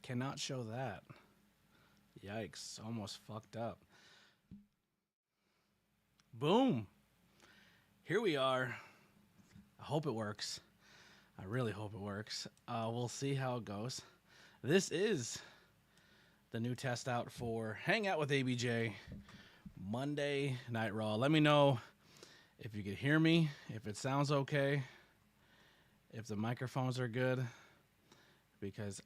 Cannot show that. Yikes. Almost fucked up. Boom. Here we are. I hope it works. I really hope it works. We'll see how it goes. This is the new test out for Hangout with ABJ Monday Night Raw. Let me know if you could hear me, if it sounds okay, if the microphones are good, because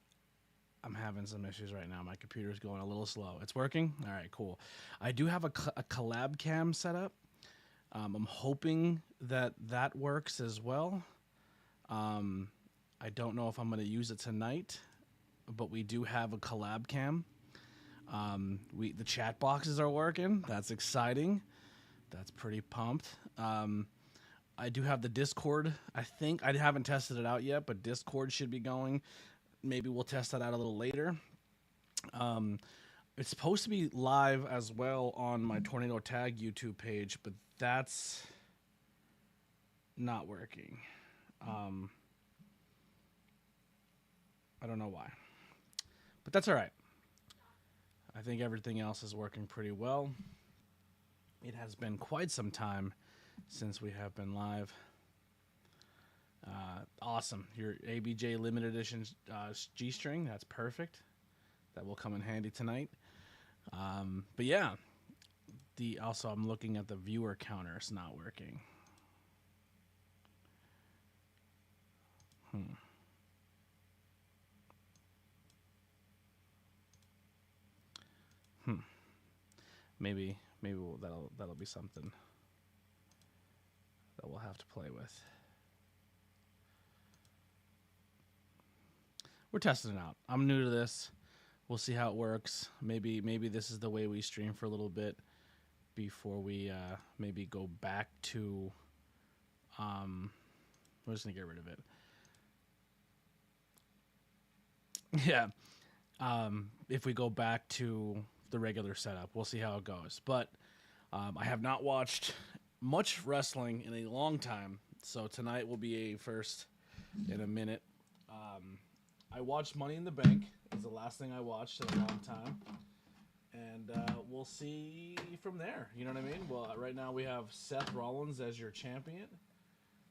I'm having some issues right now. My computer's going a little slow. It's working? All right, cool. I do have a collab cam set up. I'm hoping that that works as well. I don't know if I'm going to use it tonight, but we do have a collab cam. The chat boxes are working. That's exciting. That's pretty pumped. I do have the Discord. I think I haven't tested it out yet, but Discord should be going. Maybe we'll test that out a little later. It's supposed to be live as well on my Tornado Tag YouTube page, but that's not working. I don't know why, but that's all right. I think everything else is working pretty well. It has been quite some time since we have been live. Awesome. Your ABJ limited edition G-string. That's perfect. That will come in handy tonight. But yeah, also I'm looking at the viewer counter. It's not working. Maybe that'll be something that we'll have to play with. We're testing it out. I'm new to this. We'll see how it works. Maybe this is the way we stream for a little bit before we maybe go back to. We're just gonna get rid of it. Yeah. If we go back to the regular setup, we'll see how it goes. But I have not watched much wrestling in a long time, so tonight will be a first in a minute. I watched Money in the Bank. It's the last thing I watched in a long time. And we'll see from there. You know what I mean? Well, right now we have Seth Rollins as your champion.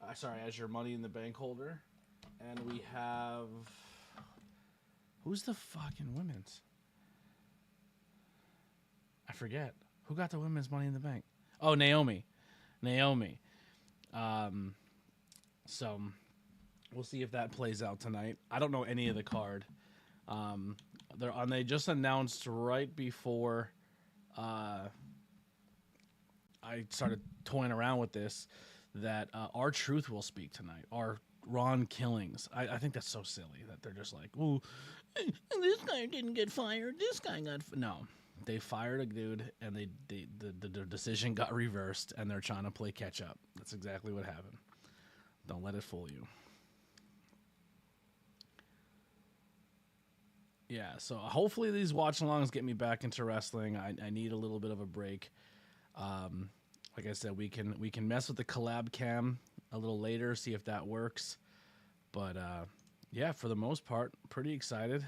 As your Money in the Bank holder. And we have... Who's the fucking women's? I forget. Who got the women's Money in the Bank? Oh, Naomi. So... we'll see if that plays out tonight. I don't know any of the card. They just announced right before I started toying around with this that R-Truth will speak tonight. Our Ron Killings. I think that's so silly that they're just like, ooh, this guy didn't get fired. This guy got... No. They fired a dude, and the decision got reversed, and they're trying to play catch-up. That's exactly what happened. Don't let it fool you. Yeah, so hopefully these watch-alongs get me back into wrestling. I need a little bit of a break. Like I said, we can mess with the collab cam a little later, see if that works. But yeah, for the most part, pretty excited.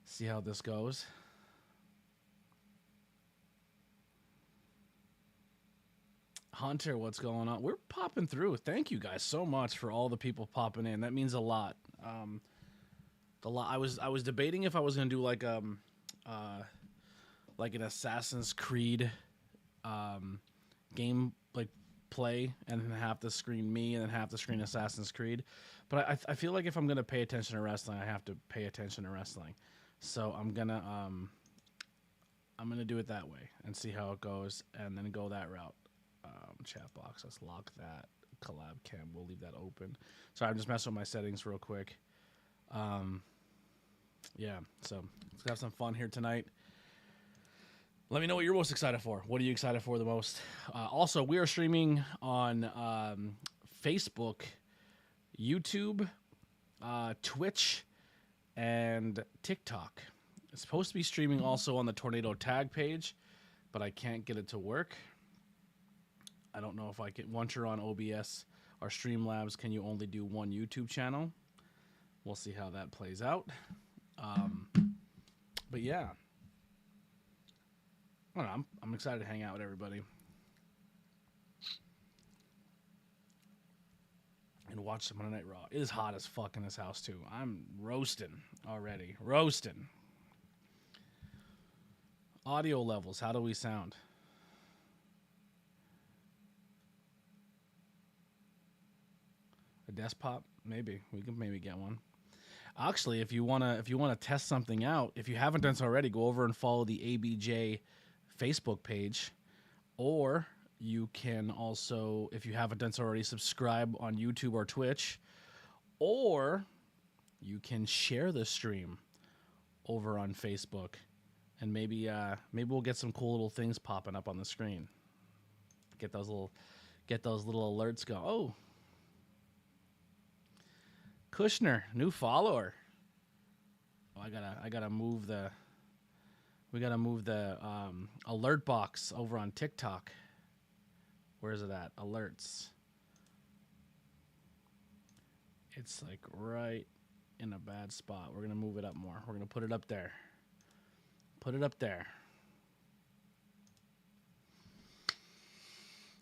See how this goes. Hunter, what's going on? We're popping through. Thank you guys so much for all the people popping in. That means a lot. I was debating if I was gonna do like an Assassin's Creed game, like play, and then half the screen me and then half the screen Assassin's Creed. But I feel like if I'm gonna pay attention to wrestling, I have to pay attention to wrestling. So I'm gonna do it that way and see how it goes, and then go that route. Chat box. Let's lock that collab cam. We'll leave that open. Sorry, I'm just messing with my settings real quick. Yeah, so let's have some fun here tonight. Let me know what you're most excited for. What are you excited for the most? Also, we are streaming on Facebook, YouTube, Twitch, and TikTok. It's supposed to be streaming also on the Tornado Tag page, but I can't get it to work. I don't know if I can. Once you're on OBS or Streamlabs, can you only do one YouTube channel? We'll see how that plays out. Um, but yeah, I don't know. I'm excited to hang out with everybody and watch some Monday Night Raw. It is hot as fuck in this house too. I'm roasting already. Roasting. Audio levels. How do we sound? A desktop? Maybe we can maybe get one. Actually, if you wanna test something out, if you haven't done so already, go over and follow the ABJ Facebook page, or you can also, if you haven't done so already, subscribe on YouTube or Twitch, or you can share the stream over on Facebook, and maybe we'll get some cool little things popping up on the screen. Get those little alerts going. Oh, Kushner, new follower. Oh, I gotta move the. We gotta move the alert box over on TikTok. Where is it at? Alerts. It's like right in a bad spot. We're gonna move it up more. We're gonna put it up there. Put it up there.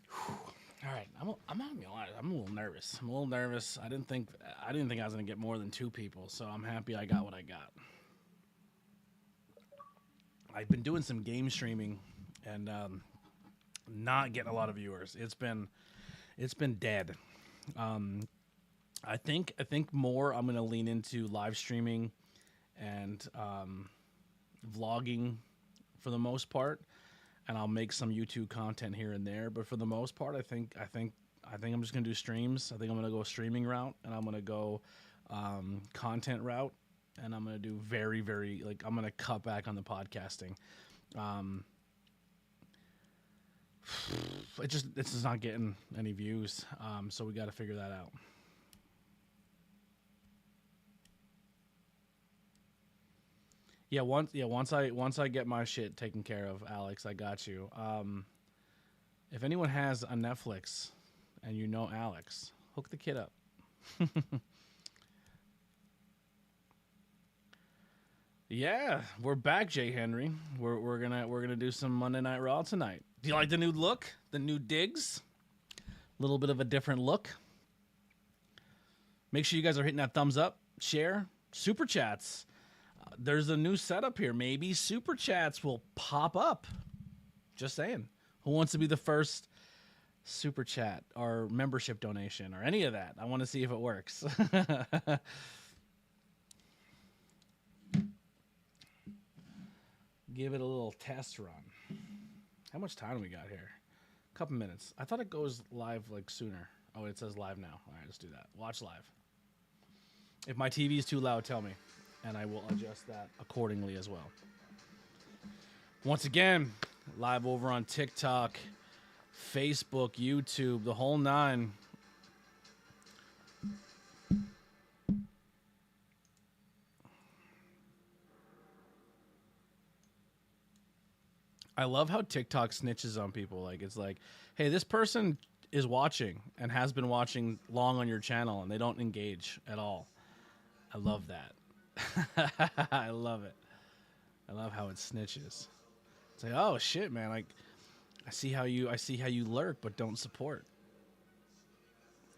Whew. All right, I'm not gonna be honest. I'm a little nervous. I didn't think I was gonna get more than 2 people, so I'm happy I got what I got. I've been doing some game streaming and not getting a lot of viewers. It's been dead. I think more I'm gonna lean into live streaming and vlogging for the most part, and I'll make some YouTube content here and there. But for the most part, I think I'm just gonna do streams. I think I'm gonna go streaming route, and I'm gonna go content route, and I'm gonna do very I'm gonna cut back on the podcasting. It's just not getting any views, so we got to figure that out. Once I get my shit taken care of, Alex, I got you. If anyone has a Netflix and you know Alex, hook the kid up. Yeah, we're back, Jay Henry. We're gonna do some Monday Night Raw tonight. Do you like the new look? The new digs? A little bit of a different look. Make sure you guys are hitting that thumbs up, share, super chats. There's a new setup here. Maybe super chats will pop up. Just saying. Who wants to be the first super chat or membership donation or any of that? I want to see if it works. Give it a little test run. How much time do we got here? A couple minutes. I thought it goes live like sooner. Oh, it says live now. All right, let's do that. Watch live. If my TV is too loud, tell me, and I will adjust that accordingly as well. Once again, live over on TikTok, Facebook, YouTube, the whole 9. I love how TikTok snitches on people. Like, it's like, hey, this person is watching and has been watching long on your channel, and they don't engage at all. I love that. I love it. I love how it snitches. It's like, oh shit, man! Like, I see how you lurk but don't support.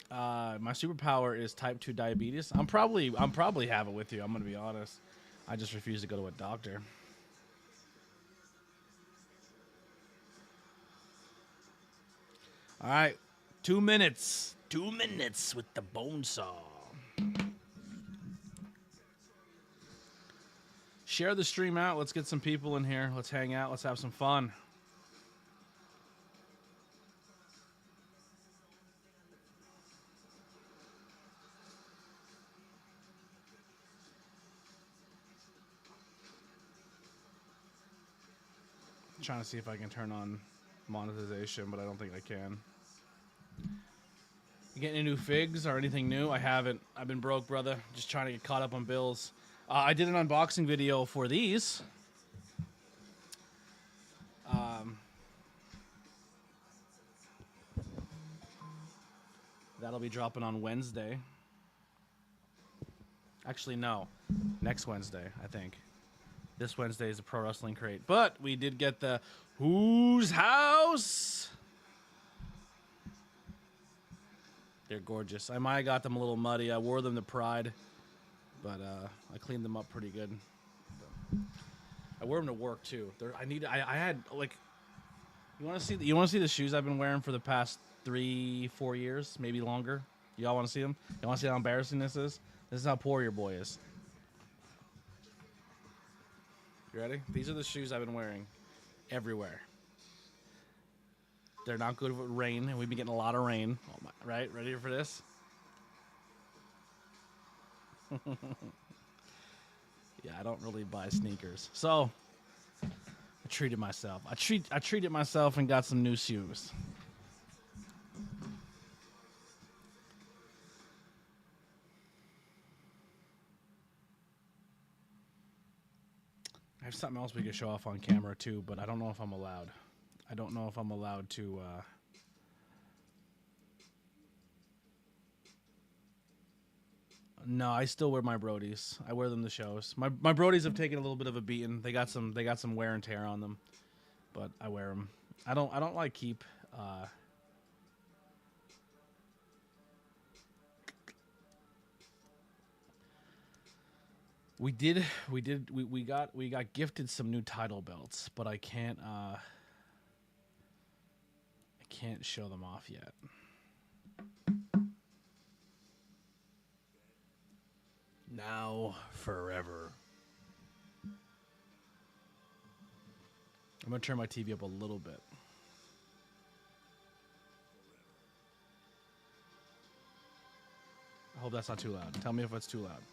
My superpower is type 2 diabetes. I'm probably have it with you. I'm gonna be honest. I just refuse to go to a doctor. All right, 2 minutes. 2 minutes with the bone saw. Share the stream out. Let's get some people in here. Let's hang out. Let's have some fun. I'm trying to see if I can turn on monetization, but I don't think I can. You get any new figs or anything new? I haven't. I've been broke, brother. Just trying to get caught up on bills. I did an unboxing video for these. That'll be dropping on Wednesday. Actually, no. Next Wednesday, I think. This Wednesday is a Pro Wrestling Crate. But we did get the Whose House? They're gorgeous. I might have got them a little muddy. I wore them to Pride, but I cleaned them up pretty good. I wear them to work too. I had like, you want to see the shoes I've been wearing for the past 3-4 years, maybe longer. Y'all want to see them? You want to see how embarrassing this is? This is how poor your boy is. You ready? These are the shoes I've been wearing everywhere. They're not good with rain, and we've been getting a lot of rain. Oh my, right? Ready for this? Yeah, I don't really buy sneakers. So, I treated myself. I treated myself and got some new shoes. I have something else we could show off on camera too, but I don't know if I'm allowed. I don't know if I'm allowed to No, I still wear my Brodies. I wear them to shows. My Brodies have taken a little bit of a beating. They got some wear and tear on them, but I wear them. I don't like keep We got gifted some new title belts, but I can't show them off yet. Now forever. I'm gonna turn my TV up a little bit. I hope that's not too loud. Tell me if it's too loud.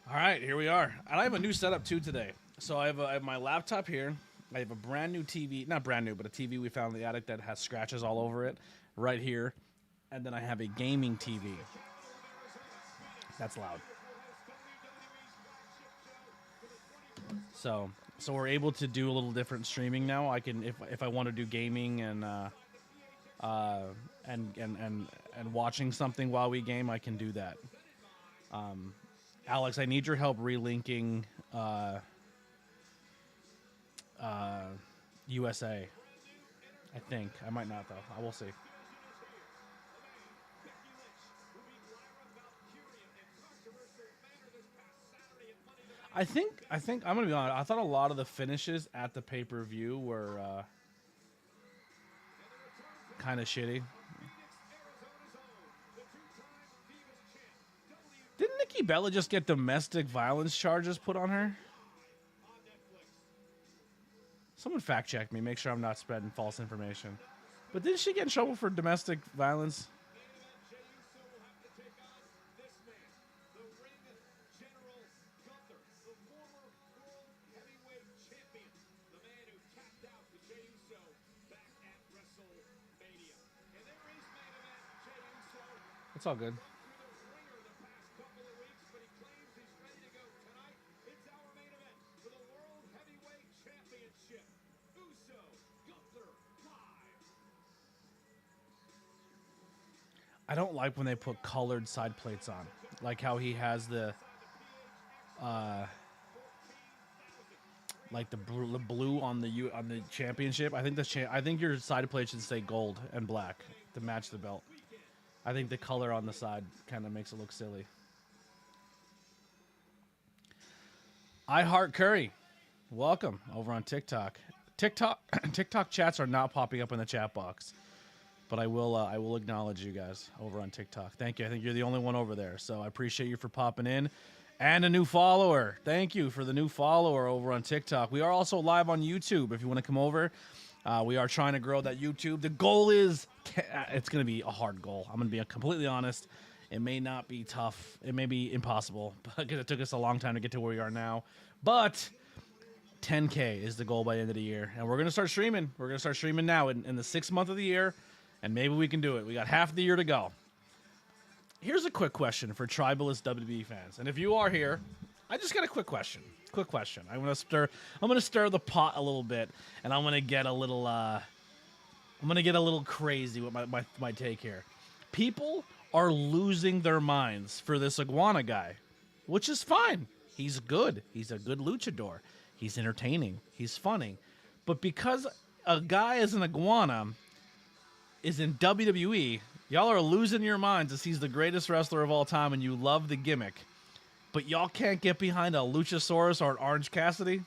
All right, here we are. And I have a new setup too today. So I have my laptop here. I have a brand new TV, not brand new, but a TV we found in the attic that has scratches all over it right here. And then I have a gaming TV. That's loud. So we're able to do a little different streaming now. I can, if I want to do gaming and watching something while we game, I can do that. Alex, I need your help relinking USA. I think. I might not, though. I will see. I think I'm gonna be honest. I thought a lot of the finishes at the pay-per-view were kind of shitty. Didn't Nikki Bella just get domestic violence charges put on her? Someone fact check me, make sure I'm not spreading false information. But didn't she get in trouble for domestic violence? It's all good. I don't like when they put colored side plates on, like how he has the, like the blue on the championship. I think your side plate should say gold and black to match the belt. I think the color on the side kind of makes it look silly. I Heart Curry, welcome over on TikTok. TikTok chats are not popping up in the chat box, but I will acknowledge you guys over on TikTok. Thank you. I think you're the only one over there, so I appreciate you for popping in. And a new follower. Thank you for the new follower over on TikTok. We are also live on YouTube if you want to come over. We are trying to grow that YouTube. The goal is, it's going to be a hard goal. I'm going to be completely honest. It may not be tough. It may be impossible because it took us a long time to get to where we are now. But 10K is the goal by the end of the year. And we're going to start streaming. We're going to start streaming now in the 6th month of the year. And maybe we can do it. We got half the year to go. Here's a quick question for Tribalist WWE fans. And if you are here, I just got a quick question. I'm gonna stir the pot a little bit, and I'm gonna get a little crazy with my take here. People are losing their minds for this iguana guy, which is fine. He's good. He's a good luchador. He's entertaining. He's funny. But because a guy as an iguana is in WWE, y'all are losing your minds as he's the greatest wrestler of all time and you love the gimmick. But y'all can't get behind a Luchasaurus or an Orange Cassidy?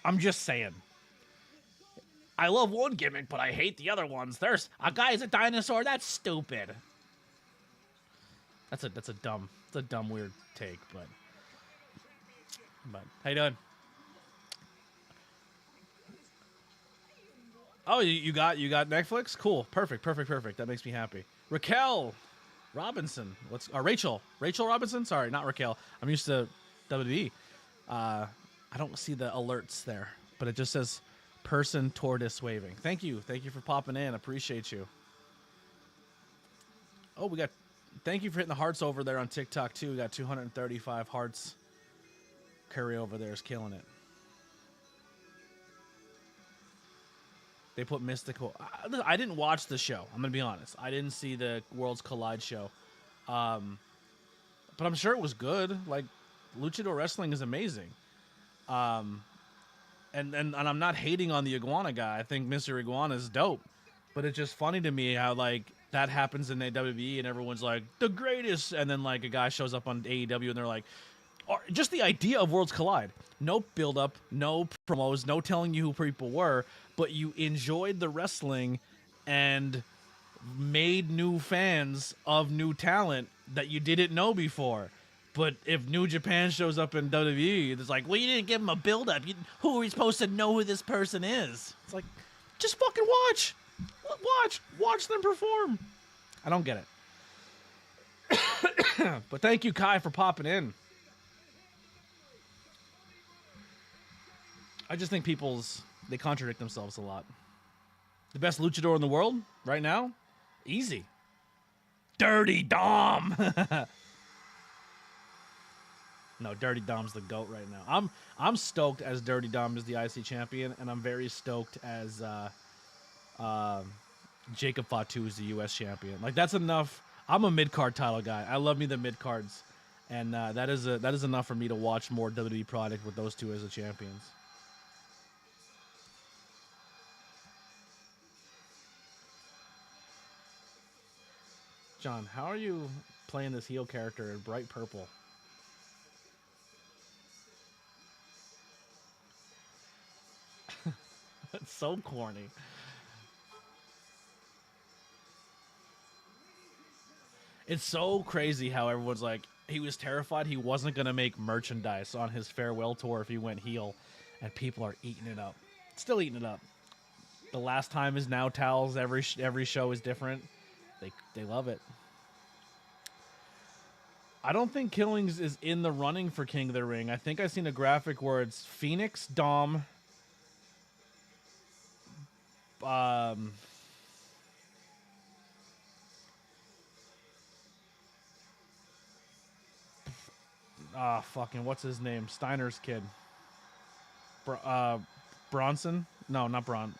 I'm just saying. I love one gimmick, but I hate the other ones. There's a guy's a dinosaur. That's stupid. That's a dumb weird take, but how you doing? Oh, you got Netflix? Cool, perfect. That makes me happy. Raquel Robinson, Rachel Robinson? Sorry, not Raquel. I'm used to WWE. I don't see the alerts there, but it just says person tortoise waving. Thank you for popping in. Appreciate you. Oh, thank you for hitting the hearts over there on TikTok too. We got 235 hearts. Curry over there is killing it. They put Mystical. I didn't watch the show. I'm gonna be honest. I didn't see the Worlds Collide show, but I'm sure it was good. Like, luchador wrestling is amazing. And I'm not hating on the iguana guy. I think Mr. Iguana is dope, but it's just funny to me how like that happens in the WWE and everyone's like the greatest, and then like a guy shows up on AEW and they're like, or just the idea of Worlds Collide. No build up, no promos, no telling you who people were, but you enjoyed the wrestling and made new fans of new talent that you didn't know before. But if New Japan shows up in WWE, it's like, well, you didn't give them a build up. Who are we supposed to know who this person is? It's like, just fucking watch. Watch them perform. I don't get it. But thank you, Kai, for popping in. I just think they contradict themselves a lot. The best luchador in the world right now? Easy. Dirty Dom. No, Dirty Dom's the GOAT right now. I'm stoked as Dirty Dom is the IC champion, and I'm very stoked as Jacob Fatu is the US champion. Like, that's enough. I'm a mid-card title guy. I love me the mid-cards. And that is enough for me to watch more WWE product with those two as the champions. John, how are you playing this heel character in bright purple? It's so corny. It's so crazy how everyone's like, he was terrified he wasn't going to make merchandise on his farewell tour if he went heel, and people are eating it up. Still eating it up. The last time is now towels. Every show is different. They love it. I don't think Killings is in the running for King of the Ring. I think I've seen a graphic where it's Phoenix, Dom, fucking, what's his name? Steiner's kid. Bronson? No, not Bron.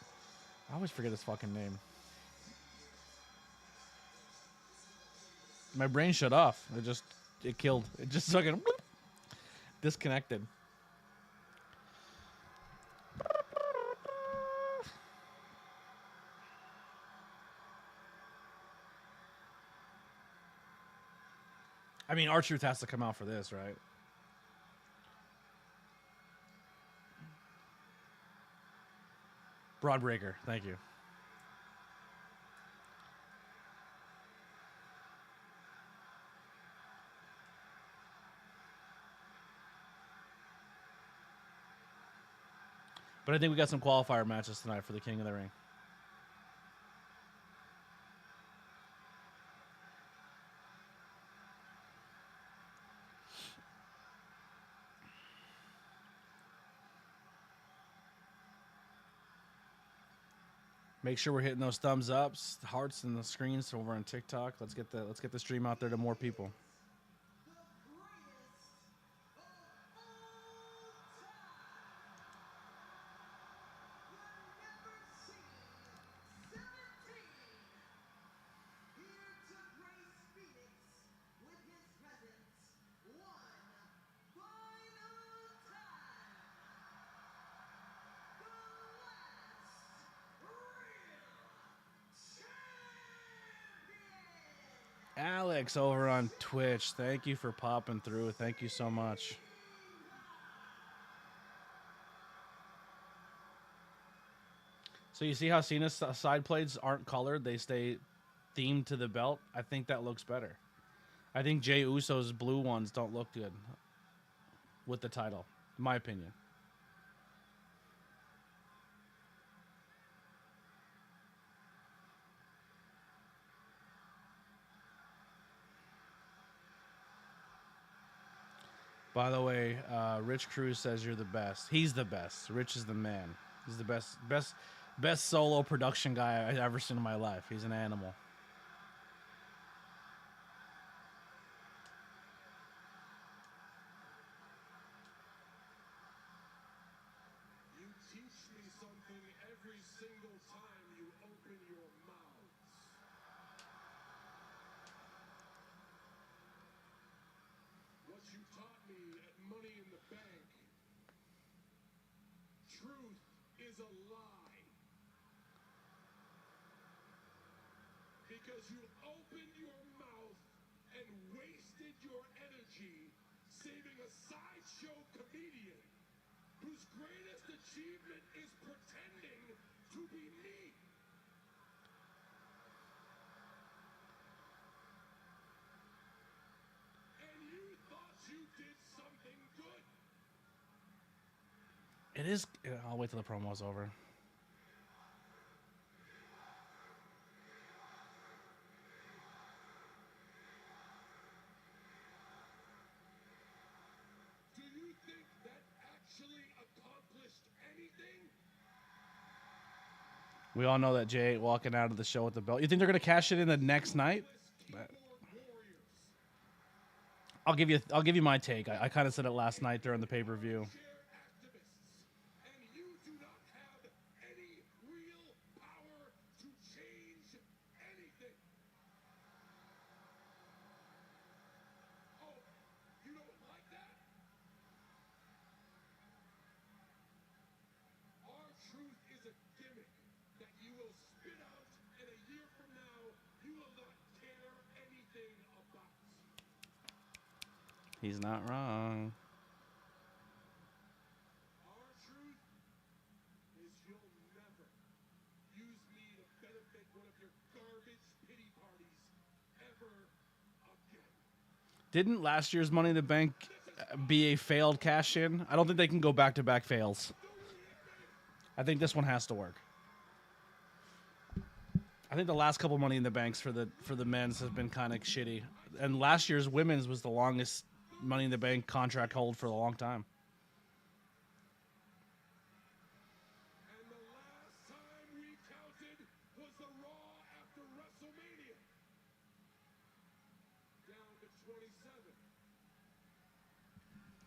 I always forget his fucking name. My brain shut off. It killed. It just fucking disconnected. I mean, R-Truth has to come out for this, right? Broadbreaker, thank you. But I think we got some qualifier matches tonight for the King of the Ring. Make sure we're hitting those thumbs ups, the hearts, and the screens over on TikTok. Let's get the stream out there to more people. Alex over on Twitch. Thank you for popping through. Thank you so much. So you see how Cena's side plates aren't colored? They stay themed to the belt. I think that looks better. I think Jey Uso's blue ones don't look good with the title, in my opinion. By the way, Rich Cruz says you're the best. He's the best. Rich is the man. He's the best solo production guy I've ever seen in my life. He's an animal. You teach me something every single time you open your mouths. What you taught me at Money in the Bank. Truth is a lie. Because you opened your mouth and wasted your energy saving a sideshow comedian whose greatest achievement is pretending to be me. And you thought you did something good. It is. I'll wait till the promo's over. Do you think that actually accomplished anything? We all know that Jay ain't walking out of the show with the belt. You think they're gonna cash it in the next night? Keyboard warriors. I'll give you my take. I kind of said it last night during the pay-per-view. Share activists. And you do not have any real power to change anything. Oh, you don't like that? Our truth is a gimmick that you will spit out, and a year from now, you will not care anything about. He's not wrong. Our truth is you'll never use me to benefit one of your garbage pity parties ever again. Didn't last year's Money in the Bank be a failed cash-in? I don't think they can go back-to-back fails. I think this one has to work. I think the last couple Money in the Banks for the men's has been kind of shitty, and last year's women's was the longest Money in the Bank contract hold for a long time. And the last time we counted was the Raw after WrestleMania. Down to 27.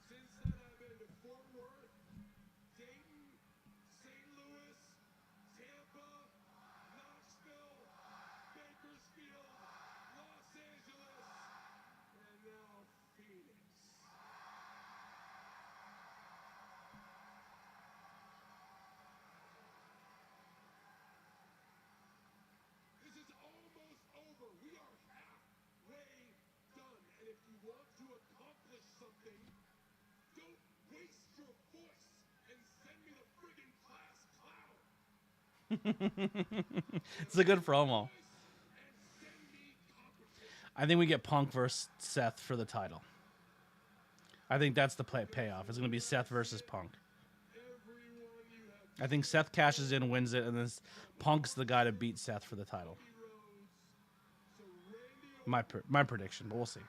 Since then, I've been to Fort Worth, Dayton, St. Louis, Tampa, Knoxville, Bakersfield, Los Angeles, and now Phoenix. This is almost over. We are halfway done. And if you want to accomplish something, don't waste your voice and send me the friggin' class clown. It's a good promo. And send me competition. I think we get Punk versus Seth for the title. I think that's the payoff. It's going to be Seth versus Punk. Everyone you have I think Seth cashes in, wins it, and then Punk's the guy to beat Seth for the title. heroes. So Randy, My prediction, but we'll see. I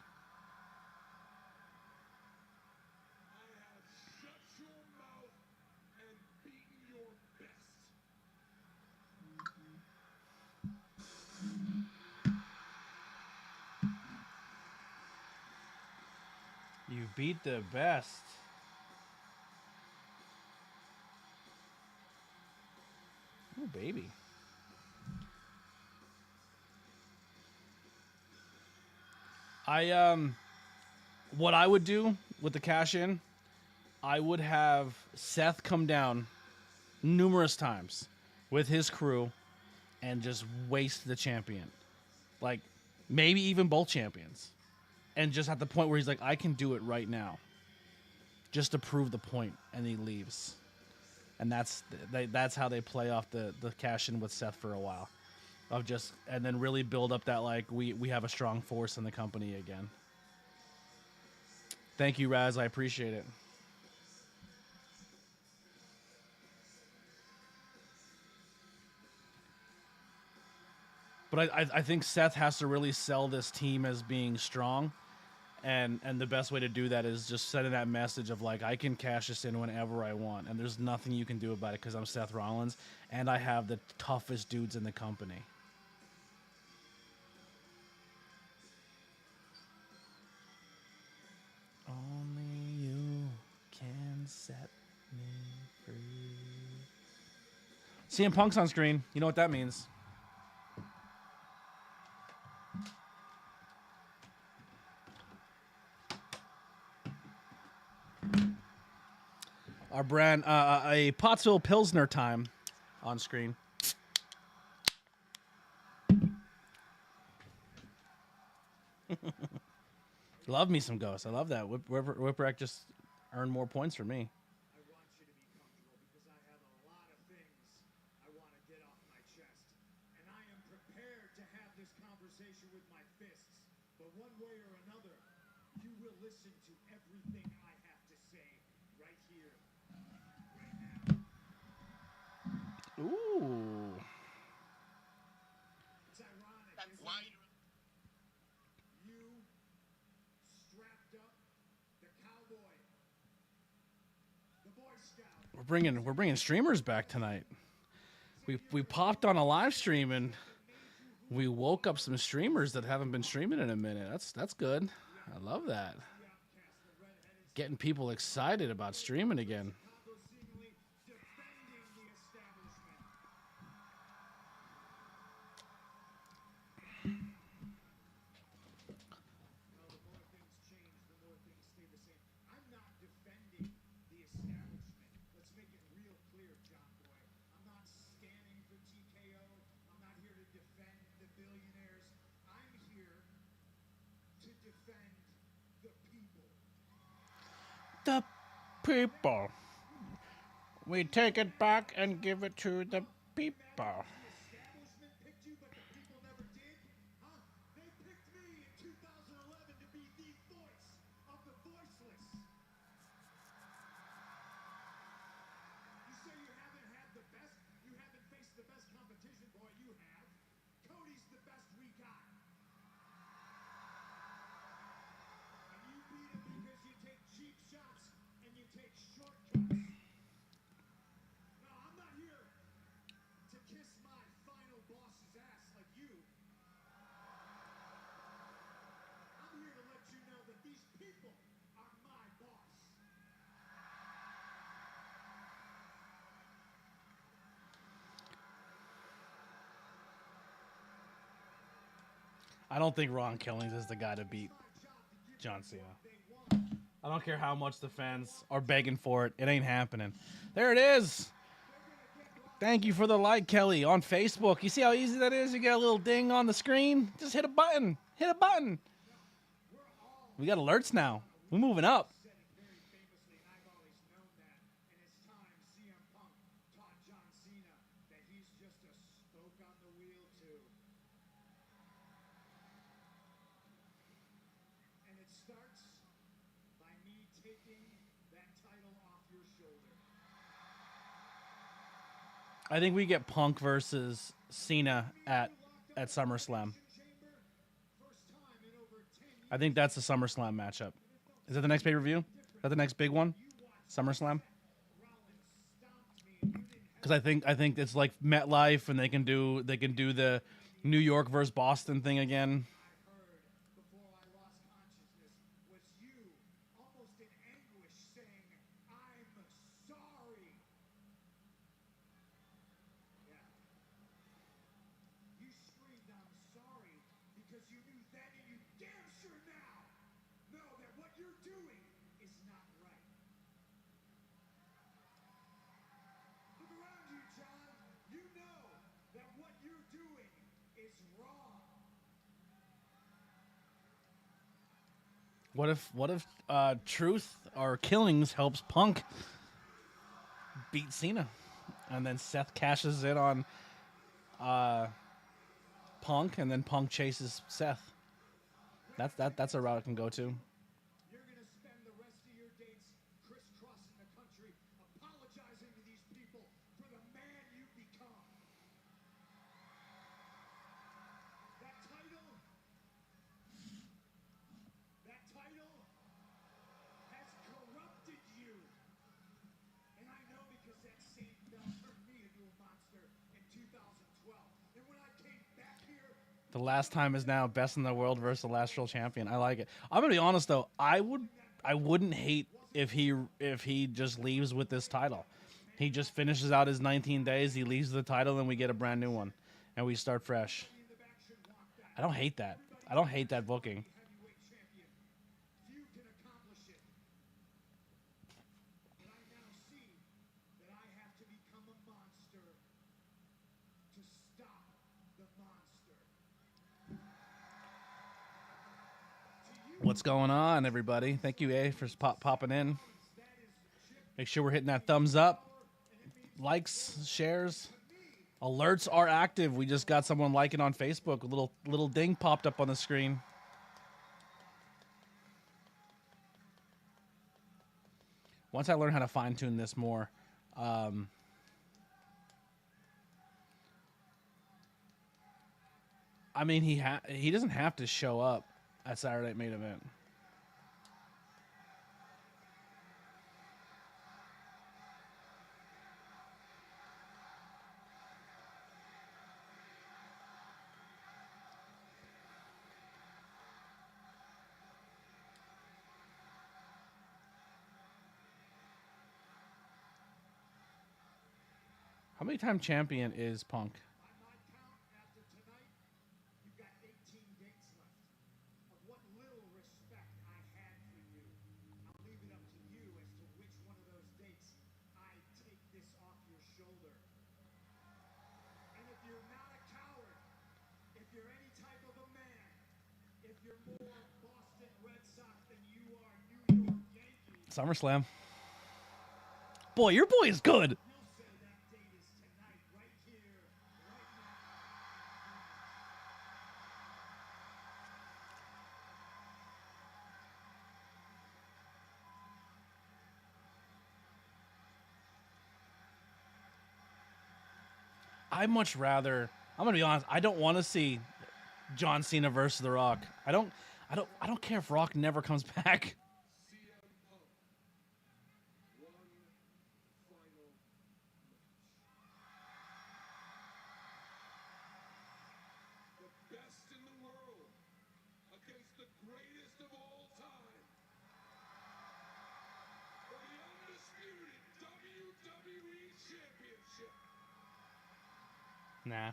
have shut your mouth and beaten your best. You beat the best. Oh, baby. What I would do with the cash in, I would have Seth come down numerous times with his crew and just waste the champion. Like, maybe even both champions, and just at the point where he's like, I can do it right now, just to prove the point, and he leaves, and that's how they play off the cash in with Seth for a while, of just and then really build up that like we have a strong force in the company again. Thank you, Raz. I appreciate it. But I think Seth has to really sell this team as being strong. And the best way to do that is just sending that message of like, I can cash this in whenever I want. And there's nothing you can do about it because I'm Seth Rollins. And I have the toughest dudes in the company. Only you can set me free. CM Punk's on screen. You know what that means. Our brand, a Pottsville Pilsner time on screen. Love me some Ghosts. I love that. Whipwreck just earned more points for me. I want you to be comfortable because I have a lot of things I want to get off my chest. And I am prepared to have this conversation with my fists. But one way or another, you will listen to everything I have to say right here, right now. Ooh. It's ironic. That's Isn't why it? You strapped up the cowboy, the Boy Scout. We're bringing streamers back tonight. We popped on a live stream and we woke up some streamers that haven't been streaming in a minute. That's good. I love that. Getting people excited about streaming again. Chicago seemingly defending the establishment. Well, the more things change, the more things stay the same. I'm not defending the establishment. Let's make it real clear, John Boy. I'm not standing for TKO. I'm not here to defend the billionaires. I'm here to defend the people. The people. We take it back and give it to the people. The establishment picked you, but the people never did? Huh? They picked me in 2011 to be the voice of the voiceless. You say you haven't had the best? You haven't faced the best competition, boy. You have. Cody's the best we got. And you beat him because you take cheap shots and you take shortcuts. No, I'm not here to kiss my final boss's ass like you. I'm here to let you know that these people are my boss. I don't think Ron Killings is the guy to beat John Cena. I don't care how much the fans are begging for it. It ain't happening. There it is. Thank you for the like, Kelly, on Facebook. You see how easy that is? You get a little ding on the screen. Just hit a button. Hit a button. We got alerts now. We're moving up. Said it very famously, and I've always known that. And it's time CM Punk taught John Cena that he's just a spoke on the wheel too. And it starts by me taking that title off your shoulder. I think we get Punk versus Cena at SummerSlam. Chamber, first time in over 10 years. I think that's the SummerSlam matchup. Is that the next pay-per-view? Is that the next big one? SummerSlam? Because I think it's like MetLife, and they can do the New York versus Boston thing again. Heard before I lost consciousness was you, almost in anguish, saying, "I'm sorry." Yeah. You screamed, "I'm sorry," because you knew then and you damn sure now know that what you're doing is not right. Look around you, John. You know that what you're doing is wrong. What if Truth or Killings helps Punk beat Cena, and then Seth cashes in on Punk, and then Punk chases Seth. That's a route it can go to. You're going to spend the rest of your dates crisscrossing the country, apologizing to these people for the man you've become. That title has corrupted you. And I know because that same belt turned me into a monster in 2012. And when I came back here, The last time is now. Best in the world versus the last real champion. I like it. I'm gonna be honest though. I wouldn't hate if he just leaves with this title. He just finishes out his 19 days. He leaves the title, and we get a brand new one, and we start fresh. I don't hate that. I don't hate that booking. heavyweight champion, few can accomplish it. But I now see that I have to become a monster to stop the monster. What's going on, everybody? Thank you, A, for popping in. Make sure we're hitting that thumbs up, likes, shares. Alerts are active. We just got someone liking on Facebook. A little ding popped up on the screen. Once I learn how to fine tune this more, I mean, he doesn't have to show up at Saturday Night Main Event. How many time champion is Punk? By my count, after tonight, you've got 18 dates left. Of what little respect I had for you, I'll leave it up to you as to which one of those dates I take this off your shoulder. And if you're not a coward, if you're any type of a man, if you're more Boston Red Sox than you are New York Yankees, SummerSlam. Boy, your boy is good. you'll say that date is tonight, right here, right now. I'd much rather. I'm gonna be honest. I don't want to see John Cena versus The Rock. I don't care if Rock never comes back. CM Punk, one final match. The best in the world against the greatest of all time. For the undisputed WWE Championship. Nah,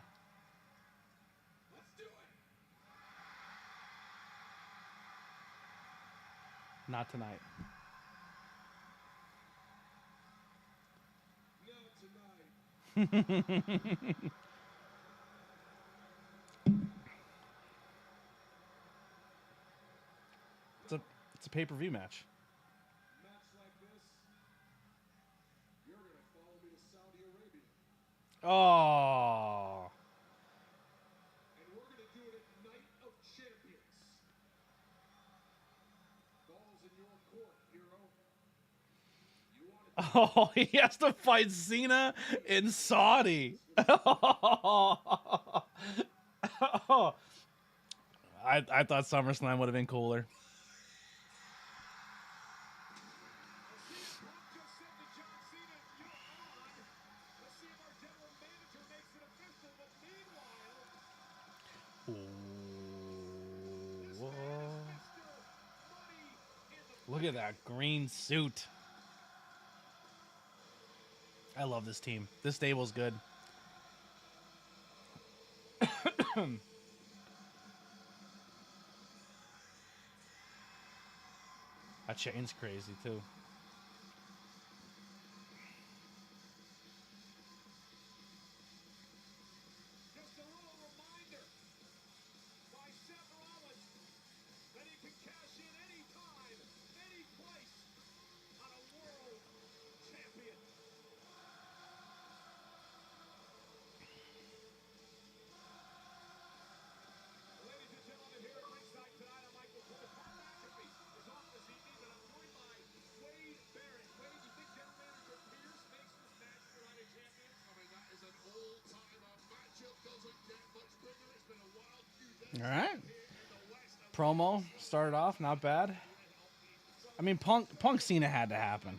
Let's do it. not tonight. Not tonight. It's a pay-per-view match. Match like this, you're going to follow me to Saudi Arabia. Oh, And we're going to do it at Night of Champions. Ball's in your court, hero. You want to he has to fight Cena in Saudi. I thought SummerSlam would have been cooler. Punk just said to John Cena, you're on. Let's see if our general manager makes it official. But meanwhile, Whoa. Mr. Money in the Look at that green suit. I love this team. This stable's good. That chain's crazy too. just a little reminder by Seth Rollins that he can cash in any time All right. Promo started off not bad. I mean, Punk Cena had to happen.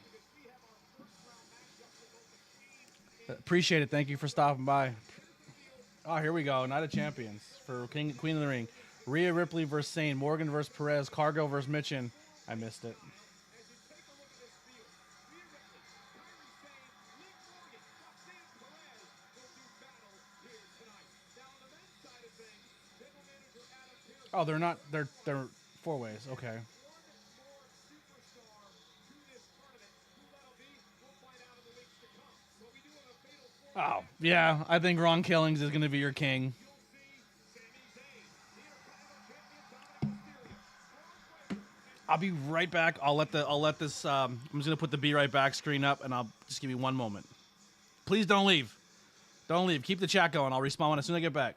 Appreciate it. Thank you for stopping by. Oh, here we go. Night of Champions for Queen of the Ring. Rhea Ripley versus Sane. Morgan versus Perez. Cargo versus Mitchin. I missed it. Oh, they're not. They're four ways. Okay. Oh yeah, I think Ron Killings is going to be your king. I'll be right back. I'll let this. I'm just gonna put the "Be Right Back" screen up, and I'll just give you one moment. Please don't leave. Don't leave. Keep the chat going. I'll respawn as soon as I get back.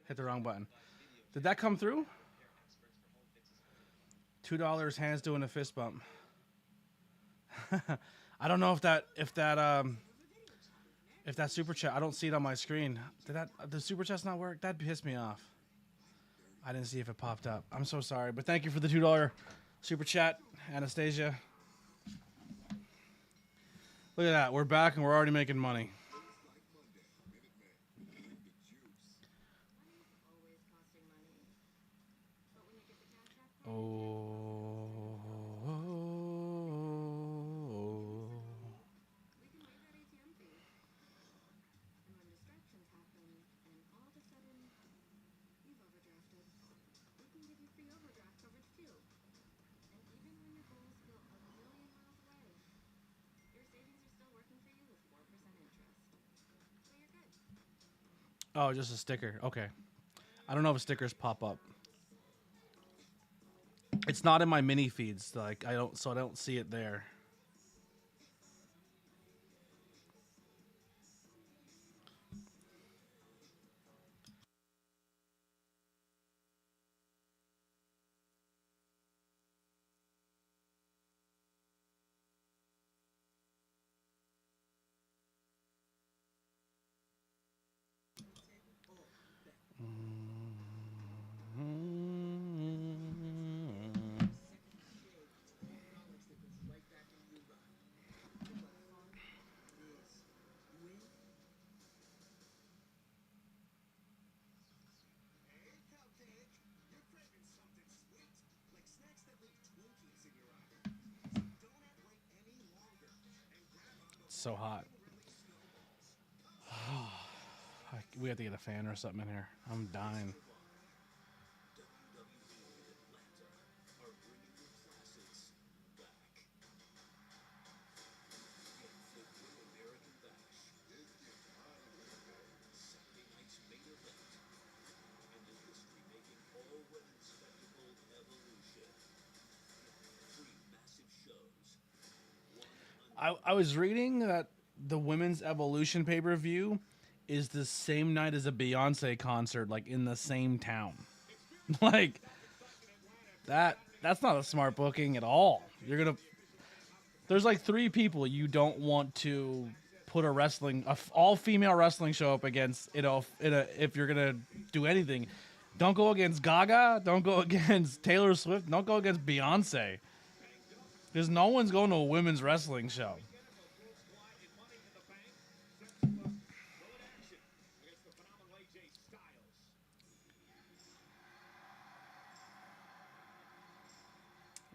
Hit the wrong button. Did that come through? $2 hands doing a fist bump. I don't know if that super chat. I don't see it on my screen. Did the super chat's not work? That pissed me off. I didn't see if it popped up. I'm so sorry, but thank you for the $2 super chat, Anastasia. Look at that. We're back and we're already making money. Oh. Oh, just a sticker. Okay. I don't know if stickers pop up. It's not in my mini feeds, like I don't see it there. So hot. We have to get a fan or something in here. I'm dying. I was reading that the Women's Evolution pay-per-view is the same night as a Beyonce concert, like in the same town. Like that's not a smart booking at all. There's like 3 people you don't want to put a all female wrestling show up against if you're gonna do anything, don't go against Gaga, don't go against Taylor Swift, don't go against Beyonce. Because no one's going to a women's wrestling show.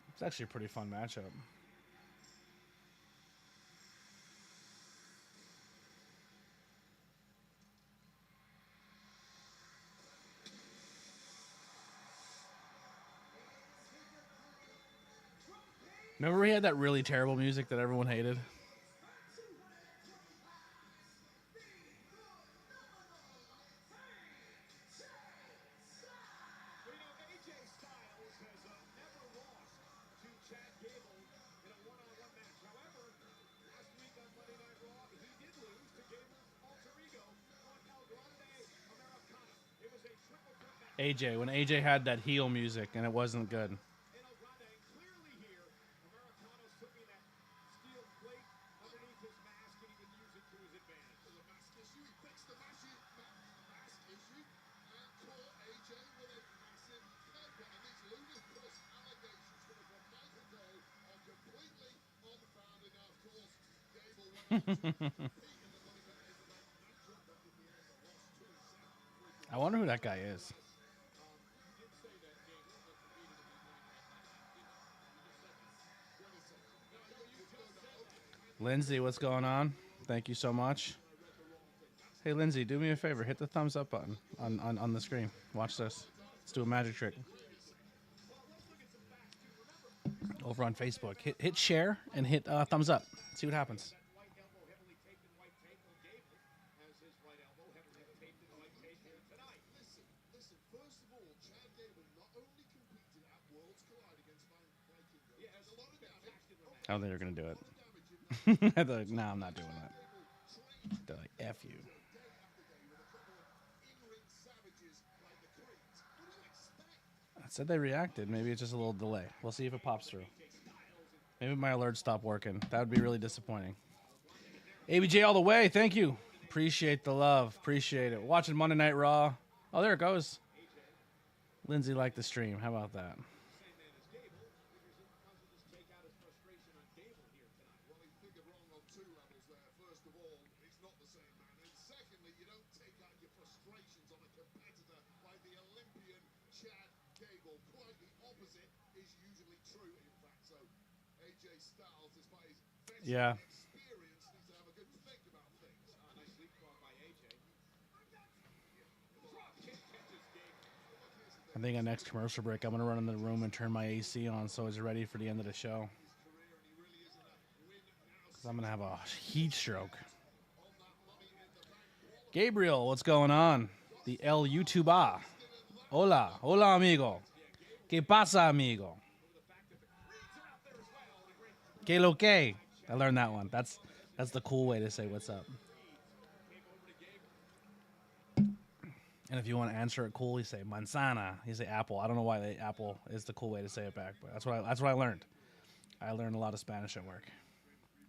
It's actually a pretty fun matchup. Remember we had that really terrible music that everyone hated? AJ, when AJ had that heel music and it wasn't good. I wonder who that guy is. Lindsay, what's going on? Thank you so much. Hey, Lindsay, do me a favor. Hit the thumbs up button on the screen. Watch this. Let's do a magic trick. Over on Facebook. Hit share and hit thumbs up. See what happens. I don't think they're going to do it. They're like, nah, I'm not doing that. They're like, F you. I said they reacted. Maybe it's just a little delay. We'll see if it pops through. Maybe my alert stopped working. That would be really disappointing. ABJ all the way. Thank you. Appreciate the love. Appreciate it. Watching Monday Night Raw. Oh, there it goes. Lindsay liked the stream. How about that? Yeah. I think on next commercial break, I'm going to run in the room and turn my AC on so it's ready for the end of the show. Because I'm going to have a heat stroke. Gabriel, what's going on? The El YouTuber. Hola. Hola, amigo. ¿Qué pasa, amigo? ¿Qué lo que? I learned that one. That's the cool way to say what's up. And if you want to answer it cool, you say manzana. You say apple. I don't know why apple is the cool way to say it back, but that's what I learned. I learned a lot of Spanish at work.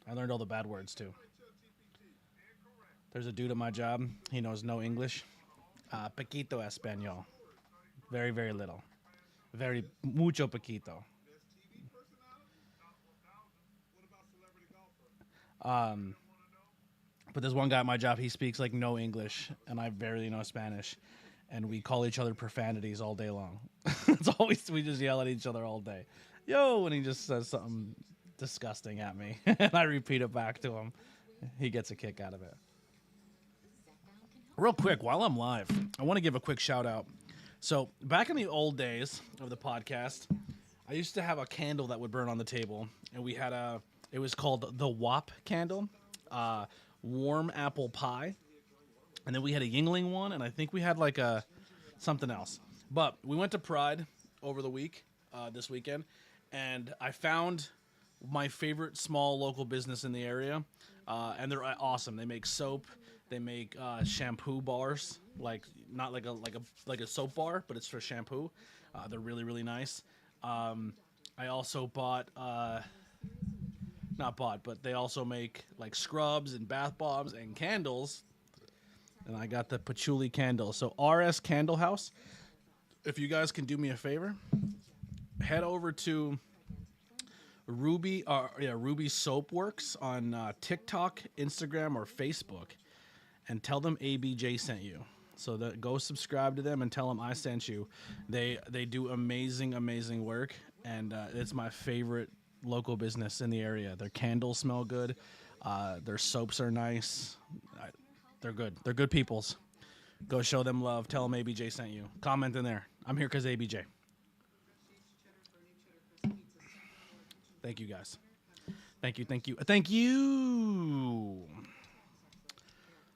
I learned all the bad words too. There's a dude at my job. He knows no English. Poquito español. Very, very little. Very mucho poquito. But there's one guy at my job, he speaks like no English, and I barely know Spanish, and we call each other profanities all day long. It's always, we just yell at each other all day. Yo, and he just says something disgusting at me, and I repeat it back to him. He gets a kick out of it. Real quick, while I'm live, I want to give a quick shout out. So back in the old days of the podcast, I used to have a candle that would burn on the table, and we had it was called the WAP candle. Warm apple pie, and then we had a Yingling one, and I think we had like a something else. But we went to Pride over the week, this weekend, and I found my favorite small local business in the area, and they're awesome. They make soap, they make shampoo bars, like not like a soap bar, but it's for shampoo. They're really, really nice. I also bought not bought, but they also make like scrubs and bath bombs and candles. And I got the patchouli candle. So RS Candle House. If you guys can do me a favor, head over to Ruby Soap Works on TikTok, Instagram, or Facebook, and tell them ABJ sent you. So that go subscribe to them and tell them I sent you. They do amazing work, and it's my favorite local business in the area. Their candles smell good. Their soaps are nice. They're good. They're good peoples. Go show them love. Tell them ABJ sent you. Comment in there. I'm here because ABJ. Thank you, guys. Thank you.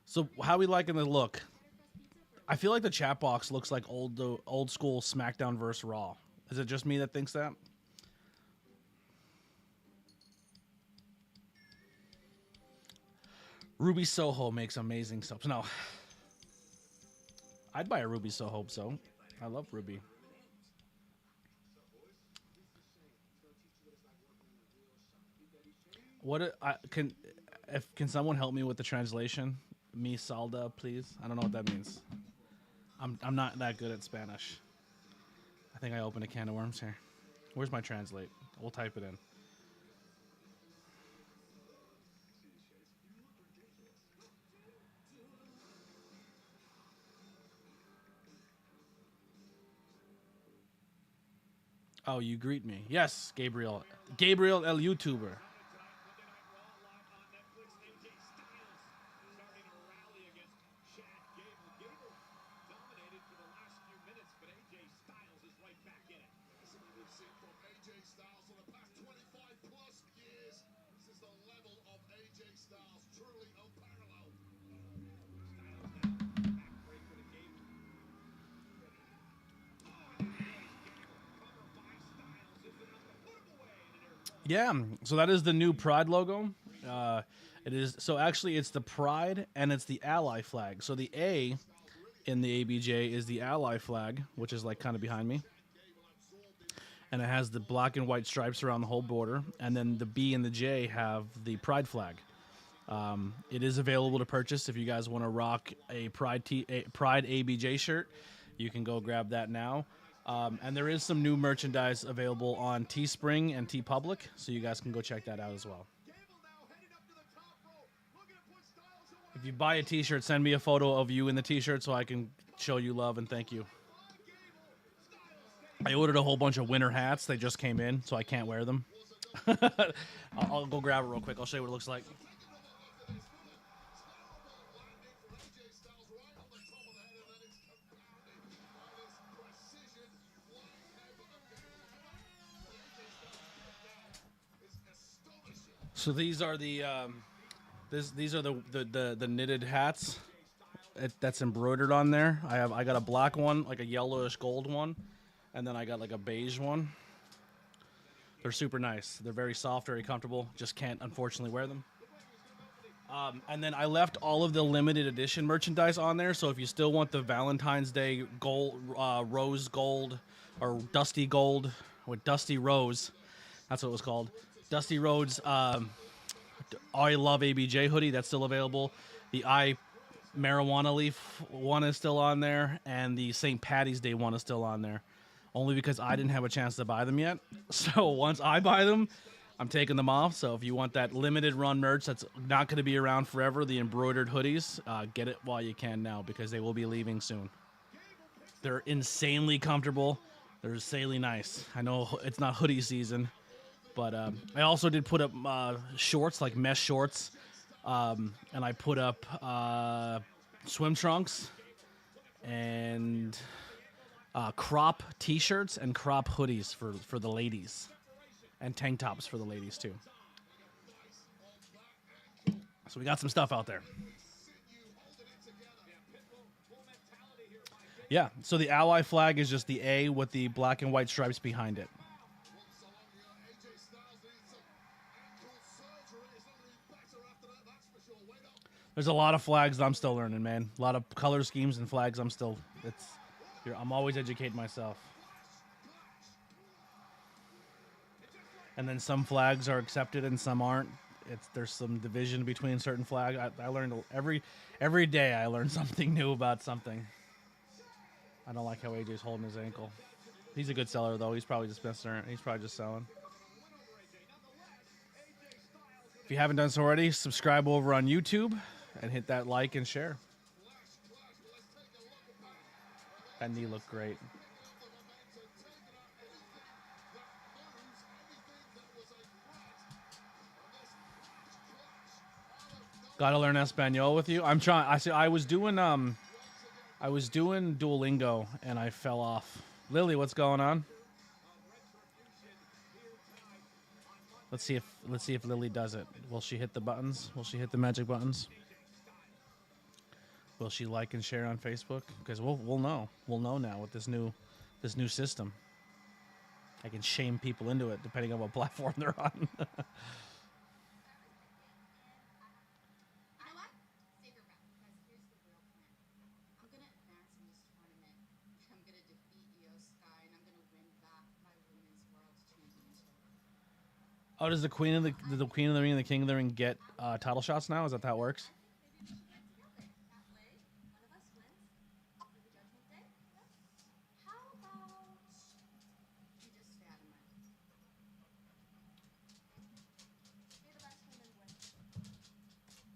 So how we liking the look? I feel like the chat box looks like old school SmackDown versus Raw. Is it just me that thinks that? Ruby Soho makes amazing soaps. No. I'd buy a Ruby Soho soap. I love Ruby. Can someone help me with the translation? Mi salda, please. I don't know what that means. I'm not that good at Spanish. I think I opened a can of worms here. Where's my translate? We'll type it in. Oh, you greet me. Yes, Gabriel. Gabriel El YouTuber. Yeah, so that is the new Pride logo. It is so actually it's the Pride and it's the Ally flag. So the A in the ABJ is the Ally flag, which is like kind of behind me, and it has the black and white stripes around the whole border. And then the B and the J have the Pride flag. It is available to purchase if you guys want to rock a Pride ABJ shirt. You can go grab that now. And there is some new merchandise available on Teespring and TeePublic, so you guys can go check that out as well. If you buy a t-shirt, send me a photo of you in the t-shirt so I can show you love and thank you. I ordered a whole bunch of winter hats. They just came in, so I can't wear them. I'll go grab it real quick. I'll show you what it looks like. So these are the the knitted hats that's embroidered on there. I got a black one, like a yellowish gold one, and then I got like a beige one. They're super nice. They're very soft, very comfortable. Just can't unfortunately wear them. And then I left all of the limited edition merchandise on there. So if you still want the Valentine's Day gold, rose gold, or dusty gold with dusty rose, that's what it was called. Dusty Rhodes, I Love ABJ hoodie, that's still available. The I Marijuana Leaf one is still on there, and the St. Patty's Day one is still on there. Only because I didn't have a chance to buy them yet. So once I buy them, I'm taking them off. So if you want that limited run merch that's not going to be around forever, the embroidered hoodies, get it while you can now because they will be leaving soon. They're insanely comfortable. They're insanely nice. I know it's not hoodie season. But I also did put up shorts, like mesh shorts, and I put up swim trunks and crop T-shirts and crop hoodies for the ladies, and tank tops for the ladies too. So we got some stuff out there. Yeah, so the Ally flag is just the A with the black and white stripes behind it. There's a lot of flags that I'm still learning, man. A lot of color schemes and flags. I'm always educating myself. and then some flags are accepted and some aren't. There's some division between certain flags. I learned every day. I learn something new about something. I don't like how AJ's holding his ankle. He's a good seller though. He's probably just messing around. He's probably just selling. If you haven't done so already, subscribe over on YouTube and hit that like and share. That knee looked great. Gotta learn Espanol with you. I'm trying. I was doing Duolingo and I fell off. Lily, what's going on? Let's see if Lily does it. Will she hit the buttons? Will she hit the magic buttons? Will she like and share on Facebook? Because we'll know. We'll know now with this new system. I can shame people into it depending on what platform they're on. Oh, does the Queen of the Ring and the King of the Ring get title shots now? Is that how it works?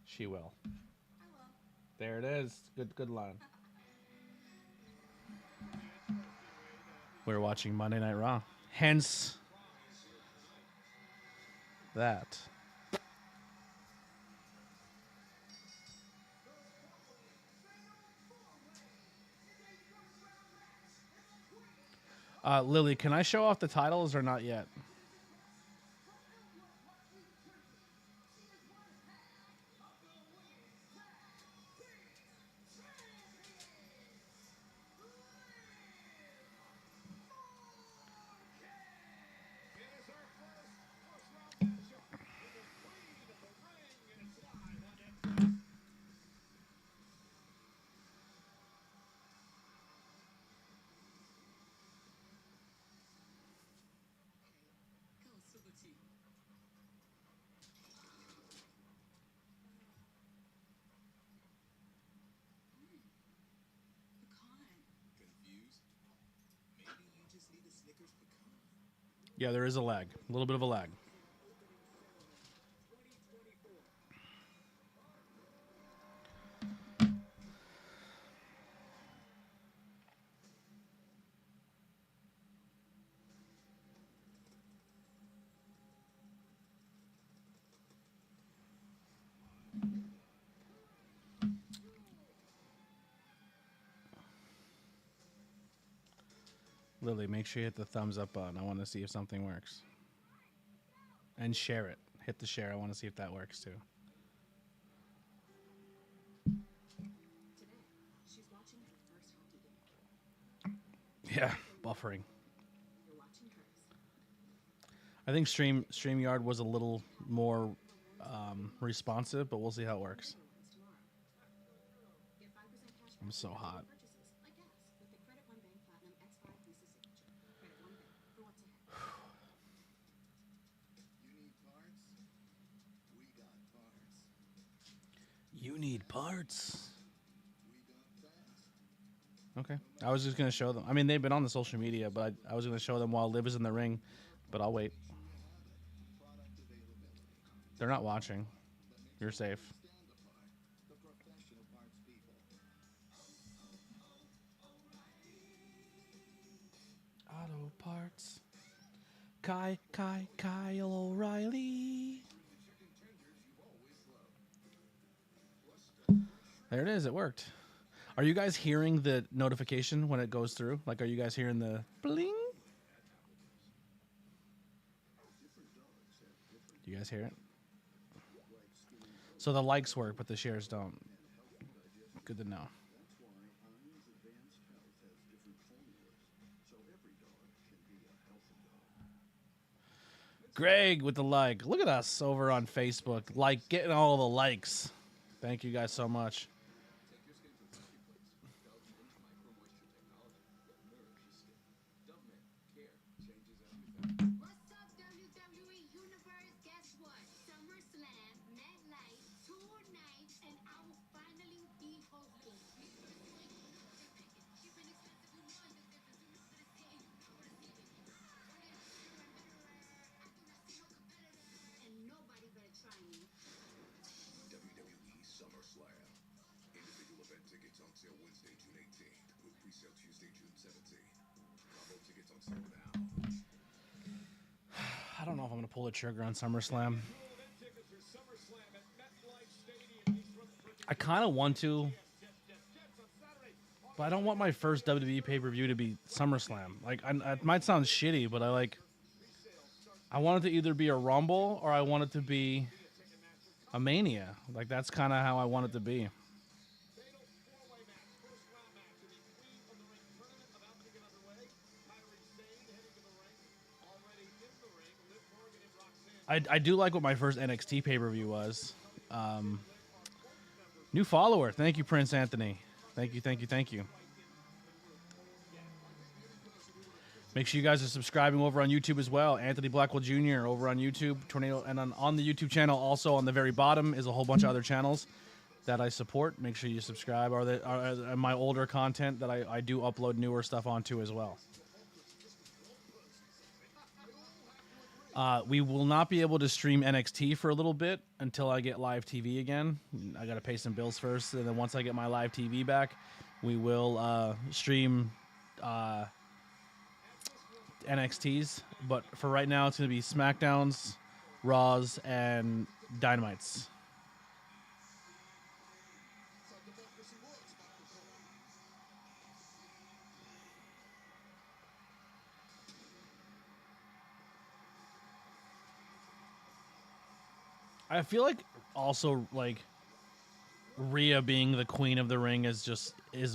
She will. There it is. Good line. We're watching Monday Night Raw. Hence that. Lily, can I show off the titles or not yet? Yeah, there is a lag. A little bit of a lag. Lily, make sure you hit the thumbs up button. I want to see if something works. And share it. Hit the share. I want to see if that works too. Yeah, buffering. I think StreamYard was a little more responsive, but we'll see how it works. I'm so hot. You need parts. Okay. I was just going to show them. I mean, they've been on the social media, but I was going to show them while Liv is in the ring, but I'll wait. They're not watching. You're safe. Auto parts. Kyle O'Reilly. There it is. It worked. Are you guys hearing the notification when it goes through? Like, are you guys hearing the bling? Do you guys hear it? So the likes work, but the shares don't. Good to know. Greg with the like. Look at us over on Facebook. Like, getting all the likes. Thank you guys so much. on sale Wednesday, June 18th, with pre-sale Tuesday, June 17th. Combo tickets on sale now. I don't know if I'm gonna pull the trigger on SummerSlam. I kind of want to, but I don't want my first WWE pay-per-view to be SummerSlam. Like, it might sound shitty, but I want it to either be a Rumble or I want it to be a Mania. Like, that's kind of how I want it to be. I do like what my first NXT pay-per-view was. New follower. Thank you, Prince Anthony. Thank you, thank you, thank you. Make sure you guys are subscribing over on YouTube as well. Anthony Blackwell Jr. over on YouTube. Tornado, and on the YouTube channel, also on the very bottom, is a whole bunch of other channels that I support. Make sure you subscribe. Are my older content that I do upload newer stuff onto as well. We will not be able to stream NXT for a little bit until I get live TV again. I got to pay some bills first, and then once I get my live TV back, we will stream NXTs. But for right now, it's going to be SmackDowns, Raws, and Dynamites. I feel like also like Rhea being the queen of the ring is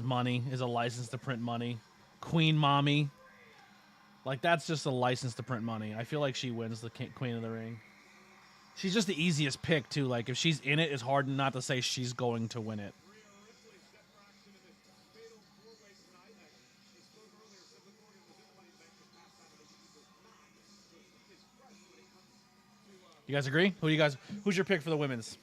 money, is a license to print money. Queen mommy. Like, that's just a license to print money. I feel like she wins the queen of the ring. She's just the easiest pick too. Like, if she's in it, it's hard not to say she's going to win it. You guys agree? Who's your pick for the women's?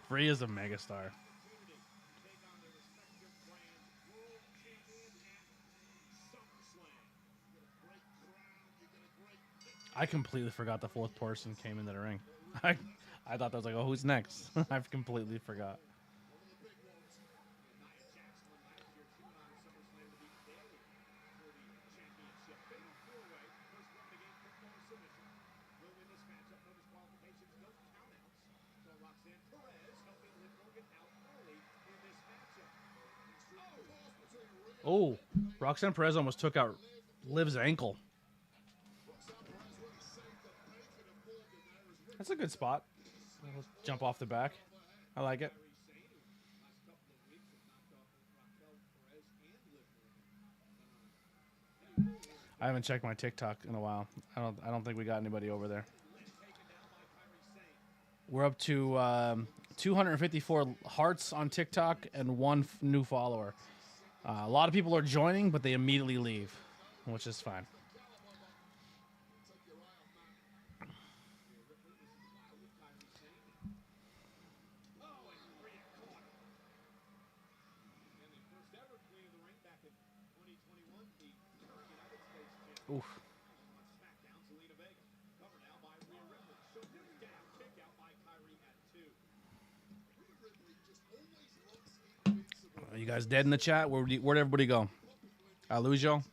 Rhea's a megastar. I completely forgot the fourth person came into the ring. I thought that was like, oh, who's next? I've completely forgot. Oh, Roxanne Perez almost took out Liv's ankle. That's a good spot. Let's jump off the back. I like it. I haven't checked my TikTok in a while. I don't think we got anybody over there. We're up to 254 hearts on TikTok and one new follower. A lot of people are joining, but they immediately leave, which is fine. Oof. Are you guys dead in the chat? Where'd everybody go? I lose y'all?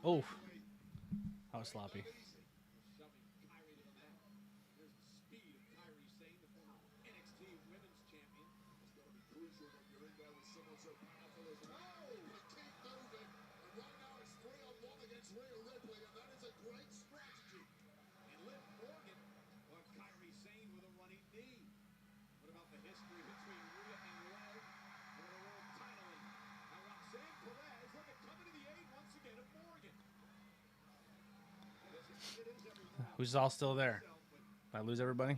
Oh, that was sloppy. Shoving Kyrie to the mat. There's the speed of Kyrie Sane, the former NXT Women's Champion. It's going to be crucial when you're in there with someone so powerful as well. They keep moving, and right now it's 3-on-1 against Rhea Ripley, and that is a great strategy. And Liv Morgan on Kyrie Sane with a running knee. What about the history between Rhea and Liv for the world title? And now Roxanne Perez looking coming to the aid once again of Morgan. It is every Who's all still there? Did I lose everybody?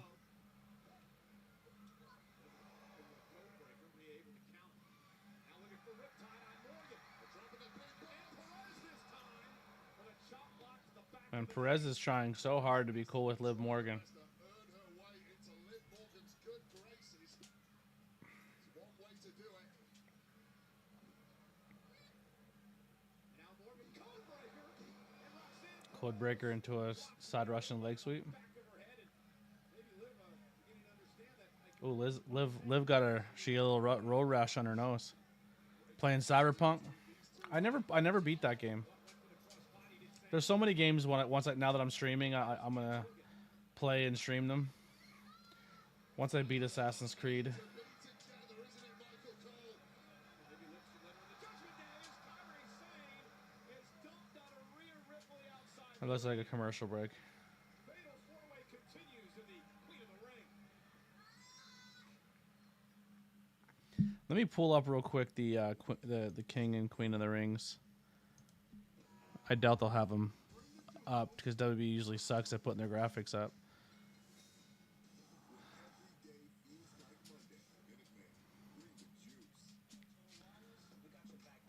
And Perez is trying so hard to be cool with Liv Morgan. Code breaker into a side Russian leg sweep. Oh, Liv got she got a little road rash on her nose. Playing Cyberpunk. I never beat that game. There's so many games now that I'm streaming, I'm gonna play and stream them. Once I beat Assassin's Creed. It looks like a commercial break. Let me pull up real quick the King and Queen of the Rings. I doubt they'll have them up because WWE usually sucks at putting their graphics up.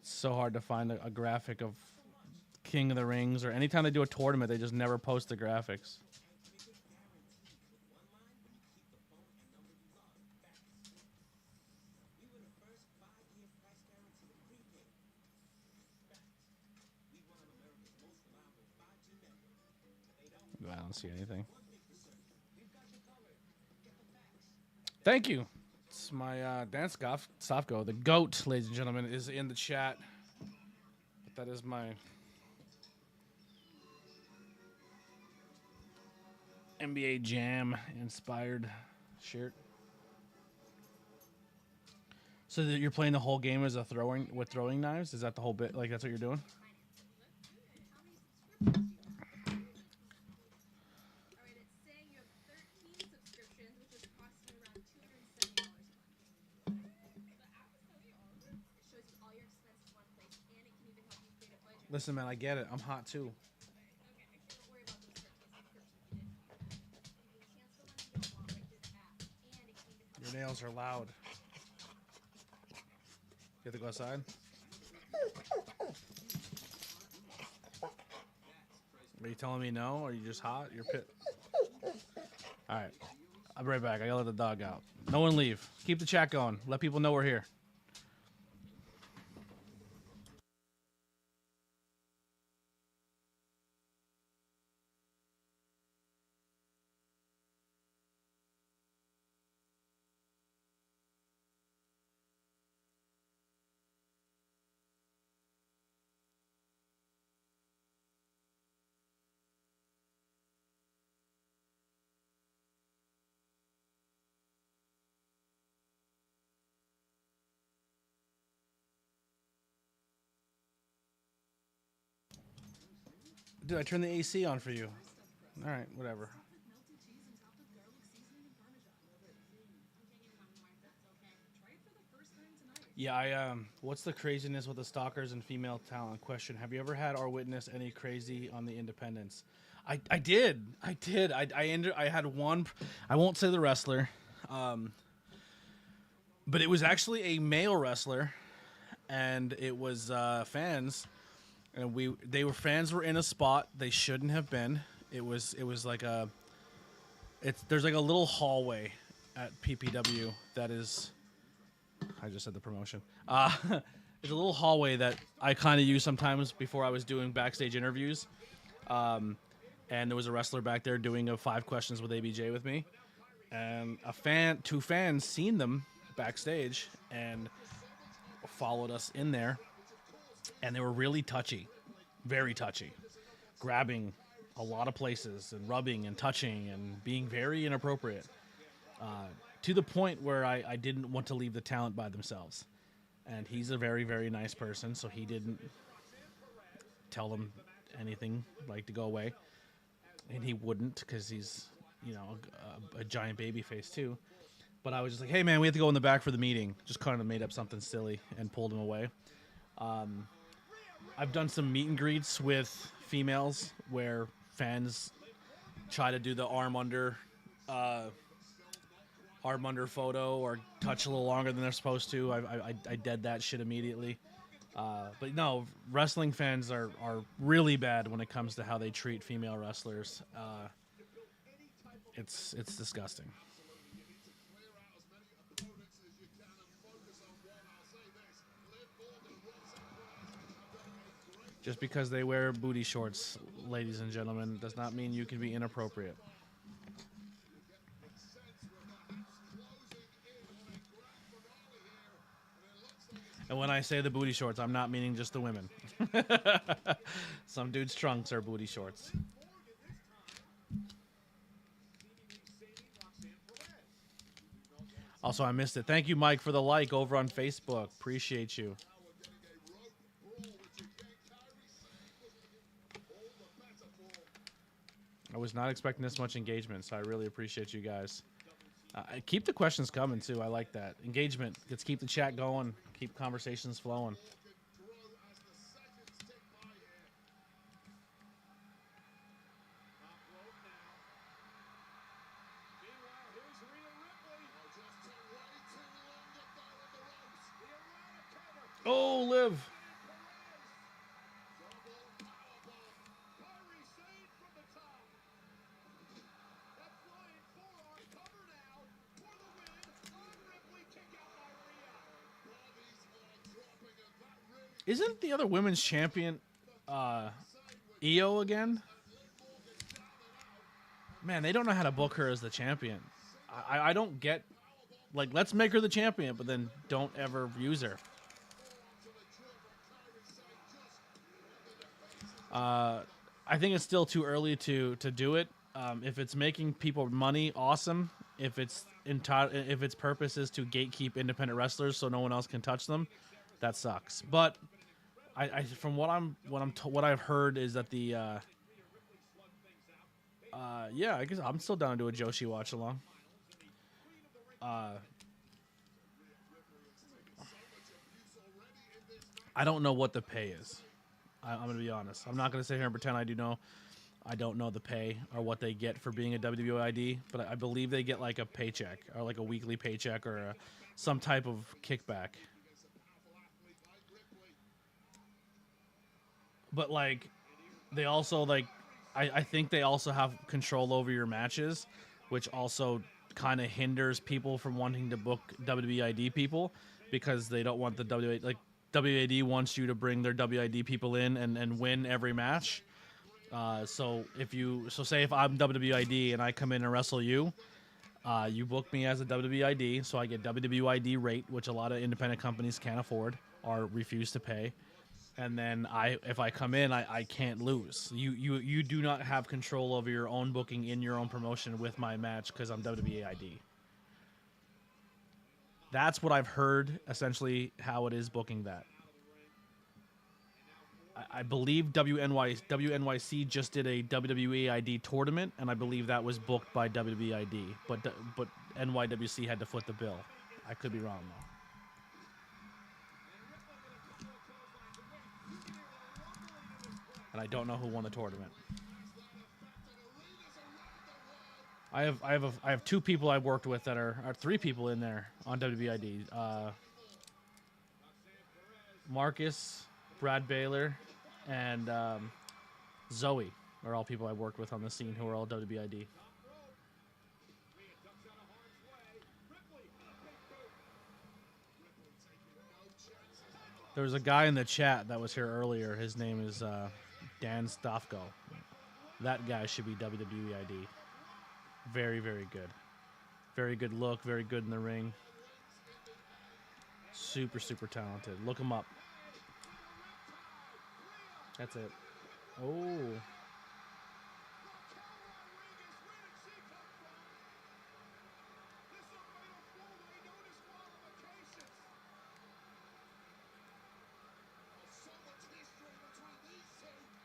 It's so hard to find a graphic of King of the Rings, or anytime they do a tournament, they just never post the graphics. I don't see anything. Thank you. It's my dance Sofko. The GOAT, ladies and gentlemen, is in the chat. But that is my NBA Jam inspired shirt. So that you're playing the whole game as with throwing knives? Is that the whole bit? Like that's what you're doing? Listen, man, I get it. I'm hot too. Your nails are loud. You have to go outside? Are you telling me no? Or are you just hot? You're pit. Alright. I'll be right back. I gotta let the dog out. No one leave. Keep the chat going. Let people know we're here. Dude, I turned the AC on for you. All right, whatever. Yeah, what's the craziness with the stalkers and female talent? Question: have you ever had or witnessed any crazy on the independents? I did. I had one. I won't say the wrestler, but it was actually a male wrestler, and it was fans. And fans were in a spot they shouldn't have been. It was like there's like a little hallway at PPW that is, I just said the promotion. It's a little hallway that I kind of use sometimes before I was doing backstage interviews. And there was a wrestler back there doing 5 questions with ABJ with me, and two fans seen them backstage and followed us in there, and they were really touchy. very touchy, grabbing a lot of places and rubbing and touching and being very inappropriate, to the point where I didn't want to leave the talent by themselves. And he's a very, very nice person, so he didn't tell them anything like to go away. And he wouldn't, because he's, you know, a giant baby face too. But I was just like, hey man, we have to go in the back for the meeting. Just kind of made up something silly and pulled him away. I've done some meet and greets with females where fans try to do the arm under photo or touch a little longer than they're supposed to. I did that shit immediately. But no, wrestling fans are really bad when it comes to how they treat female wrestlers. It's disgusting. Just because they wear booty shorts, ladies and gentlemen, does not mean you can be inappropriate. And when I say the booty shorts, I'm not meaning just the women. Some dudes' trunks are booty shorts. Also, I missed it. Thank you, Mike, for the like over on Facebook. Appreciate you. I was not expecting this much engagement, so I really appreciate you guys. Keep the questions coming, too. I like that. Engagement. Let's keep the chat going. Keep conversations flowing. Oh, Liv. Isn't the other women's champion Io again? Man, they don't know how to book her as the champion. I don't get... Like, let's make her the champion, but then don't ever use her. I think it's still too early to do it. If it's making people money, awesome. If its purpose is to gatekeep independent wrestlers so no one else can touch them, that sucks. But from what I've heard is that the yeah, I guess I'm still down to do a Joshi watch along. I don't know what the pay is. I'm gonna be honest. I'm not gonna sit here and pretend I do know. I don't know the pay or what they get for being a WWID, but I believe they get like a paycheck or like a weekly paycheck or some type of kickback. But like, they also like, I think they also have control over your matches, which also kind of hinders people from wanting to book WWID people because they don't want the WWID, like WAD wants you to bring their WID people in and win every match. So say if I'm WWID and I come in and wrestle you, you book me as a WWID, so I get WWID rate, which a lot of independent companies can't afford or refuse to pay. And then if I come in, I can't lose. You do not have control over your own booking in your own promotion with my match because I'm WWID. That's what I've heard, essentially, how it is booking that. I believe WNYC just did a WWEID tournament, and I believe that was booked by WWEID. But NYWC had to foot the bill. I could be wrong, though. And I don't know who won the tournament. I have two people I've worked with that are three people in there on WWID. Marcus, Brad Baylor, and Zoe are all people I've worked with on the scene who are all WWID. There was a guy in the chat that was here earlier. His name is Dan Stofko. That guy should be WWEID. Very, very good. Very good look. Very good in the ring. Super, super talented. Look him up. That's it. Oh.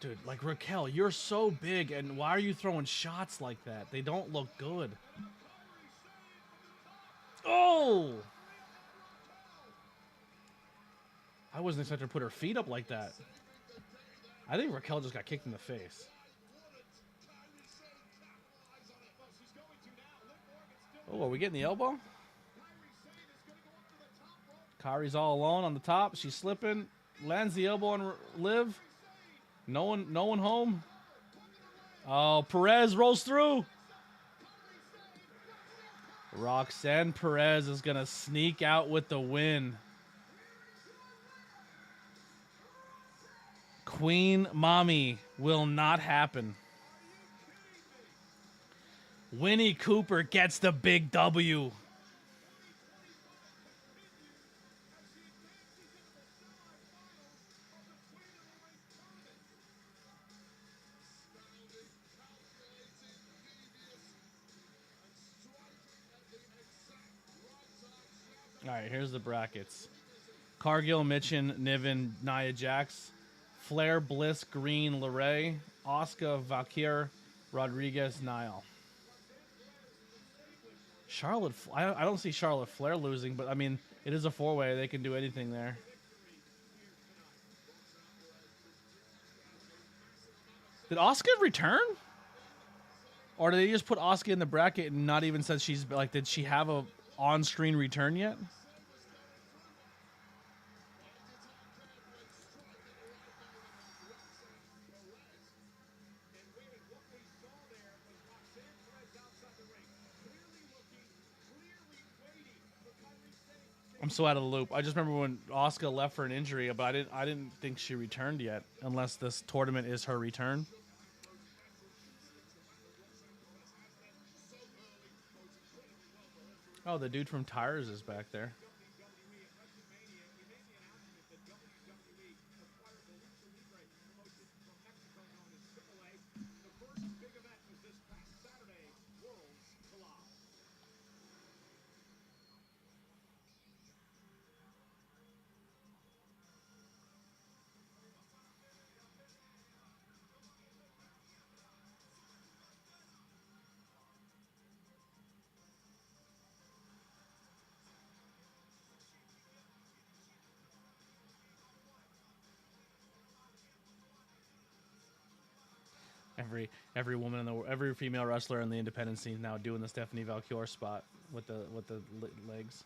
Dude, like Raquel, you're so big, and why are you throwing shots like that? They don't look good. Oh! I wasn't expecting her to put her feet up like that. I think Raquel just got kicked in the face. Oh, are we getting the elbow? Kyrie's all alone on the top. She's slipping. Lands the elbow on Liv. No one home. Oh, Perez rolls through. Roxanne Perez is going to sneak out with the win. Queen Mommy will not happen. Winnie Cooper gets the big W. All right, here's the brackets. Cargill, Mitchin, Niven, Nia Jax, Flair, Bliss, Green, LeRae, Oscar, Valkyr, Rodriguez, Niall. Charlotte, I don't see Charlotte Flair losing, but I mean, it is a four-way. They can do anything there. Did Oscar return? Or did they just put Oscar in the bracket and not even said she's, like, did she have a on-screen return yet? I'm so out of the loop. I just remember when Oscar left for an injury, but I didn't think she returned yet, unless this tournament is her return. Oh, the dude from Tires is back there. Every woman in the every female wrestler in the independent scene now doing the Stephanie Valkyr spot with the legs.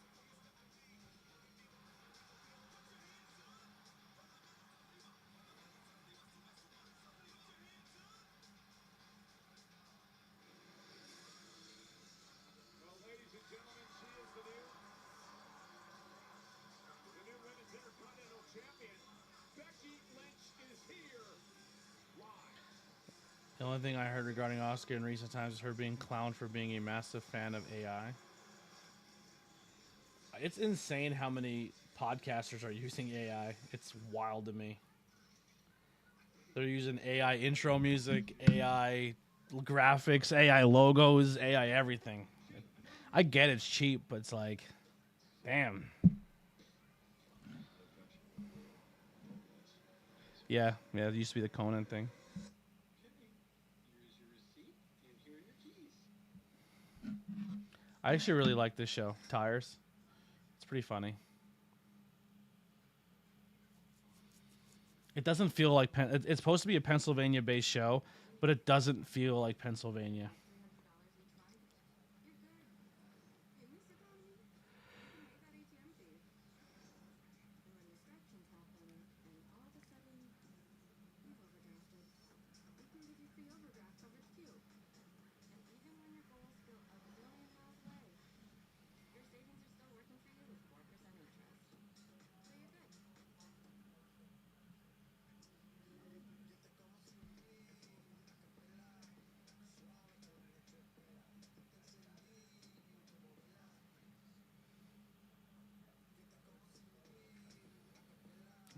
The only thing I heard regarding Oscar in recent times is her being clowned for being a massive fan of AI. It's insane how many podcasters are using AI. It's wild to me. They're using AI intro music, AI graphics, AI logos, AI everything. I get it's cheap, but it's like, damn. Yeah, it used to be the Conan thing. I actually really like this show, Tires. It's pretty funny. It doesn't feel like it's supposed to be a Pennsylvania-based show, but it doesn't feel like Pennsylvania.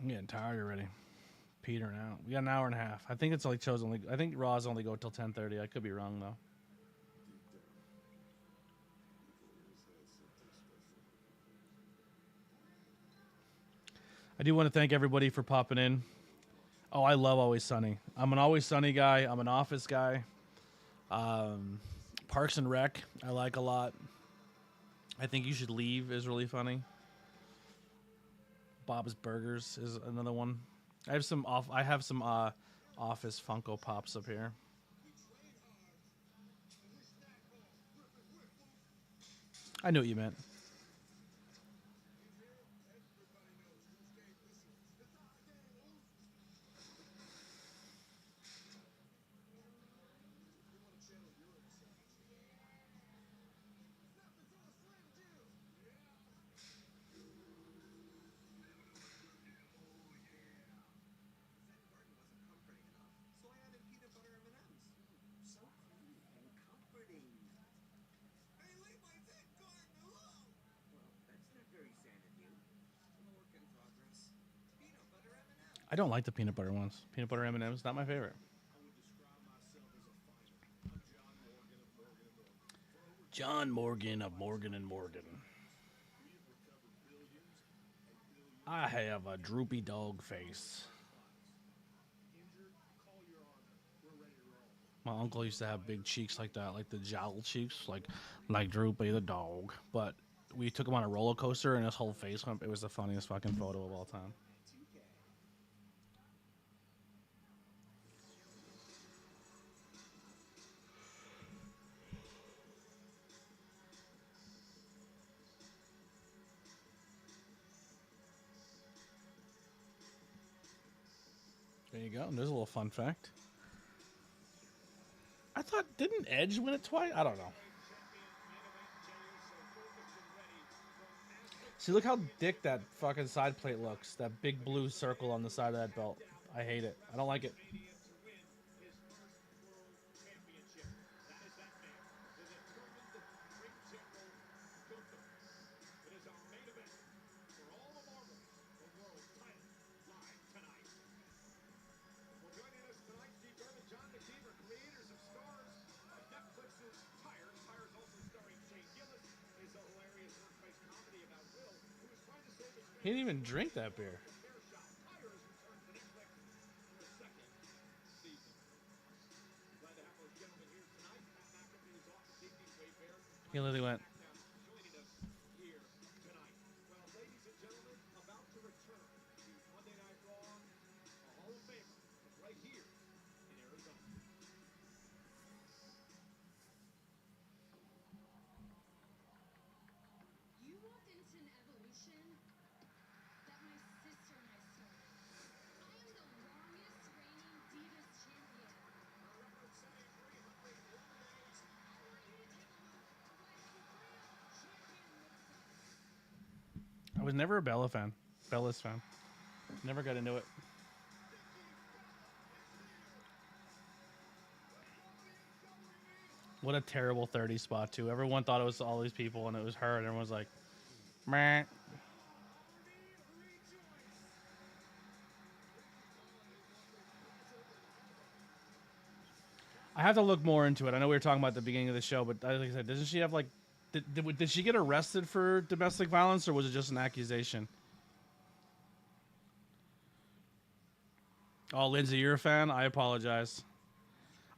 I'm getting tired already. petering out. We got an hour and a half. I think it's like chose only. I think Raws only go till 10:30. I could be wrong though. I do want to thank everybody for popping in. Oh, I love Always Sunny. I'm an Always Sunny guy. I'm an Office guy. Parks and Rec, I like a lot. I think You Should Leave is really funny. Bob's Burgers is another one. I have some Office Funko Pops up here. I knew what you meant. I don't like the peanut butter ones. Peanut butter M&M's not my favorite. John Morgan of Morgan and Morgan. I have a droopy dog face. My uncle used to have big cheeks like that, like the jowl cheeks, like Droopy the dog. But we took him on a roller coaster, and his whole face went. It was the funniest fucking photo of all time. There you go. And there's a little fun fact. I thought, didn't Edge win it twice? I don't know. See, look how thick that fucking side plate looks. That big blue circle on the side of that belt. I hate it. I don't like it. He didn't even drink that beer. He literally went. I was never a Bella's fan. Never got into it. What a terrible 30 spot, too. Everyone thought it was all these people, and it was her, and everyone was like, meh. I have to look more into it. I know we were talking about at the beginning of the show, but like I said, doesn't she have, like, did she get arrested for domestic violence, or was it just an accusation? Oh, Lindsay, you're a fan? I apologize.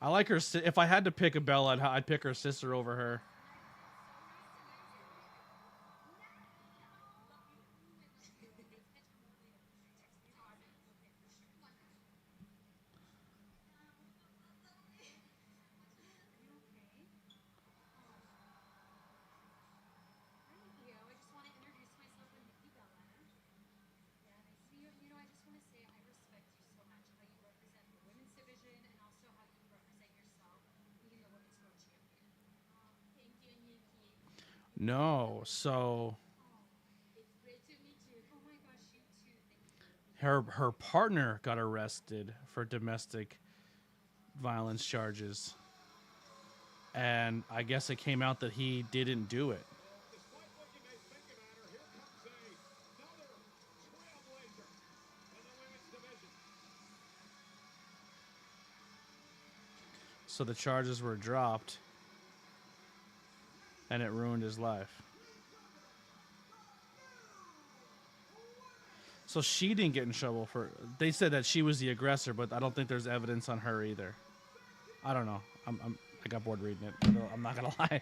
I like her. If I had to pick a Bella, I'd pick her sister over her. No, so her partner got arrested for domestic violence charges, and I guess it came out that he didn't do it. So the charges were dropped, and it ruined his life. So she didn't get in trouble for. They said that she was the aggressor, but I don't think there's evidence on her either. I don't know. I got bored reading it. I'm not gonna lie.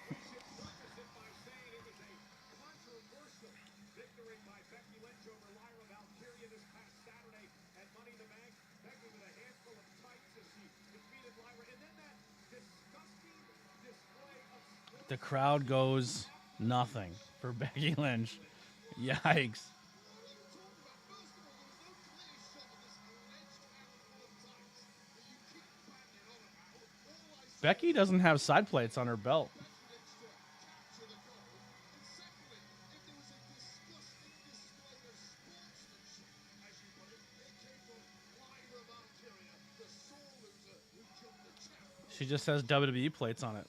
We should preface it by saying it was a controversial victory by Becky Lynch over Lyra Valkyria this past Saturday at Money in the Bank. Becky with a handful of tights as she defeated Lyra. And then that disgusting display of The crowd goes nothing for Becky Lynch. Yikes. Becky doesn't have side plates on her belt. She just has WWE plates on it.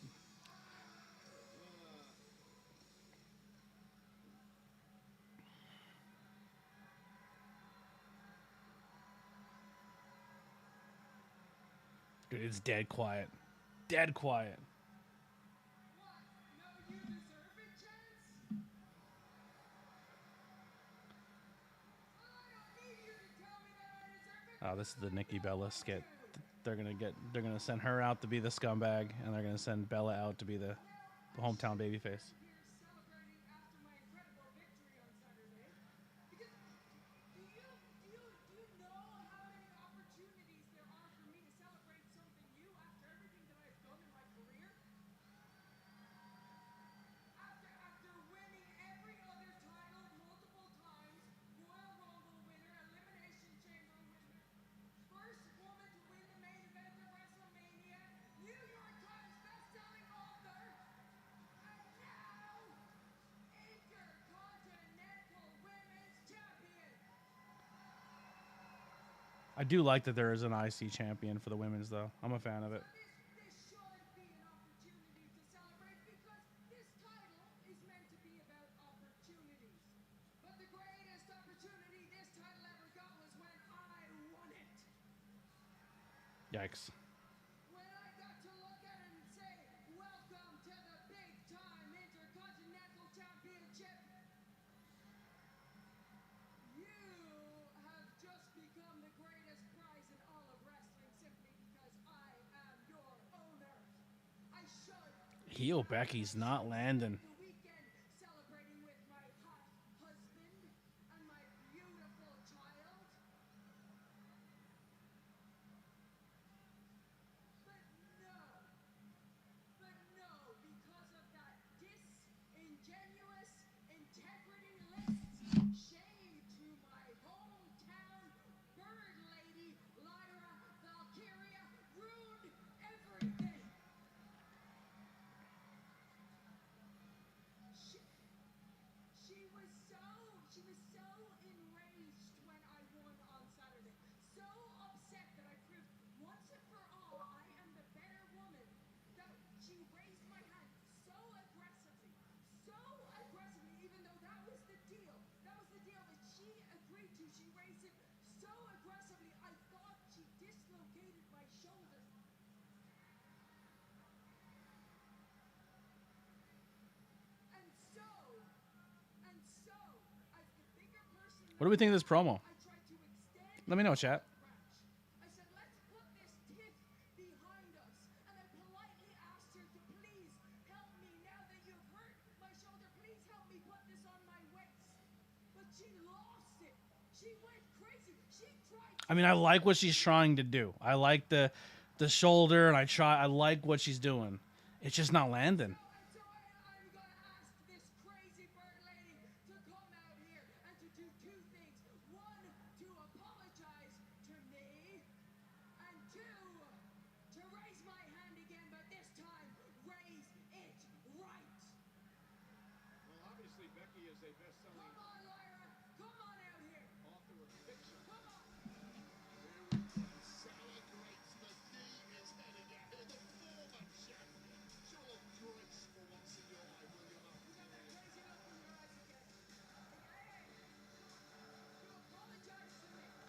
Dude, it's dead quiet. Dead quiet. Oh, this is the Nikki Bella skit. They're gonna send her out to be the scumbag, and they're gonna send Bella out to be the hometown babyface. I do like that there is an IC champion for the women's, though. I'm a fan of it. Yikes. Heel Becky's not landing. What do we think of this promo? Let me know, chat. I mean, I like what she's trying to do. I like the shoulder, and I like what she's doing. It's just not landing.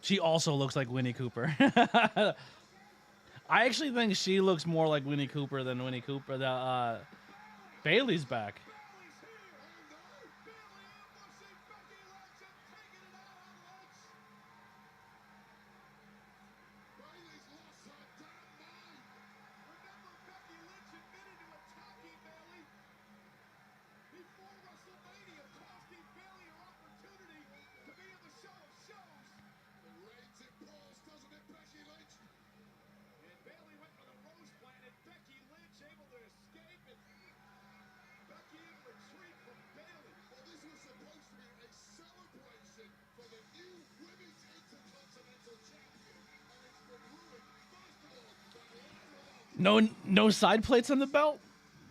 She also looks like Winnie Cooper. I actually think she looks more like Winnie Cooper than Winnie Cooper. Bailey's back. Bailey's here. Oh no. Bailey ambushing Becky Lynch and taking it out on Lynch. Bailey's lost her damn mind. Remember, Becky Lynch admitted to attacking Bailey before WrestleMania, costing Bailey her opportunity to be in the show of shows. The raging balls, doesn't it, Becky Lynch? And Bailey went for the rose plant, and Becky Lynch able to escape, and Becky in retreat from Bailey. Well, this was supposed to be a celebration for the new Women's Intercontinental Champion, and it's been ruined. First of all, No side plates on the belt.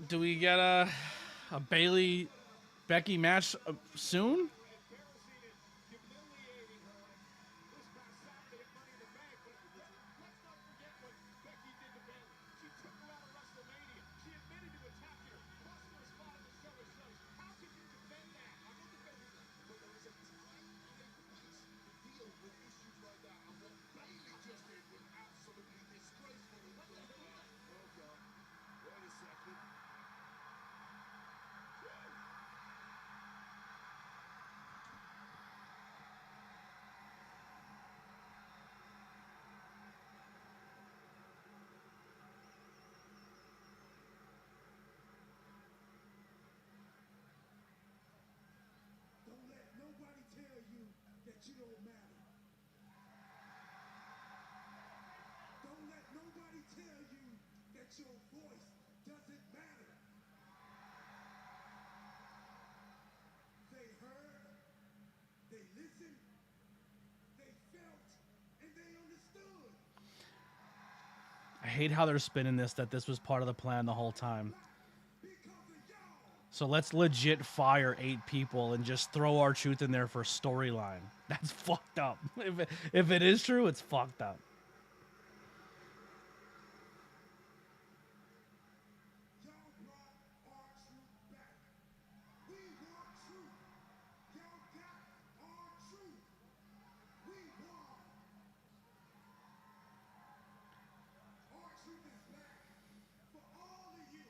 Do we get a Bailey Becky match soon? embarrassing and humiliating her this past Saturday at Money in the Bank. But let's not forget what Becky did to Bailey. She took her out of WrestleMania. She admitted to attacking her, cost her a spot in the show of shows. How can you defend that? I'm not defending that. But there is a time and a place to deal with issues like that. And what Bailey just did was absolutely disgraceful. Oh, God. Wait a second. Don't let nobody tell you that you don't matter. Don't let nobody tell you that your voice doesn't matter. They heard, they listened, they felt, and they understood. I hate how they're spinning that this was part of the plan the whole time. Because of y'all. So let's legit fire 8 people and just throw our truth in there for storyline. That's fucked up. If it is true, it's fucked up. Y'all brought our truth back. We want truth. Y'all got our truth. We won. Our truth is back for all of you.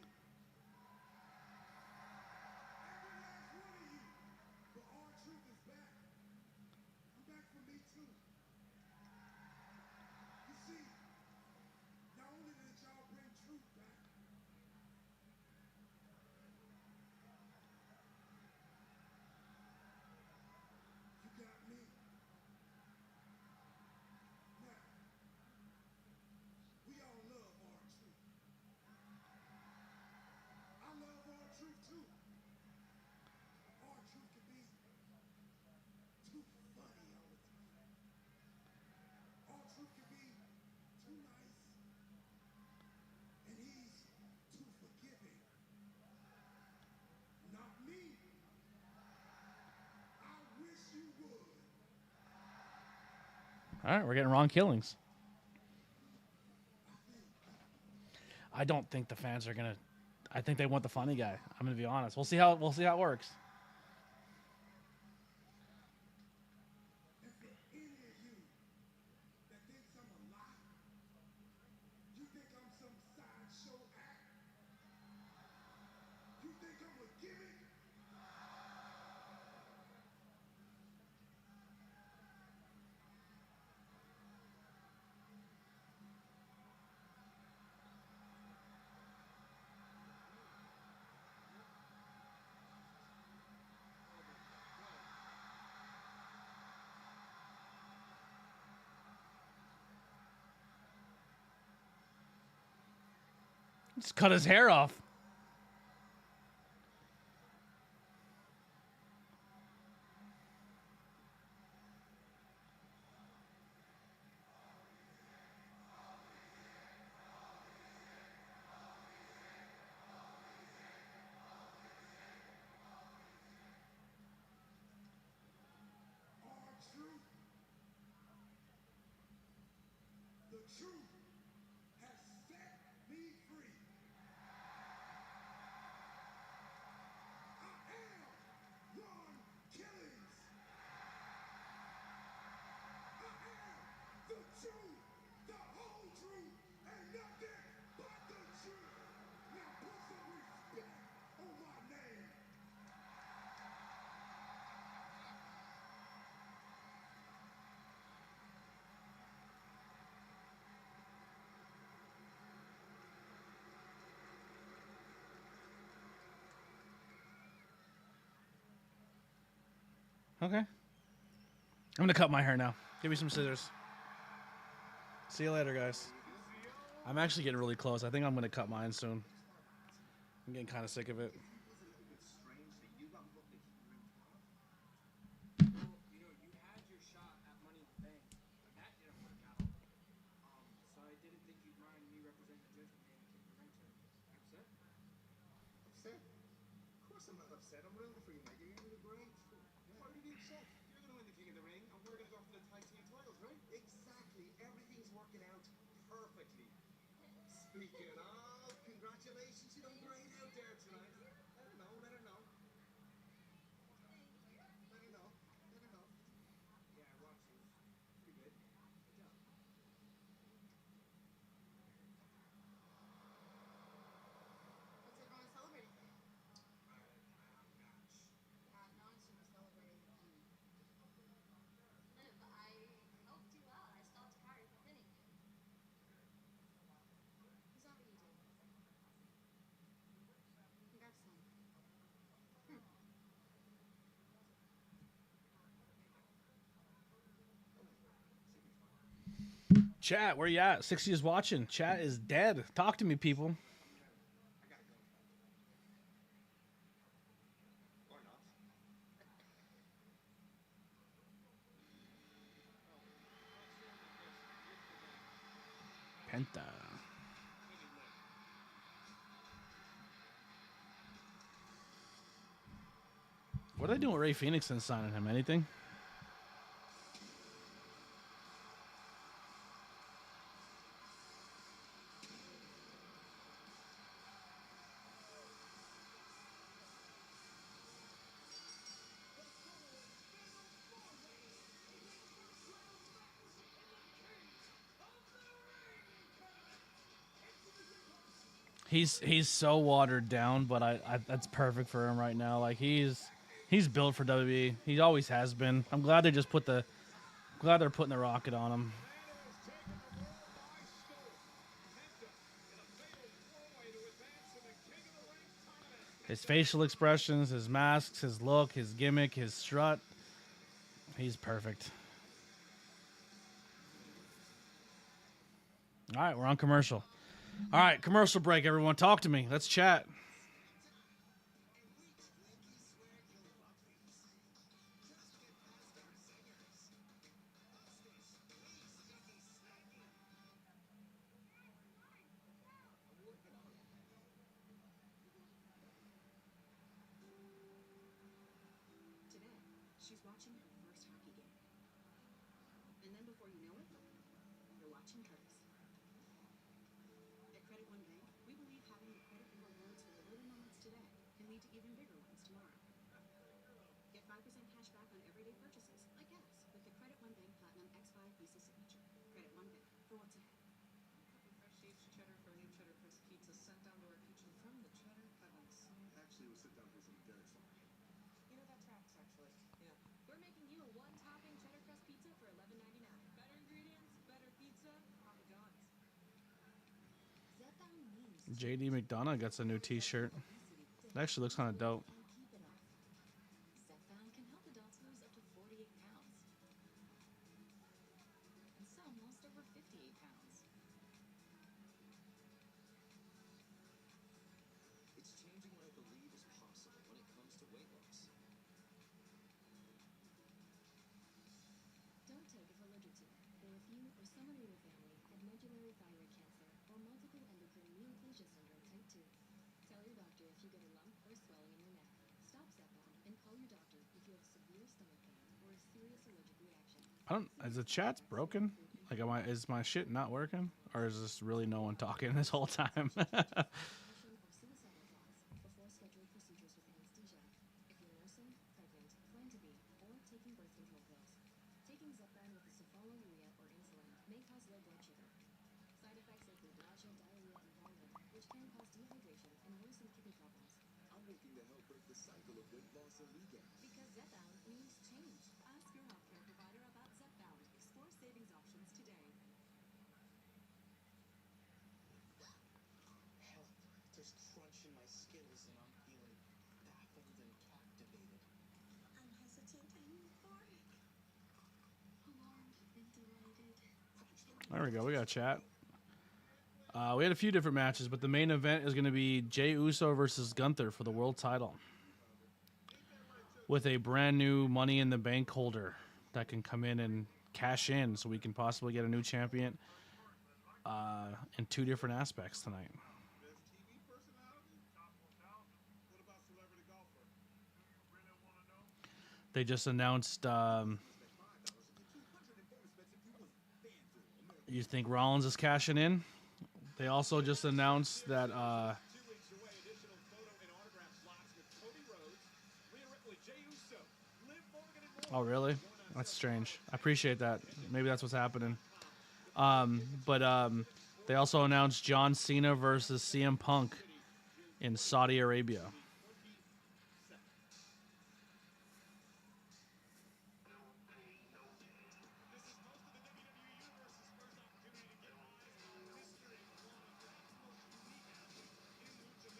Every last one of you. But our truth is back. I'm back for me too. You see, not only did y'all bring truth back, you got me. Now, we all love our truth. I love our truth too. Our truth can be too funny all the time. Our truth can be too nice. And he's too forgiving. Not me. I wish you would. All right, we're getting Ron Killings. I don't think the fans are gonna. I think they want the funny guy. I'm gonna be honest. We'll see how it works. And for any of you that thinks I'm a lie, you think I'm some sideshow act? You think I'm a gimmick? Just cut his hair off. Our truth. The truth has set me free. I am Ron Killings. I am the truth, the whole truth, and nothing Okay. I'm gonna cut my hair now. Give me some scissors. See you later, guys. I'm actually getting really close. I think I'm gonna cut mine soon. I'm getting kind of sick of it. You had your shot at Money in the Bank, but that didn't work out. So I didn't think you'd mind me representing the judgment day and King of the Ring tournament. Upset? Upset? Of course I'm not upset. I'm rooting for you, mate. You're gonna do great. Why would you be upset? You're gonna win the King of the Ring, and we're gonna go for the tag team titles, right? Exactly. Everything's working out perfectly. Speaking of, congratulations. You done great out there tonight. Let her know. Let her know. Let her know. Let her know. Yeah, I watched it. Pretty good. Good job. What's everyone celebrating? Match. No one should be celebrating you. Liv, I helped you out. I stopped Kyrie from pinning you. He's not what you do. Congrats, son. Chat, where you at? 60 is watching. Chat is dead. Talk to me, people. I gotta go. Or not. Penta. What are they doing with Ray Phoenix and signing him? Anything? He's so watered down, but I that's perfect for him right now. Like he's built for WWE. He always has been. I'm glad they just glad they're putting the rocket on him. His facial expressions, his masks, his look, his gimmick, his strut. He's perfect. All right, we're on commercial. All right, commercial break, everyone. Talk to me. Let's chat. Today, she's watching her first hockey game. And then before you know it, you're watching hers. At Credit One Bank, we believe having the credit and rewards for the little moments today can lead to even bigger ones tomorrow. Get 5% cash back on everyday purchases, like gas, with the Credit One Bank Platinum X5 Visa Signature. Credit One Bank, for what's ahead. Copy fresh aged cheddar for a new cheddar crust pizza sent down to our kitchen from the Cheddar Heavens. Actually, we'll sit down for some Derek's line. You know, that tracks, actually. Yeah. We're making you a one-topping cheddar crust pizza for $11.99. Better ingredients, better pizza, Papa John's. Zepbound means JD McDonough gets a new T-shirt. It actually looks kind of dope. can keep it off. Zepbound can help adults lose up to 48 pounds. And some lost over 58 pounds. It's changing what I believe is possible when it comes to weight loss. Don't take if allergic to it, or if you or someone in your family had medullary thyroid cancer or multiple endocrine neoplasia syndrome type 2. Tell your doctor if you get a lump or swelling in your neck. Stop Zepbound and call your doctor if you have severe stomach pain or a serious allergic reaction. I don't. Is the chat's broken? Like, is my shit not working, or is this really no one talking this whole time? Depression or suicidal thoughts before scheduled procedures with anesthesia. If you're nursing, pregnant, plan to be, or taking birth control pills. Taking Zepbound with a sulfonylurea or insulin may cause low blood sugar. Side effects include nausea, diarrhea, and vomiting, which can cause dehydration and worsen kidney problems. I'm looking to help break the cycle of weight loss and regain. Because Zepbound means change. Ask your healthcare provider about Zepbound. Explore savings options today. Help. There's crunch in my skills and I'm feeling baffled and captivated. I'm hesitant. There we go. We got chat. We had a few different matches, but the main event is going to be Jey Uso versus Gunther for the world title, with a brand new Money in the Bank holder that can come in and cash in, so we can possibly get a new champion in two different aspects tonight. There's TV personality? What about celebrity golfer? They just announced. You think Rollins is cashing in? They also just announced that. 2 weeks away, additional photo and autograph slots with Cody Rhodes, Rhea Ripley, Jey Uso, Liv Morgan, and more. Oh, really? That's strange. I appreciate that. Maybe that's what's happening. But they also announced John Cena versus CM Punk in Saudi Arabia.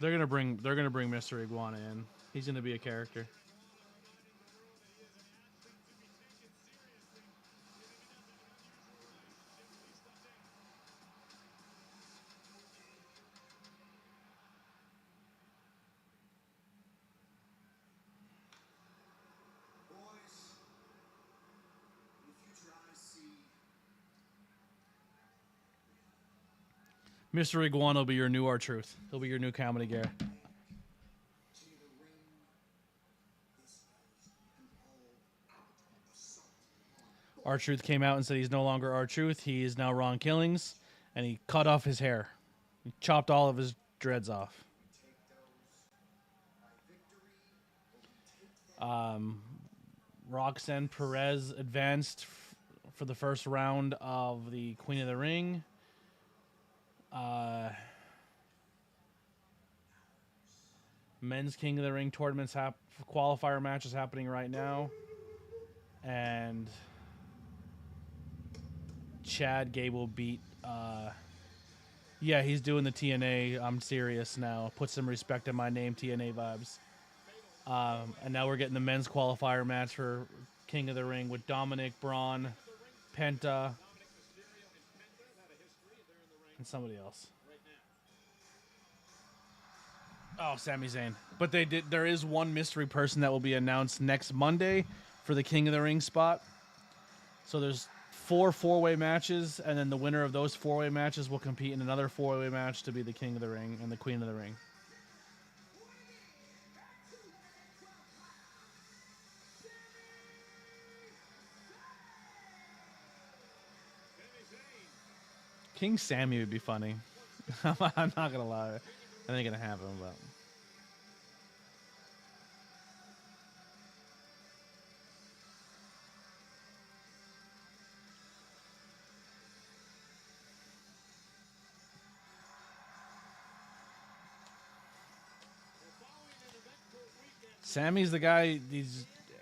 They're gonna bring Mr. Iguana in. He's gonna be a character. Boys, in the future I see Mr. Iguana will be your new R-Truth. He'll be your new comedy guy. to the ring. This is an all-out assault on R-Truth came out and said he's no longer R-Truth. He is now Ron Killings, and he cut off his hair. He chopped all of his dreads off. take those by victory or we take them Roxanne Perez advanced for the first round of the Queen of the Ring. Men's King of the Ring tournaments qualifier match is happening right now, and Chad Gable beat. Yeah, he's doing the TNA. I'm serious now. Put some respect in my name, TNA vibes. And now we're getting the men's qualifier match for King of the Ring with Dominic, Braun, Penta, and somebody else. Oh, Sami Zayn. But there is one mystery person that will be announced next Monday for the King of the Ring spot. So there's 4 four-way matches, and then the winner of those 4-way matches will compete in another 4-way match to be the King of the Ring and the Queen of the Ring. King Sammy would be funny. I'm not gonna lie. That ain't gonna happen, but. Sammy's the guy.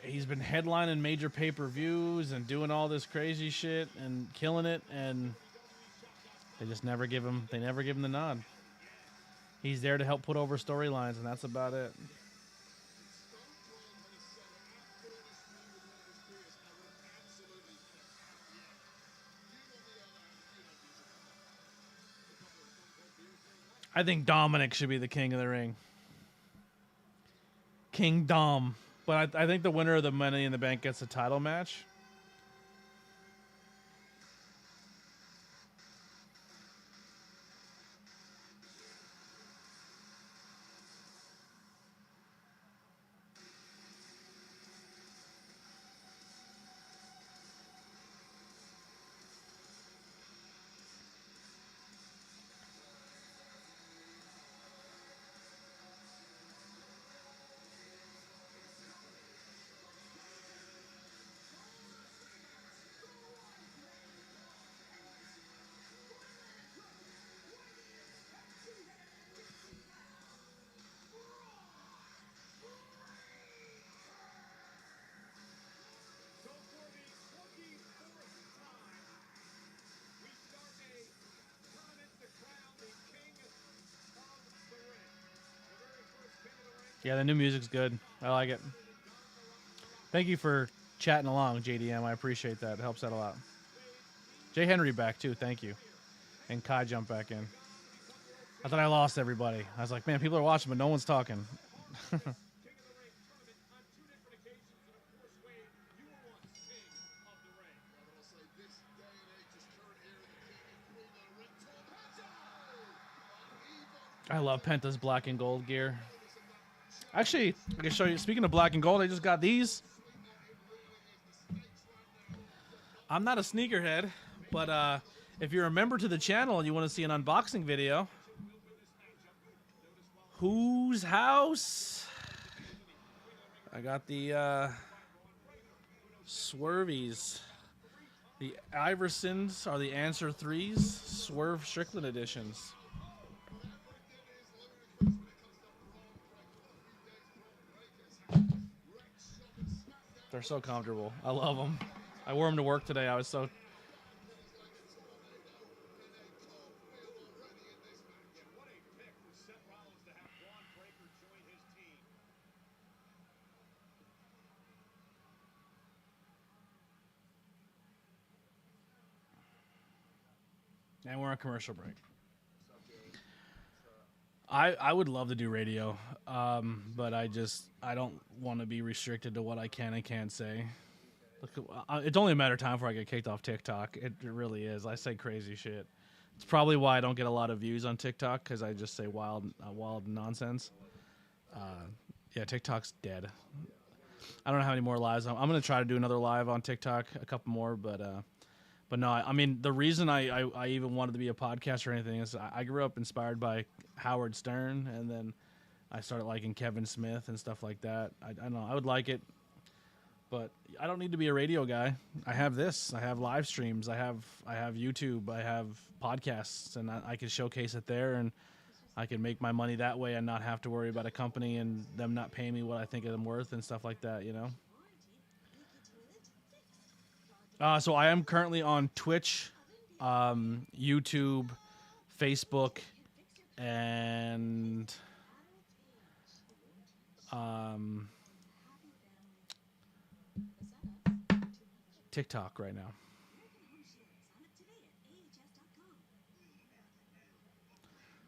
He's been headlining major pay-per-views and doing all this crazy shit and killing it, and they just never give him. They never give him the nod. He's there to help put over storylines, and that's about it. I think Dominic should be the King of the Ring. King Dom. But I think the winner of the Money in the Bank gets a title match. So for the 24th time, we start a tournament to crown the King of the Ring. The very first King of the Ring. Yeah, the new music's good. I like it. Thank you for chatting along, JDM. I appreciate that. It helps out a lot. Jay Henry back too. Thank you. And Kai jumped back in. I thought I lost everybody. I was like, man, people are watching, but no one's talking. King of the Ring tournament on 2 different occasions, and of course, Wade, you were once king of the ring. Yeah, but I'll say this day and age, this current era, the king and queen of the ring, tornado! I love Penta's black and gold gear. Actually, I can show you. Speaking of black and gold, I just got these. I'm not a sneakerhead, but if you're a member to the channel and you want to see an unboxing video, whose house? I got the Swervies. The Iversons are the Answer 3s, Swerve Strickland editions. They're so comfortable. I love them. I wore them to work today. I was so... What a pick for Seth Rollins to have Braun Breaker join his team. And we're on commercial break. I would love to do radio, but I don't want to be restricted to what I can and can't say. Look, it's only a matter of time before I get kicked off TikTok. It really is. I say crazy shit. It's probably why I don't get a lot of views on TikTok, because I just say wild nonsense. Yeah, TikTok's dead. I don't know how many more lives. I'm going to try to do another live on TikTok, a couple more, but no, I mean, the reason I even wanted to be a podcaster or anything is I grew up inspired by Howard Stern, and then I started liking Kevin Smith and stuff like that. I don't know. I would like it, but I don't need to be a radio guy. I have this. I have live streams. I have YouTube. I have podcasts, and I can showcase it there, and I can make my money that way and not have to worry about a company and them not paying me what I think I'm worth and stuff like that, you know? So I am currently on Twitch, YouTube, Facebook, and TikTok right now.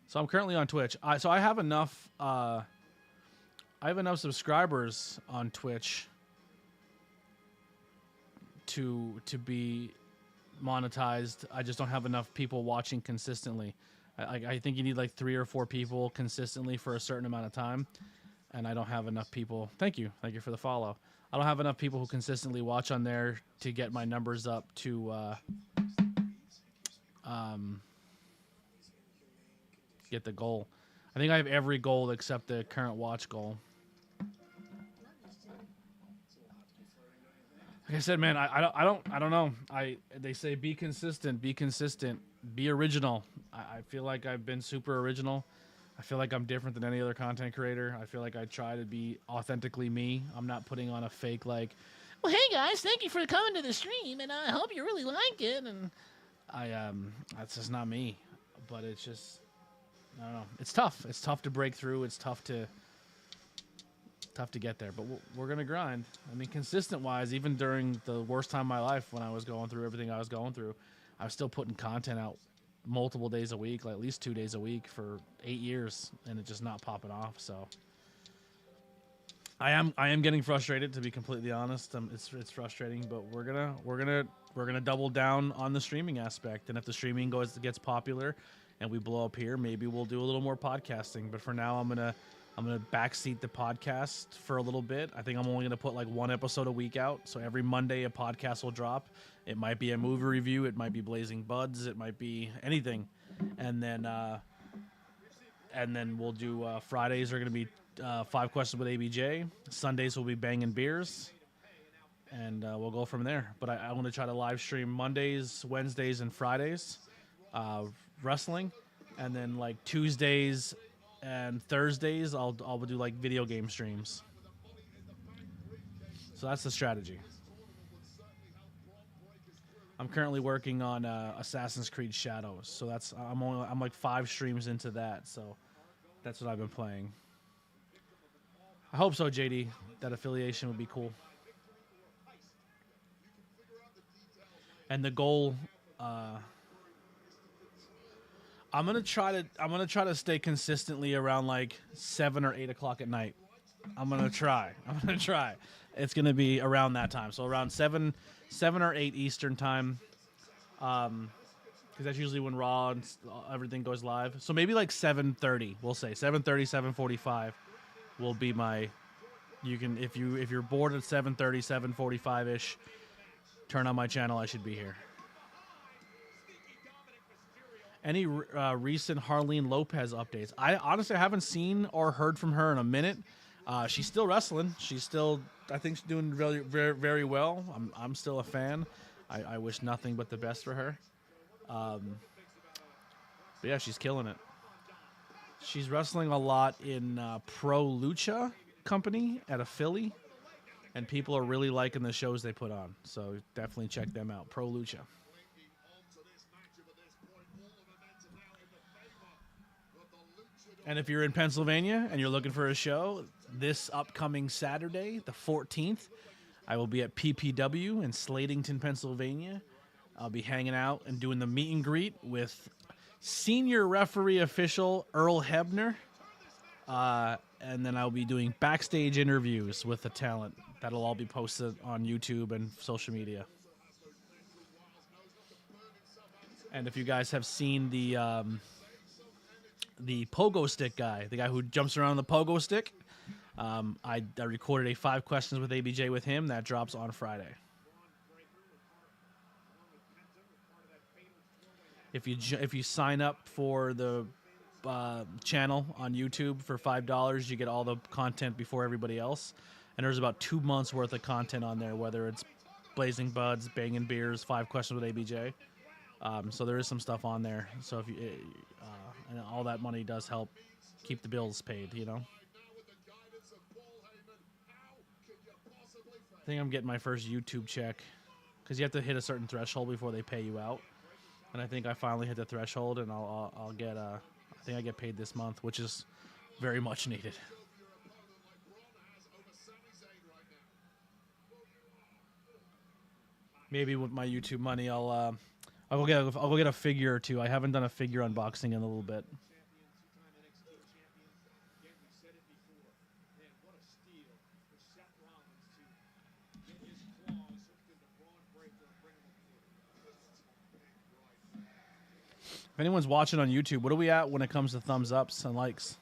So I'm currently on Twitch. So I have enough. I have enough subscribers on Twitch to be monetized. I just don't have enough people watching consistently. I think you need like 3 or 4 people consistently for a certain amount of time, and I don't have enough people. Thank you for the follow. I don't have enough people who consistently watch on there to get my numbers up to get the goal. I think I have every goal except the current watch goal. Like I said, man, I don't know. They say be consistent, be original. I feel like I've been super original. I feel like I'm different than any other content creator. I feel like I try to be authentically me. I'm not putting on a fake like, well, hey guys, thank you for coming to the stream, and I hope you really like it. And that's just not me. But it's just, I don't know. It's tough. It's tough to break through. It's tough to get there, but we're gonna grind. I mean, consistent wise, even during the worst time of my life when I was going through everything I was going through, I was still putting content out multiple days a week, like at least 2 days a week for 8 years, and it just not popping off. So I am getting frustrated, to be completely honest. It's frustrating, but we're gonna double down on the streaming aspect, and if the streaming gets popular and we blow up here, maybe we'll do a little more podcasting. But for now, I'm gonna backseat the podcast for a little bit. I think I'm only gonna put like 1 episode a week out. So every Monday a podcast will drop. It might be a movie review. It might be Blazing Buds. It might be anything. And then we'll do Fridays are gonna be 5 questions with ABJ. Sundays will be banging beers, and we'll go from there. But I want to try to live stream Mondays, Wednesdays, and Fridays, wrestling, and then like Tuesdays and Thursdays I'll do like video game streams. So that's the strategy. I'm currently working on Assassin's Creed Shadows, so I'm like 5 streams into that, so that's what I've been playing. I hope so, JD. That affiliation would be cool. And the goal I'm gonna try to stay consistently around like 7 or 8 o'clock at night. I'm gonna try. It's gonna be around that time. So around 7 or 8 Eastern time. Because that's usually when Raw and everything goes live. So maybe like 7:30. We'll say 7:30, 7:45 will be my. You can if you're bored at 7:30, 7:45 ish. Turn on my channel. I should be here. Any recent Harleen Lopez updates? I honestly haven't seen or heard from her in a minute. She's still wrestling. She's still, I think, she's doing very, very, very well. I'm still a fan. I wish nothing but the best for her. But yeah, she's killing it. She's wrestling a lot in Pro Lucha Company at a Philly, and people are really liking the shows they put on. So definitely check them out. Pro Lucha. And if you're in Pennsylvania and you're looking for a show, this upcoming Saturday, the 14th, I will be at PPW in Slatington, Pennsylvania. I'll be hanging out and doing the meet and greet with senior referee official Earl Hebner. And then I'll be doing backstage interviews with the talent. That'll all be posted on YouTube and social media. And if you guys have seen the pogo stick guy, the guy who jumps around on the pogo stick, I recorded a 5 questions with ABJ with him. That drops on Friday. If you sign up for the channel on YouTube for $5, you get all the content before everybody else. And there's about 2 months worth of content on there, whether it's Blazing Buds, Banging Beers, 5 questions with ABJ. So there is some stuff on there. So if you and all that money does help keep the bills paid, you know. I think I'm getting my first YouTube check because you have to hit a certain threshold before they pay you out. And I think I finally hit the threshold, and I'll get I think I get paid this month, which is very much needed. Maybe with my YouTube money, I'll go get a figure or two. I haven't done a figure unboxing in a little bit. If anyone's watching on YouTube, what are we at when it comes to thumbs ups and likes?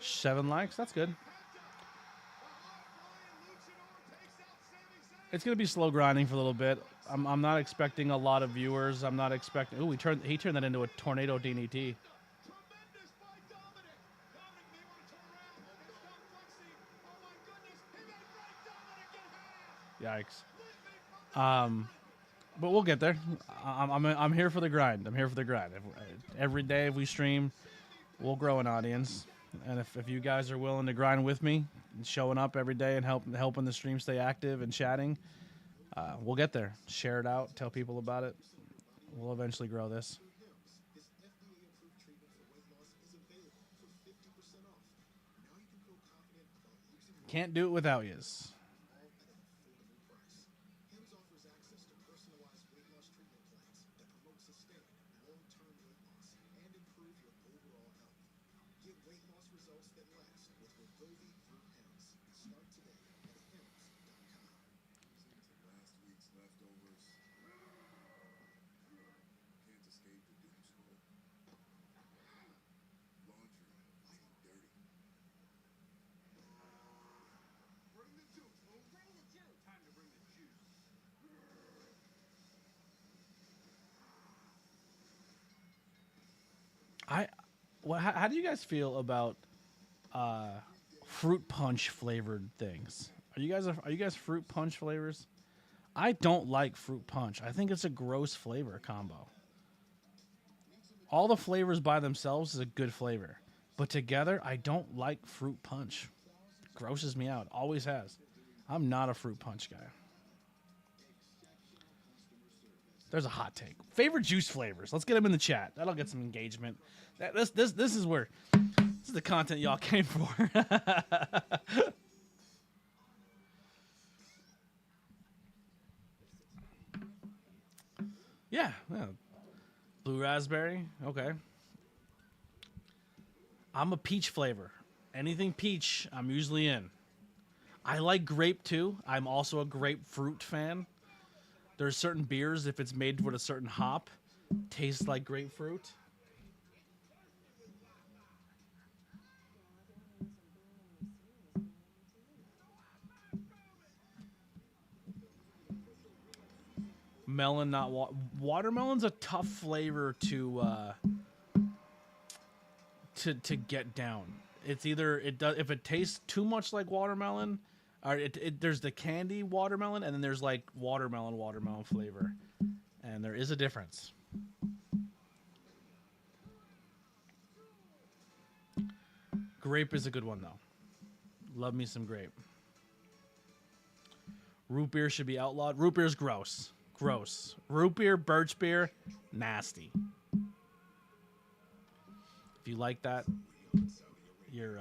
Seven likes, that's good. It's gonna be slow grinding for a little bit. I'm not expecting a lot of viewers. I'm not expecting. Ooh, he turned that into a tornado DDT. Yikes. But we'll get there. I'm here for the grind. I'm here for the grind. Every day if we stream, we'll grow an audience. And if you guys are willing to grind with me, and showing up every day and helping the stream stay active and chatting, we'll get there. Share it out. Tell people about it. We'll eventually grow this. Can't do it without yous. How do you guys feel about fruit punch flavored things? Are you guys fruit punch flavors? I don't like fruit punch. I think it's a gross flavor combo. All the flavors by themselves is a good flavor, but together, I don't like fruit punch. Grosses me out. Always has. I'm not a fruit punch guy. There's a hot take. Favorite juice flavors. Let's get them in the chat. That'll get some engagement. This is where this is the content y'all came for. yeah. Blue raspberry. Okay. I'm a peach flavor. Anything peach, I'm usually in. I like grape too. I'm also a grapefruit fan. There's certain beers, if it's made with a certain hop, tastes like grapefruit. Melon, not watermelon's a tough flavor to get down. It's either it does if it tastes too much like watermelon, or there's the candy watermelon, and then there's like watermelon flavor, and there is a difference. Grape is a good one though. Love me some grape. Root beer should be outlawed. Root beer's gross. Gross. Root beer, birch beer, nasty. If you like that, you're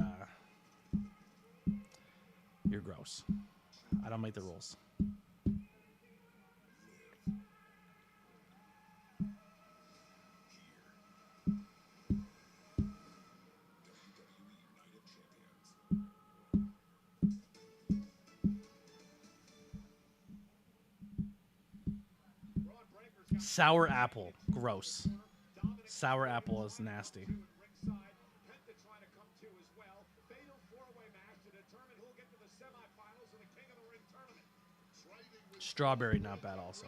gross. I don't make the rules. Sour apple, gross. Sour apple is nasty. Strawberry, not bad also.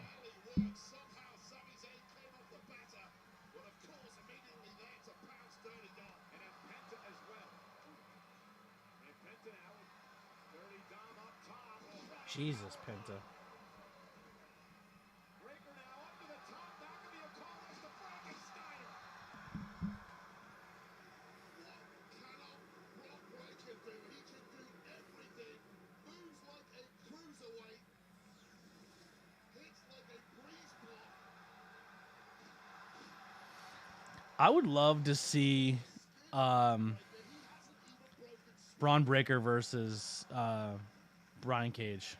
Jesus, Penta. I would love to see Braun Breaker versus Brian Cage.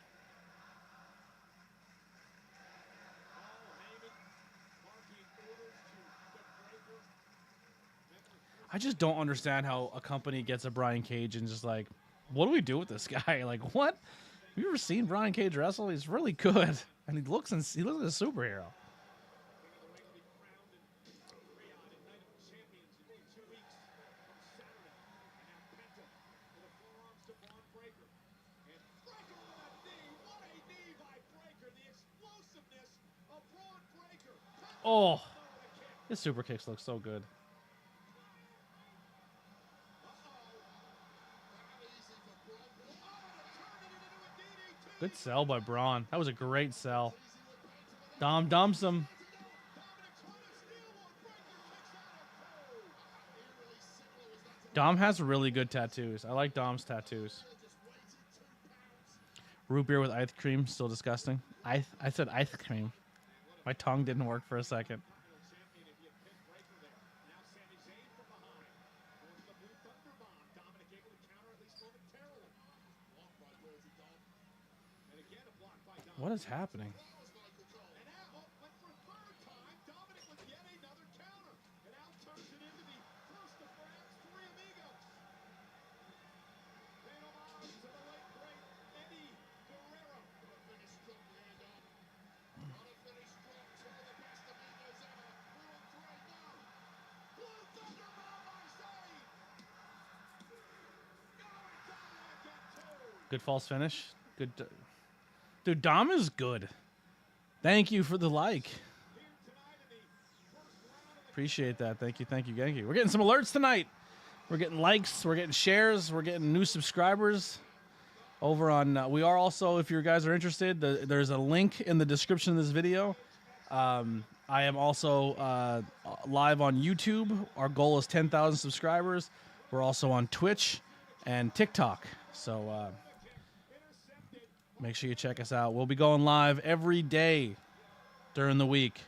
I just don't understand how a company gets a Brian Cage and just like, what do we do with this guy? Like, what? Have you ever seen Brian Cage wrestle? He's really good, and he looks like a superhero. Oh, his super kicks look so good. Good sell by Braun. That was a great sell. Dom dumps him. Dom has really good tattoos. I like Dom's tattoos. Root beer with ice cream, still disgusting. I said ice cream. My tongue didn't work for a second. What is happening? Good false finish. Good. Dude, Dom is good. Thank you for the like. Appreciate that. Thank you. We're getting some alerts tonight. We're getting likes. We're getting shares. We're getting new subscribers. over on. We are also, if you guys are interested, there's a link in the description of this video. I am also live on YouTube. Our goal is 10,000 subscribers. We're also on Twitch and TikTok. So make sure you check us out. We'll be going live every day during the week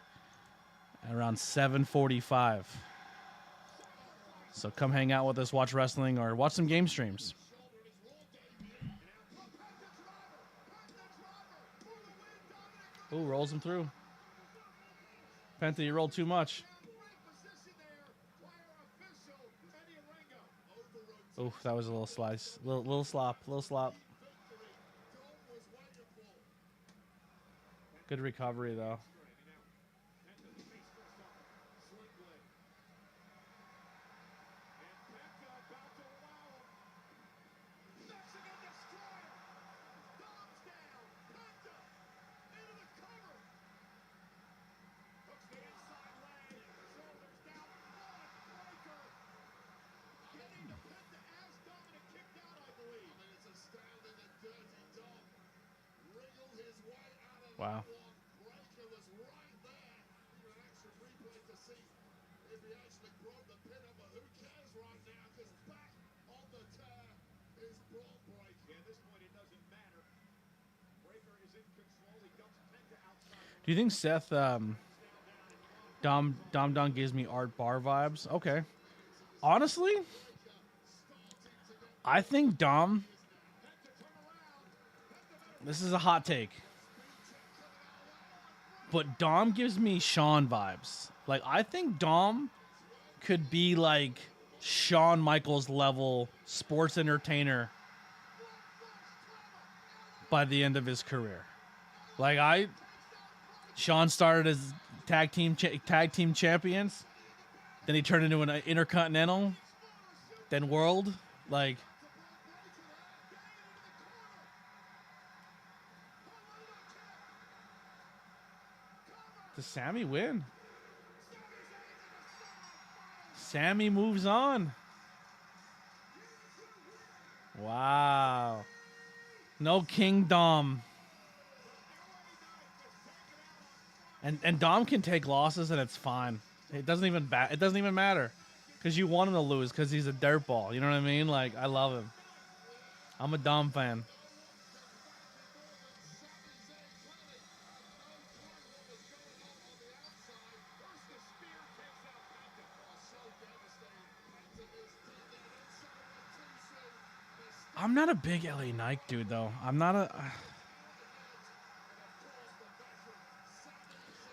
around 7:45. So come hang out with us, watch wrestling, or watch some game streams. Ooh, rolls him through. Penta, you rolled too much. Ooh, that was a little slice. Little slop. Good recovery, though. Wow. Do you think Seth Dom gives me Art Bar vibes? Okay. Honestly, I think Dom. This is a hot take. But Dom gives me Shawn vibes. Like, I think Dom could be like Shawn Michaels level sports entertainer by the end of his career. Like, Shawn started as tag team champions. Then he turned into an Intercontinental. Then World. Like, does Sammy win? Sammy moves on. Wow. No King Dom. And Dom can take losses and it's fine. It doesn't even matter. Because you want him to lose because he's a dirtball. You know what I mean? Like, I love him. I'm a Dom fan. I'm not a big LA Knight dude, though. I'm not a...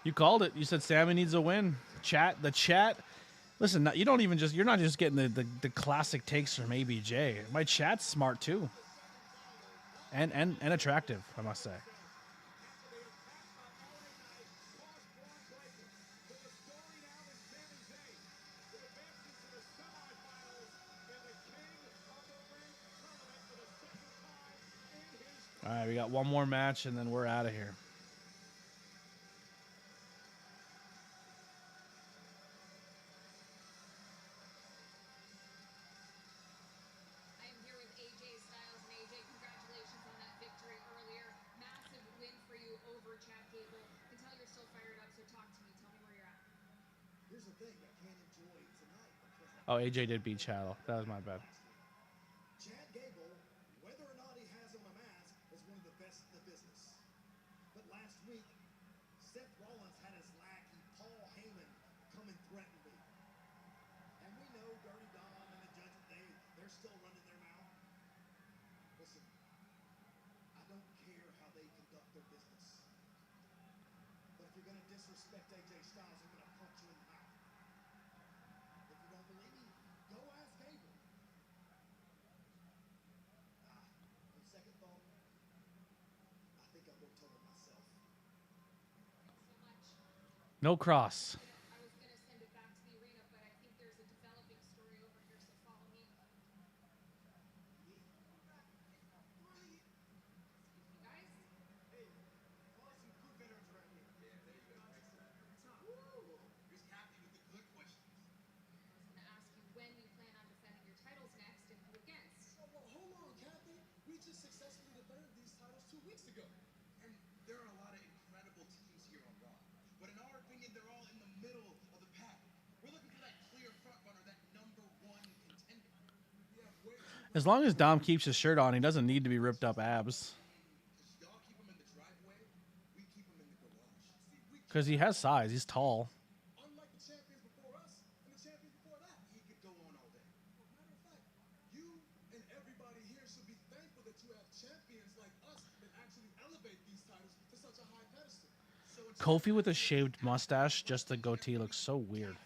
You called it. You said Sammy needs a win. The chat. Listen, you don't even just... You're not just getting the classic takes from ABJ. My chat's smart, too. And attractive, I must say. All right, we got one more match, and then we're out of here. I am here with AJ Styles, and AJ, congratulations on that victory earlier. Massive win for you over Chad Gable. I can tell you're still fired up, so talk to me. Tell me where you're at. Here's the thing, I can't enjoy tonight because Oh, AJ did beat Chattel. That was my bad. Chad Gable, whether or not he has on a mask, is one of the best in the business. But last week, Seth Rollins had his lackey, Paul Heyman, come and threaten me. And we know Dirty Dom and the Judgment, they're still running their mouth. Listen, I don't care how they conduct their business. But if you're going to disrespect AJ Styles, I'm going to punch you in the mouth. If you don't believe me, go ask Gable. On second thought, I think I'll go tell him myself. No cross. I was going to send it back to the arena, but I think there's a developing story over here, so follow me. You guys? Hey, follow some good veterans around here. Yeah, there you go. Excellent. What's up? Woo! Just happy with the good questions. I was going to ask you when you plan on defending your titles next and who against. Oh, well, hold on, Kathy. We just successfully weeks ago. And there are a lot of incredible teams here on Raw. But in our opinion, they're all in the middle of the pack. We're looking for that clear front runner, that number one contender. We have way too As long as Dom keeps his shirt on, he doesn't need to be ripped up abs. Because y'all keep him in the driveway, we keep him in the garage. See, we Because he has size. He's tall. unlike the champions before us and the champions before that. He could go on all day. Matter of fact, you and everybody here should be thankful that you have champions like us that actually elevate these titles to such a high pedestal. So in Kofi with a shaved mustache, just the goatee looks so weird.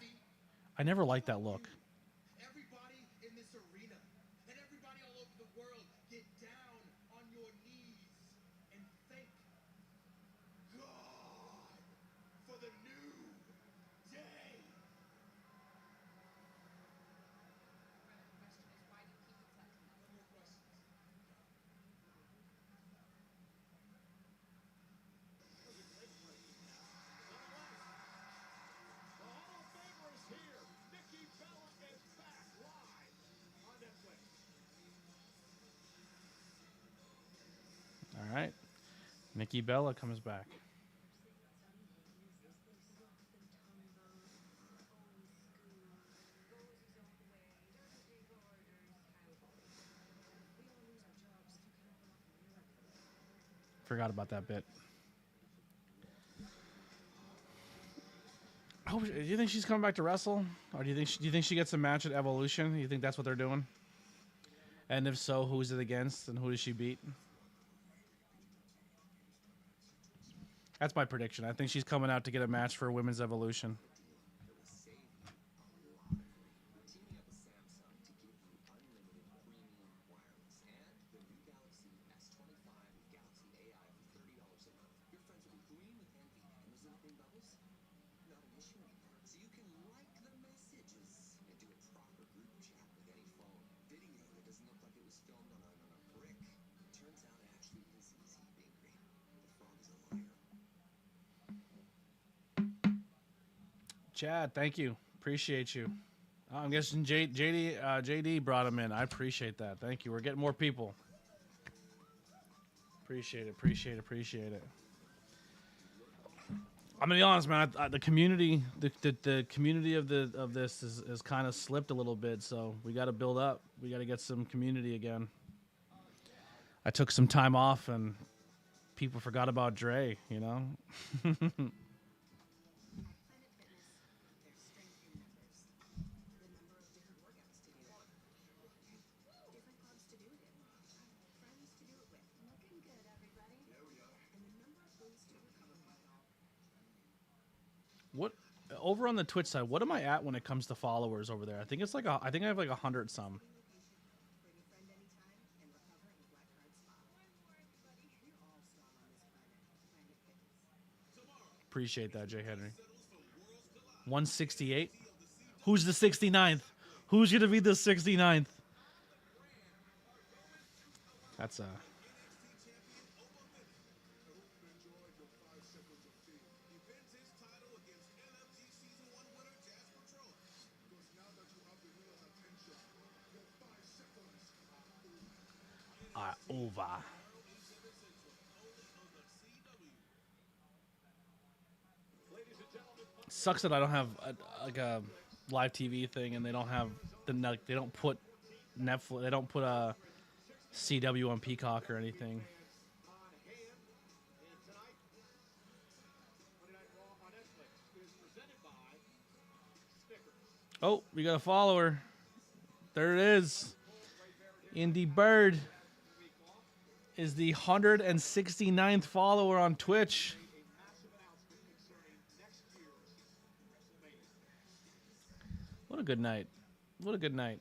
I never liked that look. everybody in this arena and everybody all over the world get down on your knees and thank God for the new day. No more questions. The Hall of Famer is here. Nikki Bella is back live on Netflix. All right. Nikki Bella comes back. Forgot about that bit. Do you think she's coming back to wrestle, or do you think she gets a match at Evolution? You think that's what they're doing? And if so, who's it against, and who does she beat? That's my prediction. I think she's coming out to get a match for Women's Evolution. Teaming up with Samsung to give you unlimited premium wireless and the new Galaxy S25 with Galaxy AI for $30 a month. Your friends will be green with envy, and those little green bubbles, not an issue anymore. So you can like the messages and do a proper group chat with any phone. Video that doesn't look like it was filmed on a brick. Turns out it actually is easy being green. The frog is a liar. Chad, thank you. Appreciate you. I'm guessing JD brought him in. I appreciate that. Thank you. We're getting more people. Appreciate it. I'm gonna be honest, man. The community, the community of this is kind of slipped a little bit. So we got to build up. We got to get some community again. I took some time off, and people forgot about Dre. You know. Planet Fitness, there's strength in numbers. The number of different workouts to do. Different clubs to do it in. Friends to do it with. Looking good, everybody. There we are. And the number of ways to recover from it all. What over on the Twitch side? What am I at when it comes to followers over there? I think it's like I think I have like 100 some. Bring a friend anytime and recover in a Black Card Spa. We're all strong on this planet. Planet Fitness. Appreciate that, Jay Henry. 168. Who's the 69th? Who's gonna be the 69th? That's NXT champion Oba Minute. I hope you enjoyed your 5 seconds of fame. Defends his title against NXT Season 1 winner Jasper Troy. Because now that you have the winner's attention, your 5 seconds are over. over. Tomorrow, 8/7 Central, only on the CW. Ladies and gentlemen, Sucks that I don't have like a live TV thing, and they don't have they don't put Netflix, they don't put a CW on Peacock or anything. on hand. And tonight, Monday Night Raw on Netflix is presented by Snickers. Oh, we got a follower. There it is. Indy Bird is the 169th follower on Twitch. A massive announcement concerning next year's WrestleMania. What a good night. What a good night.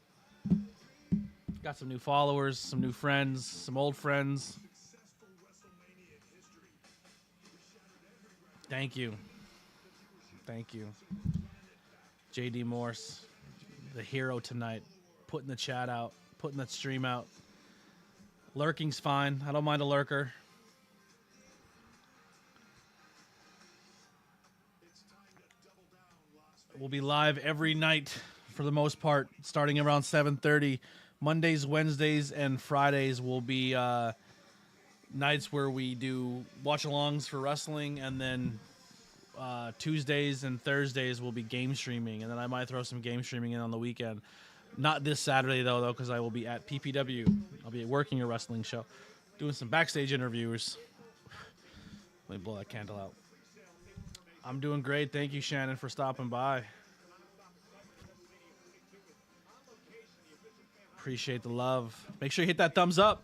Got some new followers, some new friends, some old friends. Successful WrestleMania in history. We shattered every record. Thank you. Thank you. JD Morse, the hero tonight, putting the chat out, putting the stream out. Lurking's fine. I don't mind a lurker. It's time to double down, Las Vegas. We'll be live every night for the most part, starting around 7:30. Mondays, Wednesdays, and Fridays will be nights where we do watch-alongs for wrestling, and then Tuesdays and Thursdays will be game streaming, and then I might throw some game streaming in on the weekend. Not this Saturday though, because I will be at PPW. I'll be working a wrestling show, doing some backstage interviews. Let me blow that candle out. I'm doing great. Thank you, Shannon, for stopping by. Appreciate the love. Make sure you hit that thumbs up.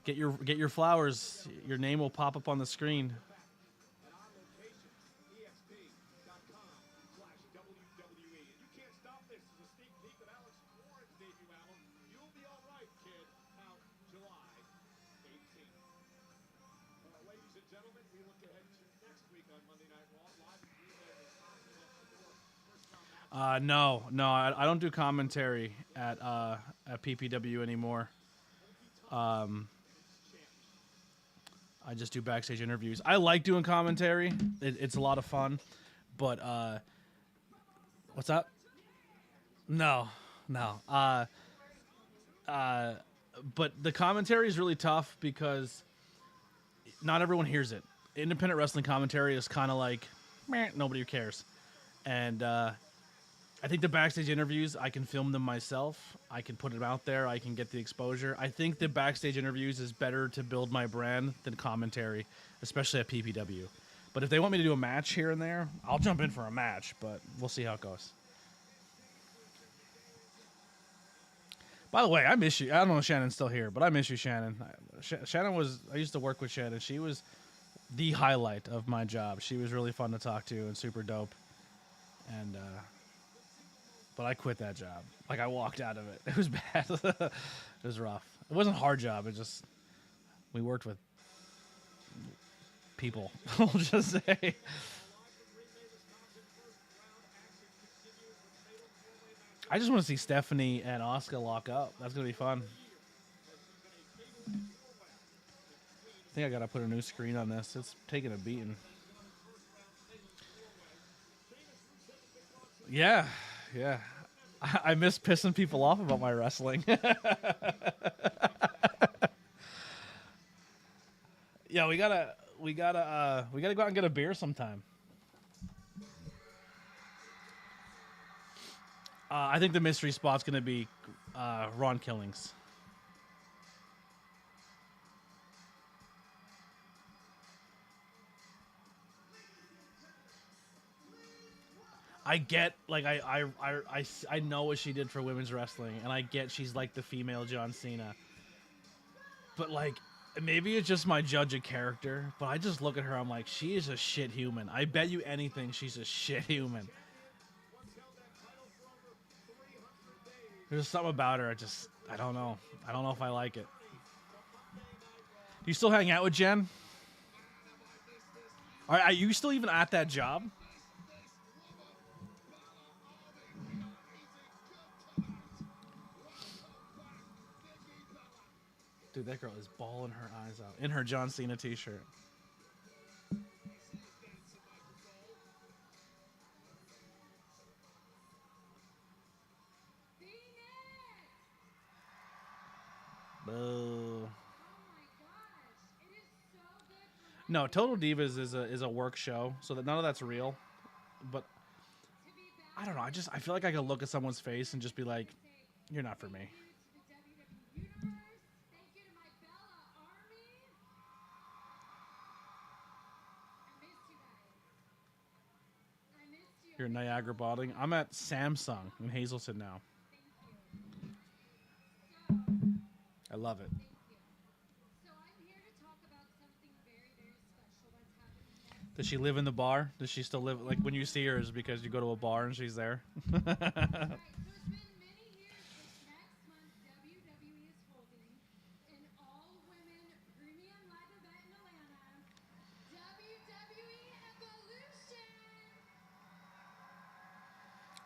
Get your flowers. Your name will pop up on the screen. No, I don't do commentary at PPW anymore. I just do backstage interviews. I like doing commentary. It's a lot of fun, but what's up? No. But the commentary is really tough because not everyone hears it. Independent wrestling commentary is kind of like, meh, nobody cares. And I think the backstage interviews, I can film them myself. I can put them out there. I can get the exposure. I think the backstage interviews is better to build my brand than commentary, especially at PPW. But if they want me to do a match here and there, I'll jump in for a match, but we'll see how it goes. By the way, I miss you. I don't know if Shannon's still here, but I miss you, Shannon. Shannon was, I used to work with Shannon. She was the highlight of my job. She was really fun to talk to and super dope. And, but I quit that job. Like, I walked out of it. It was bad. It was rough. It wasn't a hard job. It just, we worked with people. I'll just say. I just want to see Stephanie and Asuka lock up. That's going to be fun. I think I got to put a new screen on this. It's taking a beating. Yeah. I miss pissing people off about my wrestling. Yeah, we gotta go out and get a beer sometime. I think the mystery spot's gonna be Ron Killings. I get, like, I know what she did for women's wrestling, and I get she's like the female John Cena. But, like, maybe it's just my judge of character, but I just look at her, I'm like, she is a shit human. I bet you anything she's a shit human. There's something about her, I don't know. I don't know if I like it. Do you still hang out with Jen? Are you still even at that job? Dude, that girl is bawling her eyes out in her John Cena t-shirt. Boo. No, Total Divas is a work show, so that none of that's real. But I don't know. I feel like I could look at someone's face and just be like, "You're not for me." You're in Niagara Balding. I'm at Samsung in Hazleton now. I love it. Does she live in the bar? Does she still live, like, when you see her is because you go to a bar and she's there?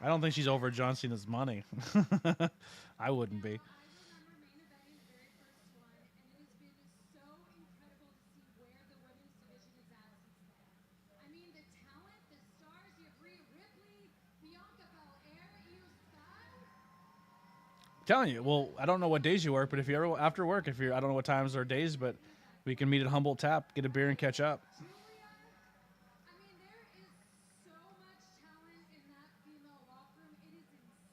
I don't think she's over John Cena's money. I wouldn't be. Telling you, well, I don't know what days you work, but if you're ever after work, I don't know what times or days, but We can meet at Humboldt Tap, get a beer, and catch up. Julia, I mean, there is so much talent in that female locker room.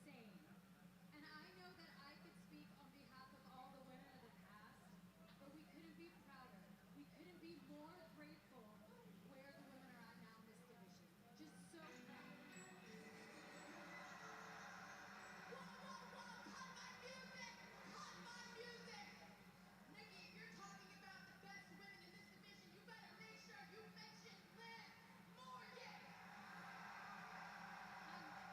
It is insane. And I know that I could speak on behalf of all the women of the past, but we couldn't be prouder. We couldn't be more grateful where the women are at now in this division. Just so proud. Nikki, if you're talking about the best women in this division, you better make sure you mention Liv Morgan.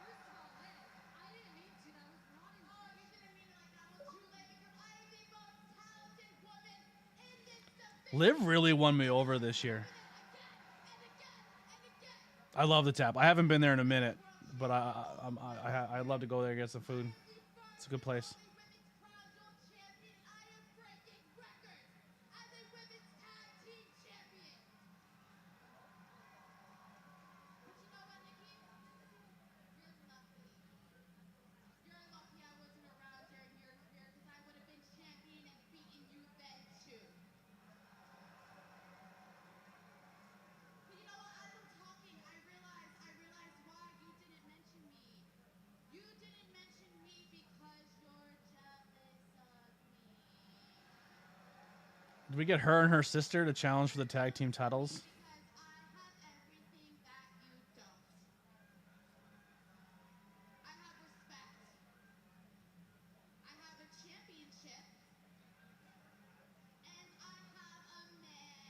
First of all, Liv, I didn't mean to. That was not Oh, you didn't mean it like that. Well, too late because I am the most talented woman in this division. Liv really won me over this year. I love the Tap. I haven't been there in a minute, but I'd love to go there and get some food. It's a good place. You didn't mention me because you're jealous of me. Did we get her and her sister to challenge for the tag team titles? Because I have everything that you don't. I have respect. I have a championship. And I have a man.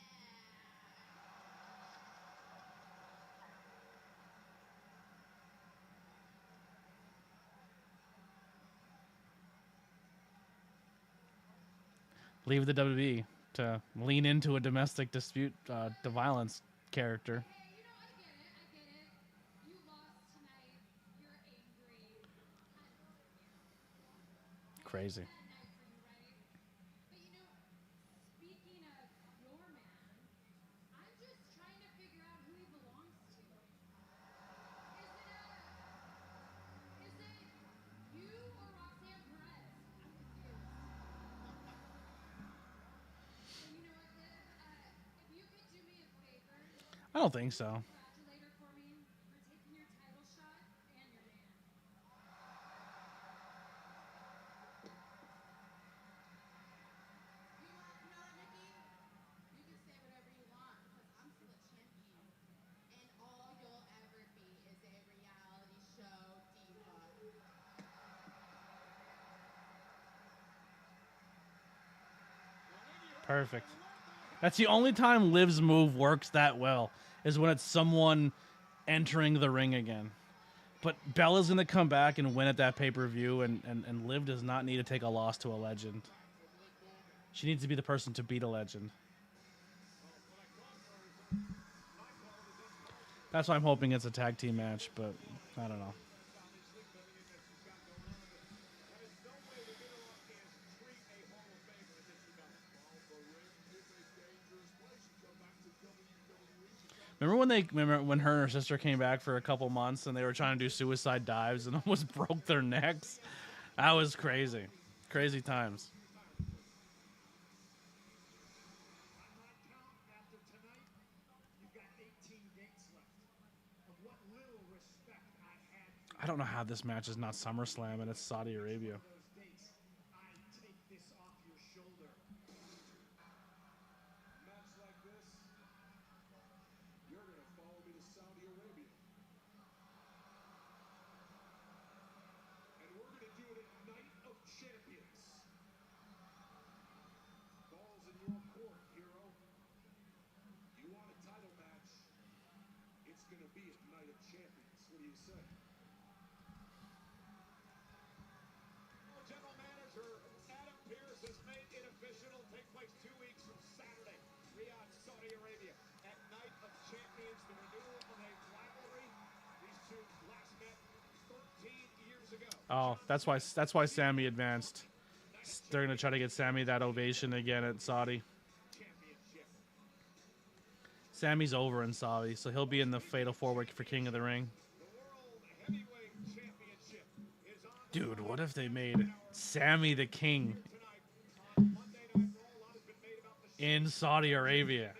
Leave the WWE to lean into a domestic dispute, the violence character. Hey, you know, I get it. I get it. You lost tonight. You're angry. Crazy. Bad night for you, right? But you know, speaking of your man, I'm just trying to figure out who he belongs to. Is it you or Roxanne Perez? I'm confused. And you know what, Liv? If you could do me a favor, I don't think so. congratulate her for me for taking your title shot and your man. You know what, Nikki? You can say whatever you want because I'm still a champion. And all you'll ever be is a reality show diva. Perfect. That's the only time Liv's move works that well, is when it's someone entering the ring again. But Bella's going to come back and win at that pay-per-view, and Liv does not need to take a loss to a legend. She needs to be the person to beat a legend. That's why I'm hoping it's a tag team match, but I don't know. Remember when her and her sister came back for a couple months and they were trying to do suicide dives and almost broke their necks? That was crazy. Crazy times. On my count, after tonight, you've got 18 dates left. Of what little respect I had for I don't know how this match is not SummerSlam and it's Saudi Arabia. those dates, I take this off your shoulder. Match like this, you're gonna follow me to Saudi Arabia. And we're gonna do it at Night of Champions. Ball's in your court, hero. You want a title match? It's gonna be at Night of Champions. What do you say? General Manager Adam Pearce has made it official. It'll take place 2 weeks from Saturday. Riyadh, Saudi Arabia. At Night of Champions, the renewal of a rivalry. These two last met 13 years ago. Oh, that's why Sammy advanced. They're gonna try to get Sammy that ovation again at Saudi. Championship. Sammy's over in Saudi, so he'll be in the Fatal 4-Way for King of the Ring. The World Heavyweight Championship is on Dude, what if they made Sammy the King? tonight. On Monday Night Raw, a lot has been made about the in Saudi Arabia.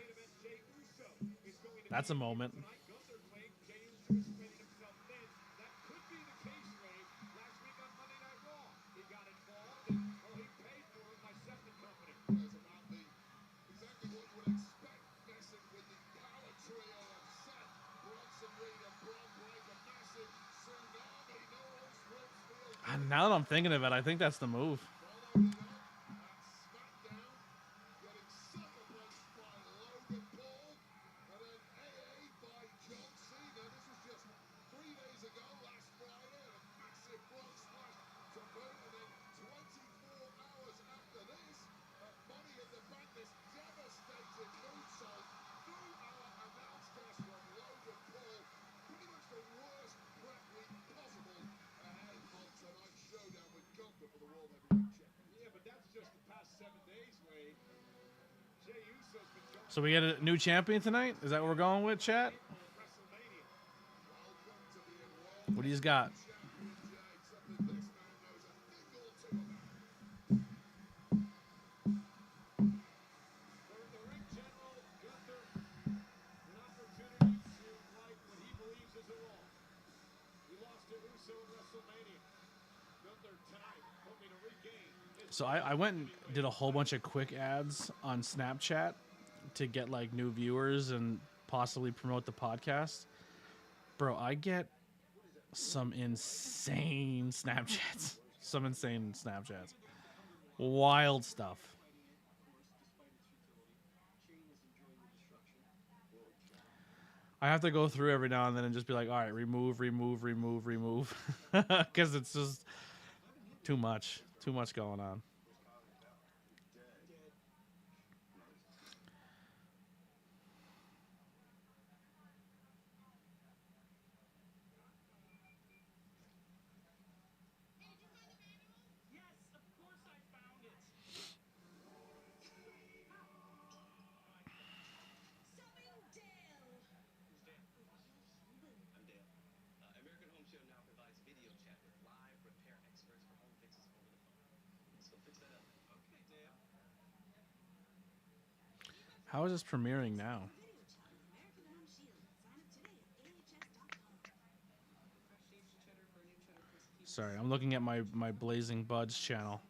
That's a moment. Gunther claimed Jey Uso explaining himself then. That could be the case, Ray. Last week on Monday Night Raw, he got involved and, well, he paid for it by Seth and Company. It's about exactly what you would expect, messing with the power trio of Seth, Bronson Reed, and Braun Breaker. Massive tsunami, no holds barred steel. Now that I'm thinking of it, I think that's the move. Following it up at SmackDown, getting sucker punched by Logan Paul, and then AA by John Cena. This was just 3 days ago, last Friday, and a massive frog splash to boot, and then 24 hours after this, Money in the Bank, this devastating moonsault through our announce desk from Logan Paul. Pretty much the worst prep week possible ahead of tonight's showdown with Gunther for the World Heavyweight Championship. Yeah, but that's just the past 7 days, Ray. Jey Uso's been jumping So we get a new champion tonight? Is that what we're going with, chat? at WrestleMania. Welcome to being World What do you got? Champion Jey, something this man knows a thing or two about. The ring general, Gunther, an opportunity to right what he believes is a wrong. He lost to Uso at WrestleMania. Gunther tonight hoping to regain his So I went and did a whole bunch of quick ads on Snapchat to get like new viewers and possibly promote the podcast. Bro, I get some insane Snapchats. Some insane Snapchats. Wild stuff. I have to go through every now and then and just be like, all right, remove. Because it's just too much. Too much going on. I'm Dale. American Home Show now provides video chat with live repair experts for home fixes over the phone. Let's go fix that up. Okay, Dale. How is this premiering now? American Home Shield. Sign up today at AHS.com. Fresh aged cheddar for a new cheddar crisp pizza. Sorry, I'm looking at my Blazing Buds channel.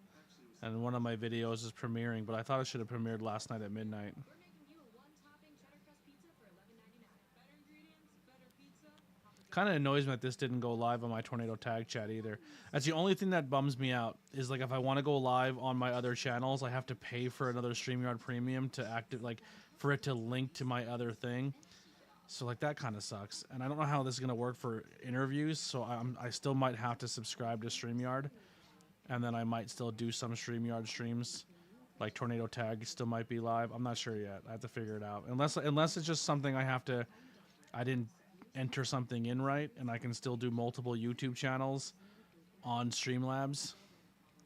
And one of my videos is premiering, but I thought it should have premiered last night at midnight. We're making you a one-topping cheddar crust pizza for $11.99. Better ingredients, better pizza. Kind of annoys me that this didn't go live on my Tornado Tag chat either. That's the only thing that bums me out is like if I want to go live on my other channels, I have to pay for another StreamYard Premium to active, like for it to link to my other thing. So like that kind of sucks. And I don't know how this is gonna work for interviews. So I still might have to subscribe to StreamYard, and then I might still do some StreamYard streams. Like Tornado Tag still might be live. I'm not sure yet. I have to figure it out. Unless it's just something I didn't enter something in right, and I can still do multiple YouTube channels on Streamlabs.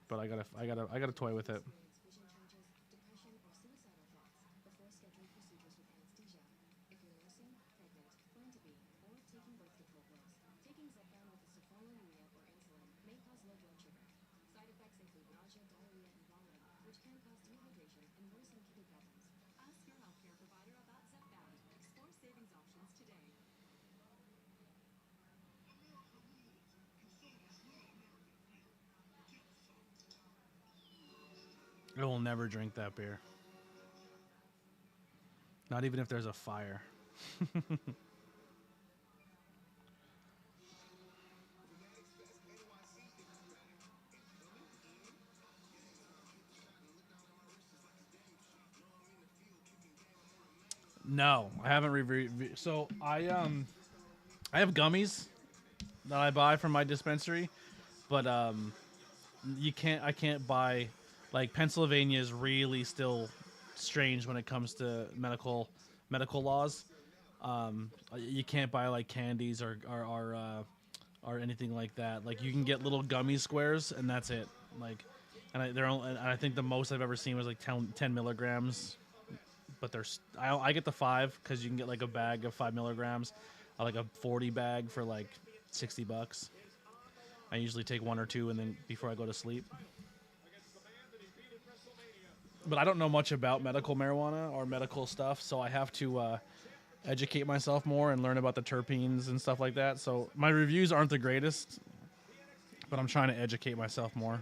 But I gotta toy with it. Vision changes, depression, or suicidal thoughts before scheduling procedures with anesthesia. If you're nursing, pregnant, plan to be, or taking birth control pills, taking Zepbound with sulfonylurea or insulin may cause low blood sugar. Side effects include nausea, diarrhea, and vomiting, which can cause dehydration and worsen kidney problems. Ask your healthcare provider about Zepbound. Explore savings options today. I will never drink that beer. Not even if there's a fire. No, I haven't reviewed. So I have gummies that I buy from my dispensary, but I can't buy, like, Pennsylvania is really still strange when it comes to medical laws. You can't buy like candies or anything like that. Like you can get little gummy squares and that's it. Like, and I think the most I've ever seen was like 10 milligrams. But I get the 5 because you can get like a bag of 5 milligrams, like a 40 bag for like $60. I usually take 1 or 2 and then before I go to sleep. against the man that he beat at WrestleMania. but I don't know much about medical marijuana or medical stuff, so I have to educate myself more and learn about the terpenes and stuff like that. So my reviews aren't the greatest, but I'm trying to educate myself more.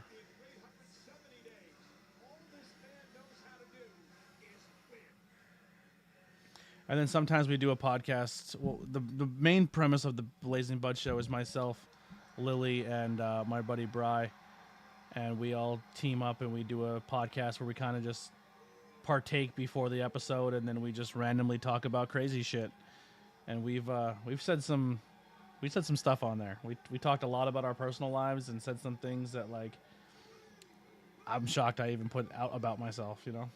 And then sometimes we do a podcast. Well, the main premise of the Blazing Bud show is myself, Lily, and my buddy Bry, and we all team up and we do a podcast where we kind of just partake before the episode, and then we just randomly talk about crazy shit. And we've said some stuff on there. We talked a lot about our personal lives and said some things that, like, I'm shocked I even put out about myself, you know.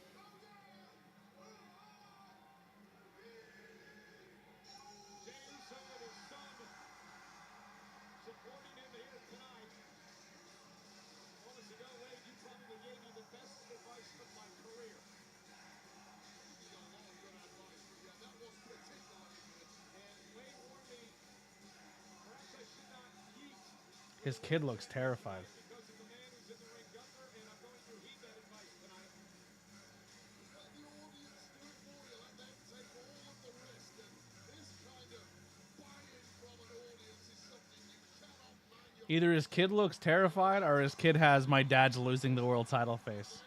His kid looks terrified. Either his kid looks terrified or his kid has my dad's losing the world title face.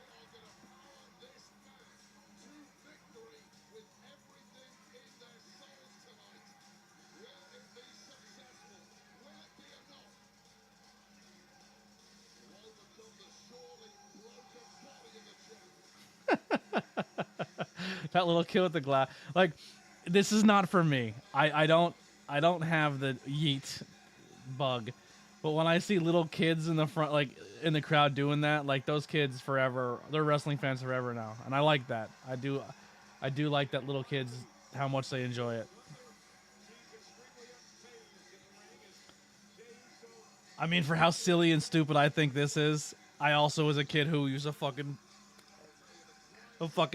That little kid with the glass. Like, this is not for me. I don't have the yeet bug. But when I see little kids in the front, like in the crowd doing that, like those kids forever, they're wrestling fans forever now. And I like that. I do like that little kids, how much they enjoy it. I mean, for how silly and stupid I think this is, I also was a kid who was a fucking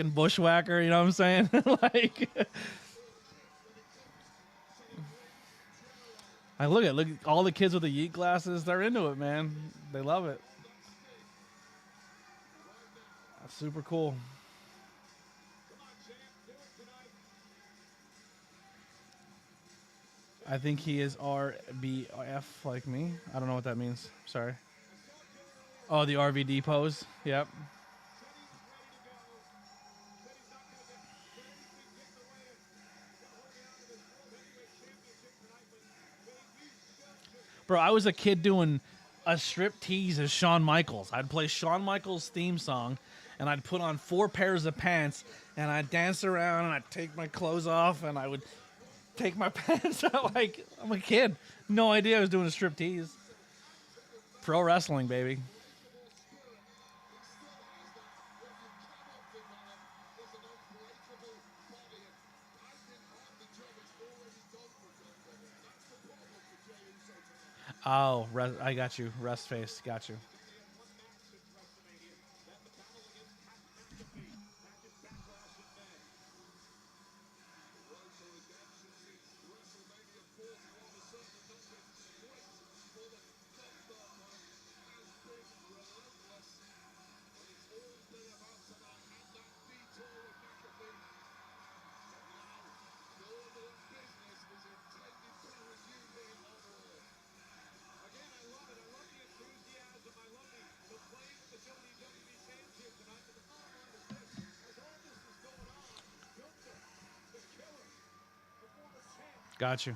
bushwhacker, you know what I'm saying? Like, I look at all the kids with the yeet glasses, they're into it, man. They love it. That's super cool. I think he is RBF like me. I don't know what that means. Sorry. Oh, the RVD pose. Yep. Bro, I was a kid doing a strip tease as Shawn Michaels. I'd play Shawn Michaels' theme song, and I'd put on 4 pairs of pants, and I'd dance around, and I'd take my clothes off, and I would take my pants out like I'm a kid. No idea I was doing a strip tease. Pro wrestling, baby. Oh, I got you. Rest face. Got you. Got you.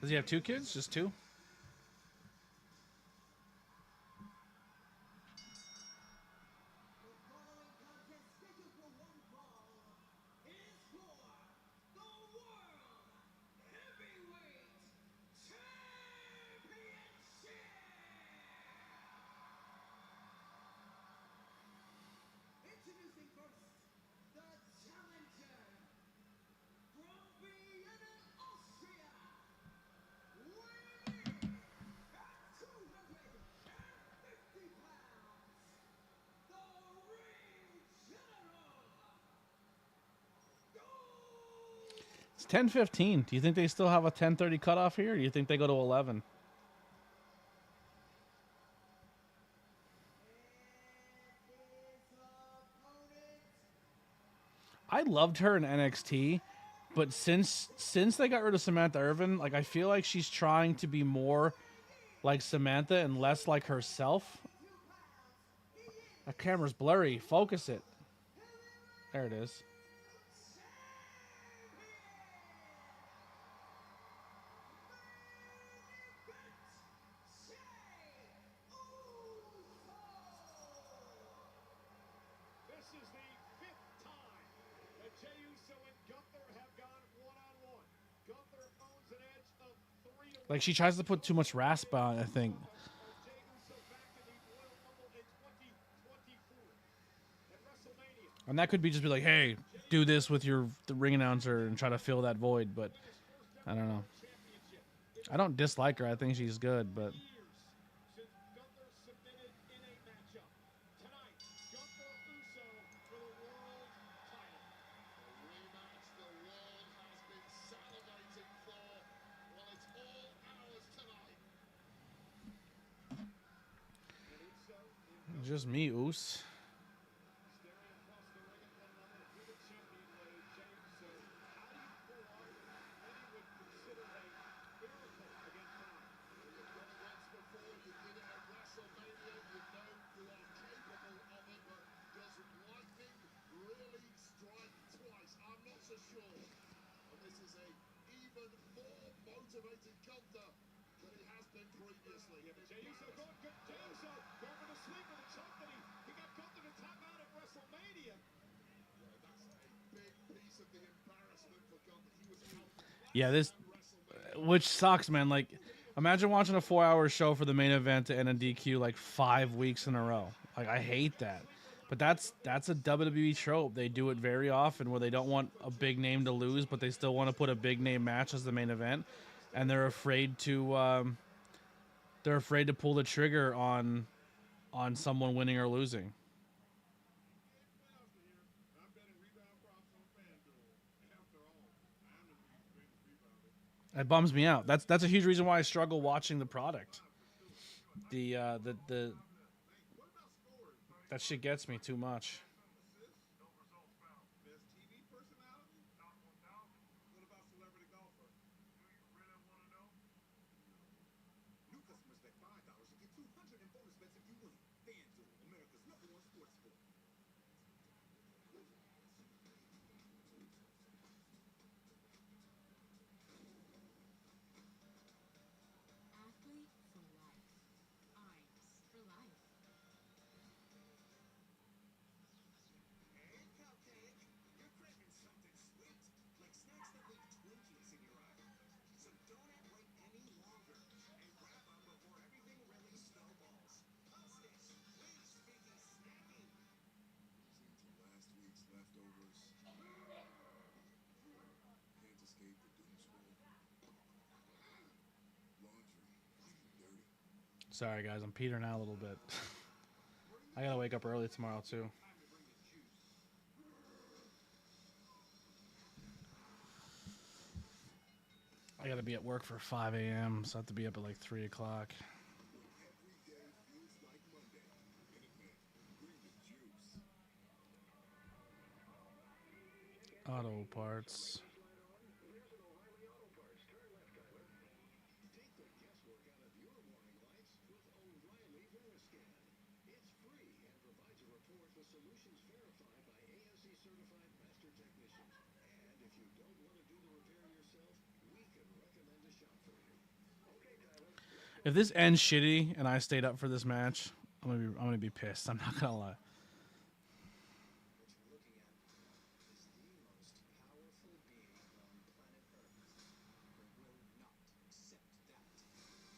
Does he have 2 kids? Just 2? Introducing first, the challenger from Vienna, Austria, weighing It's 10:15. Do you think they still have a 10:30 cutoff here? Or do you think they go to 11? I loved her in NXT, but since they got rid of Samantha Irvin, like I feel like she's trying to be more like Samantha and less like herself. That camera's blurry. Focus it. There it is. This is the 5th time that Jey Uso and Gunther have gone one-on-one. Gunther owns an edge of 3-1. Like she tries to put too much rasp on, I think. Jey Uso back in the Royal Rumble in 2024. At WrestleMania, And that could be just be like, hey, do this with the ring announcer and try to fill that void, but I don't know. I don't dislike her. I think she's good, but since Gunther submitted in a matchup. Tonight, Gunther Uso for the world title. A rematch the world has been salivating for. Well, it's all ours tonight. And Uso in just me, Oos. staring across the ring at one another. If you're the champion, Jey Uso, how do you pull off what many would consider a miracle against time? You've done it once before. You did it at WrestleMania. You know you are capable of it, but does lightning really strike twice? I'm not so sure. And this is a even more motivated Gunther than he has been previously. Yeah, but Jey Uso going for the sleeper, the choke that he got Gunther to tap out at WrestleMania. Yeah, that's a big piece of the embarrassment for Gunther. He was out Yeah, this, at WrestleMania. which sucks, man. Like, imagine watching a 4-hour show for the main event to end a DQ like 5 weeks in a row. Like, I hate that. But that's a WWE trope. They do it very often where they don't want a big name to lose, but they still want to put a big name match as the main event, and they're afraid to pull the trigger on someone winning or losing. I'm betting rebound props on FanDuel. After all, I'm the greatest rebounder. It bums me out. That's a huge reason why I struggle watching the product. The that shit gets me too much. Best TV personality? Top 1,000. What about celebrity golfer? Do you really want to know? New customers bet $5 and get $200 in bonus bets if you win. FanDuel, America's #1 sports book. Athlete for life. Eyes for life. And cupcake. You're craving something sweet, like snacks that leave Twinkies in your eye. So don't wait any longer and grab them before everything really snowballs. What's this? Wait, speaky snacking. Into last week's leftovers. Can't escape the doom scroll. Laundry. Dirty. Sorry, guys, I'm petering out a little bit. I gotta wake up early tomorrow too. I gotta be at work for 5 a.m., so I have to be up at like 3 o'clock. Every day feels like Monday. And admit, bring the juice. Auto parts. Take the guesswork out of your warning lights with O'Reilly Veriscan. It's free and provides a report with solutions verified by ASE certified master technicians. And if you don't want to do the repair yourself, we can recommend a shop for you. Okay, Tyler. If this ends shitty and I stayed up for this match, I'm gonna be pissed. I'm not gonna lie. What you're looking at is the most powerful being on planet Earth who will not accept that. Gotta get back to the fray.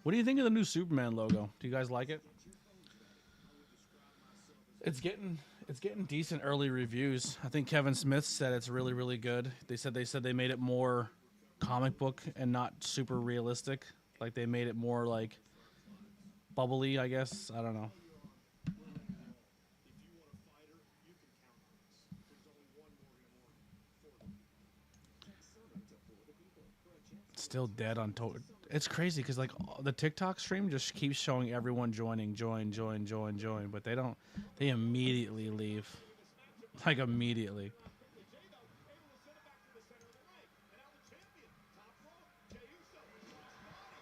What do you think of the new Superman logo? Do you guys like it? It's It's getting decent early reviews. I think Kevin Smith said it's really, really good. They said they made it more comic book and not super realistic. Like they made it more like bubbly, I guess. I don't know. If you want a fighter, you can count on us. There's only one Morgan for the people. It's still dead on total. It's crazy because like the TikTok stream just keeps showing everyone join, but they don't. They immediately leave. Like immediately. Quickly, Jay, though, able to send it back to the center of the ring. And now the champion, top rope, Jey Uso, crossbody.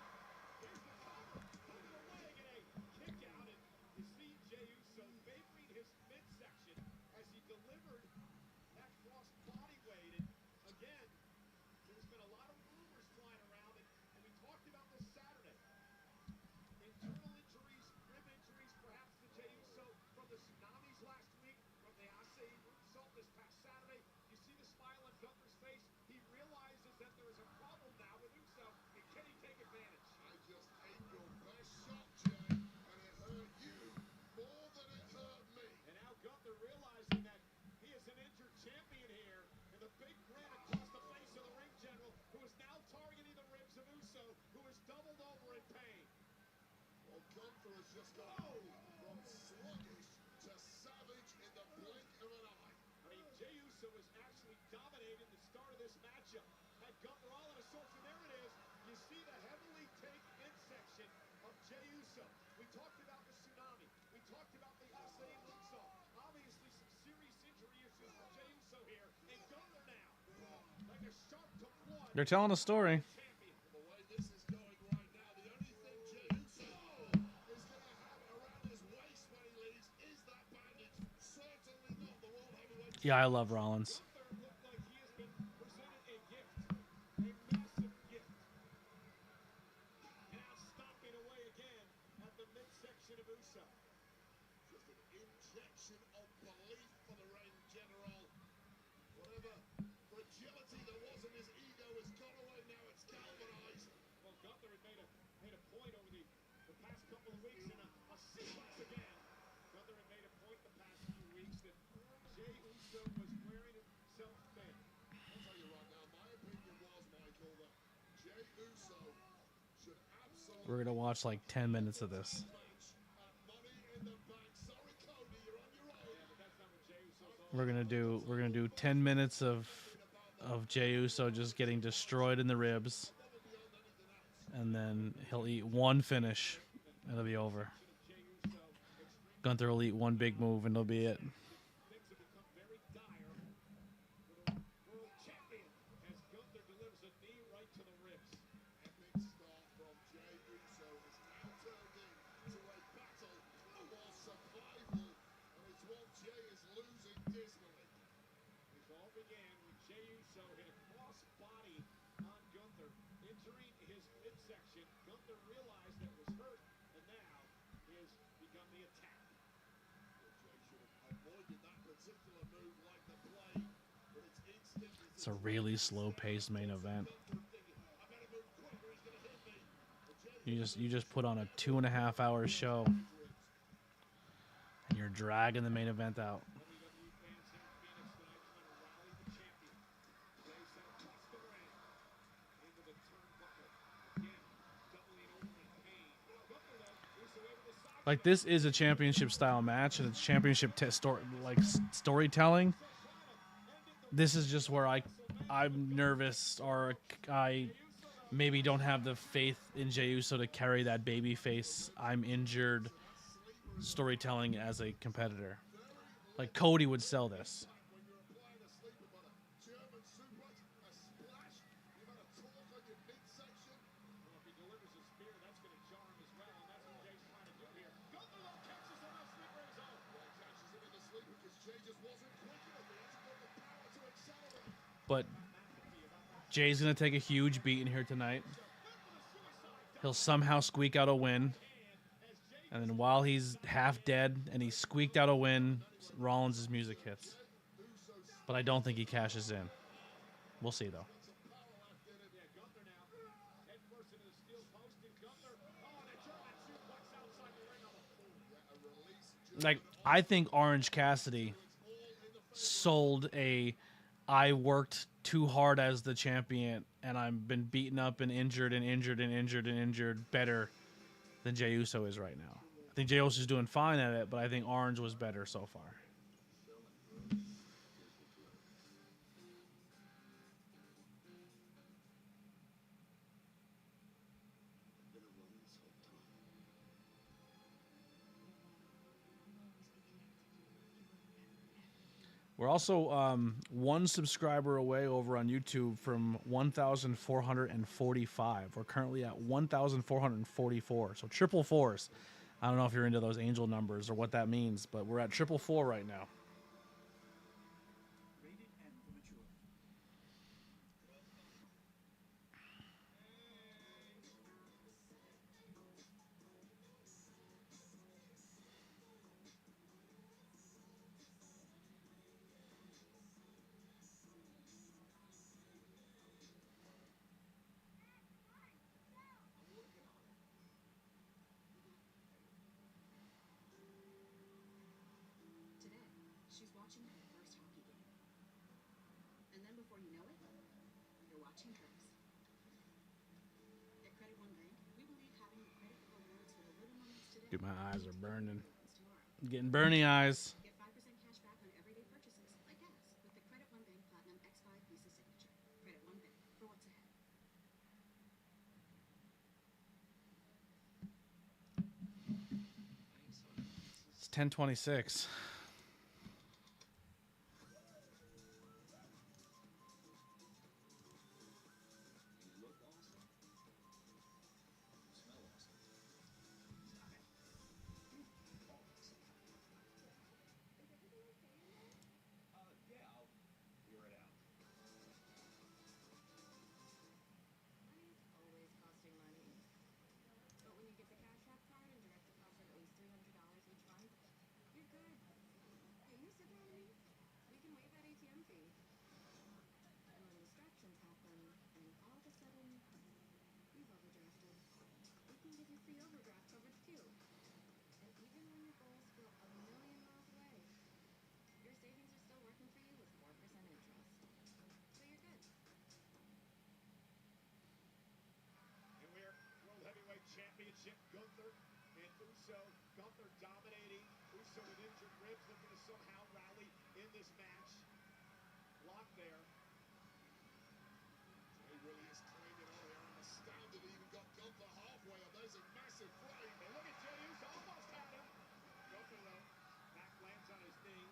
Here's the cover, hook of the leg, and a kick out. And you see Jey Uso favoring his midsection as he delivered that crossbody weight. And again, there's been a lot of rumors flying around, and we talked about this Saturday. Internal injuries, rib injuries, perhaps to Jey Uso from the tsunamis last week, from the Asai moonsault this past Saturday. You see the smile on Gunther's face. He realizes that there is a problem now with Uso, and can he take advantage? I just ate your best shot, Jay, and it hurt you more than it hurt me. And now Gunther realizing that he is an injured champion here, and the big grin across the face of the ring general, who is now targeting the ribs of Uso, who is doubled over in pain. Well, Gunther has just gone from sluggish to savage in the blink of an eye. I mean, Jey Uso is actually dominating the start of this matchup. Had Gunther all in a sorts, and there it is. You see the heavily taped midsection of Jey Uso. We talked about the tsunami. We talked about the Asai moonsault. Obviously, some serious injury issues for Jey Uso here. And Gunther now, like a shark to blood. They're telling a story. Champion. The way this is going right now, the only thing Jey Uso is going to have around his waist when he leaves is that bandage. Certainly not the World Heavyweight. Yeah, I love Rollins. Gunther looked like he has been presented a gift, a massive gift. Now stopping away again at the midsection of Uso. Just an injection of belief for the Reign General. Whatever fragility there was in his ego has gone away now. It's galvanized. Well, Gunther had made a point over the past couple of weeks in a sequence again. Gunther had made a point the past few weeks that Jey Uso was wearing himself thin. I'll tell you right now, my opinion was, Michael, that Jey Uso should absolutely We're gonna watch like 10 minutes of this. match at Money in the Bank. Sorry, Cody, you're on your own. But that's not what Jey Uso's all We're gonna do 10 minutes of Jey Uso just getting destroyed in the ribs, and then he'll eat one finish, and it'll be over. Gunther will eat one big move, and it'll be it. Things have become very dire for the world champion as Gunther delivers a knee right to the ribs. Epic start from Jey Uso has now turned into a battle for survival, and it's one Jey is losing dismally. It all began when Jey Uso hit a cross-body on Gunther, injuring his midsection. Gunther realized that it was hurt, and now has begun the attack. Jey should have avoided that particular move like the plague, but it's instant. It's a really slow-paced main event. I better move quicker, he's going to hit me. But Jey You just put on a 2.5-hour show, and you're dragging the main event out. WWE fans here in Phoenix tonight trying to rally the champion. Jey sent across the ring into the turnbuckle. Again, doubling over in pain. Gunther, though, Uso able to side. Like this is a championship style match, and it's championship storytelling. This is just where I'm nervous, or I maybe don't have the faith in Jey Uso to carry that baby face. I'm injured storytelling as a competitor. Like Cody would sell this. when you're applying a sleeper, but a German suplex, a splash, the amount of torque on your midsection. Well, if he delivers a spear, that's going to jar him as well, and that's what Jey's trying to do here. Gunther, though, catches him on a sleeper of his own. Well, catches him in the sleeper because Jey just wasn't quick enough. He hasn't got the power to accelerate. But Jay's gonna take a huge beating here tonight. He'll somehow squeak out a win. And then while he's half dead and he squeaked out a win, Rollins' music hits. But I don't think he cashes in. We'll see though. Yeah, Gunther now head first into the steel post, and Gunther, oh, and a German suplex outside the ring on the floor. Like I think Orange Cassidy sold a I worked too hard as the champion and I've been beaten up and injured and injured and injured and injured better than Jey Uso is right now. I think Jey Uso is doing fine at it, but I think Orange was better so far. We're also one subscriber away over on YouTube from 1,445. We're currently at 1,444. So triple fours. I don't know if you're into those angel numbers or what that means, but we're at triple four right now. Today, she's watching her first hockey game. And then before you know it, you're watching hers. At Credit One Bank, we believe having the credit rewards for the little moments today. Dude, my eyes are burning. Tomorrow. Getting burny eyes. Get 5% cash back on everyday purchases, like gas, with the Credit One Bank Platinum X5 Visa Signature. Credit One Bank, for what's ahead. It's 10:26. Money's always costing money. But when you get the Cash App card and direct deposit at least $300 each month, you're good. Hey, you sit down with me. We can waive that ATM fee. And when distractions happen, and all of a sudden, you've overdrafted, we can give you free overdraft coverage too. And even when your goals feel a million miles away, your savings are still working for you with 4% interest. So you're good. And we're World Heavyweight Championship, Gunther and Uso. Gunther dominating. Uso with injured ribs, looking to somehow rally in this match. Lock there. Jay really is clinging on here. I'm astounded he even got Gunther halfway up. There's a massive frame. And look at Jey Uso, almost had him. Gunther, though, back lands on his knee.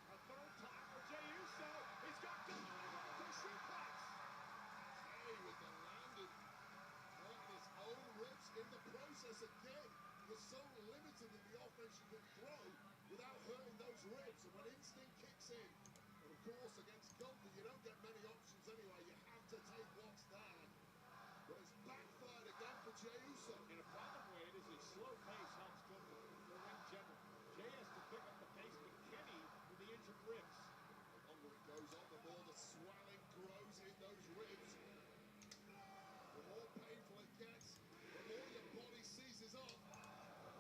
A third time for Jey Uso. He's got Gunther over for suplex. Jay with the landing. On his own ribs in the process again. You're so limited in the offense you can throw without hurting those ribs. And when instinct kicks in, and of course against Gunther you don't get many options anyway. You have to take what's there. But it's backfired again for Jey Uso. And by the way, it is a slow pace helps Gunther for ring general. Jay has to pick up the pace, but Kenny with the injured ribs. The longer it goes on, the more the swelling grows in those ribs. The more painful it gets, the more your body seizes up, and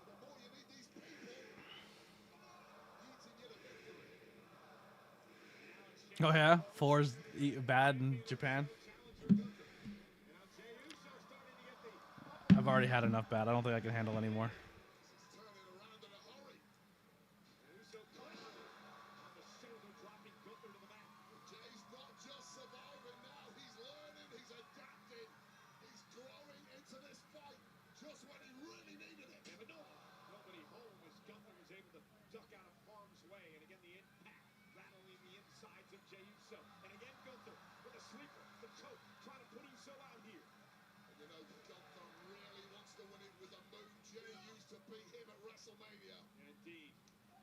the more you need these people eating you to victory. Oh yeah, four's bad in Japan. I've already had enough bad. I don't think I can handle anymore. Turning around in a hurry. Uso Gunther on the shoulder, dropping Gunther to the mat. Jay's not just surviving now, he's learning, he's adapting, he's growing into this fight just when he really needed it. Yeah, but nobody home as Gunther was able to duck out of harm's way, and again the impact rattling the insides of Jey Uso. And again Gunther with a sweeper, the choke, trying to put Uso out here. And you know Gunther really wants to win it with a move Jey used to beat him at WrestleMania. Indeed.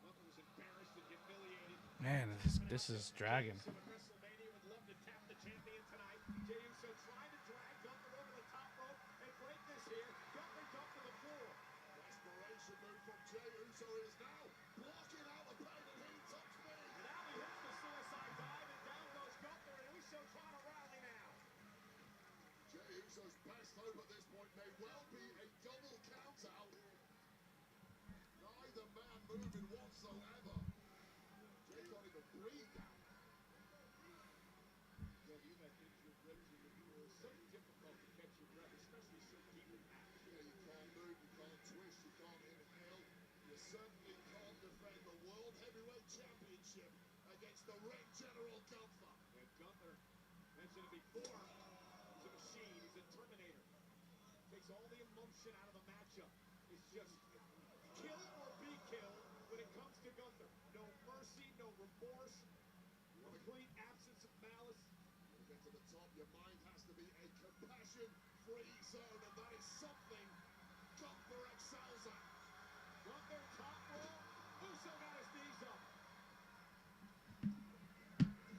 Gunther was embarrassed and humiliated. Man, this is dragging. So at WrestleMania would love to tap the champion tonight. Jey Uso trying to drag Gunther over the top rope and break this here. Gunther dumped to the floor. Desperation move from Jey Uso is now blocking out the pain and hitting top speed. And now he hits the suicide dive and down goes Gunther and Uso trying to rally now. Jey Uso's best hope at this point may well be a double count out. Neither the man moving whatsoever. Jay can't even breathe now. Well, you've had injured ribs in the past. So difficult to catch your breath, especially so deep in match. Yeah, you can't move, you can't twist, you can't inhale. You certainly can't defend the World Heavyweight Championship against the Ring General Gunther. And Gunther mentioned it before. He's a machine. He's a Terminator. Takes all the emotion out of the matchup. It's just kill or be killed when it comes to Gunther. No mercy, no remorse, complete absence of malice. To get to the top, your mind has to be a compassion-free zone, and that is something Gunther excels at. Gunther top roll. Uso got his knees up.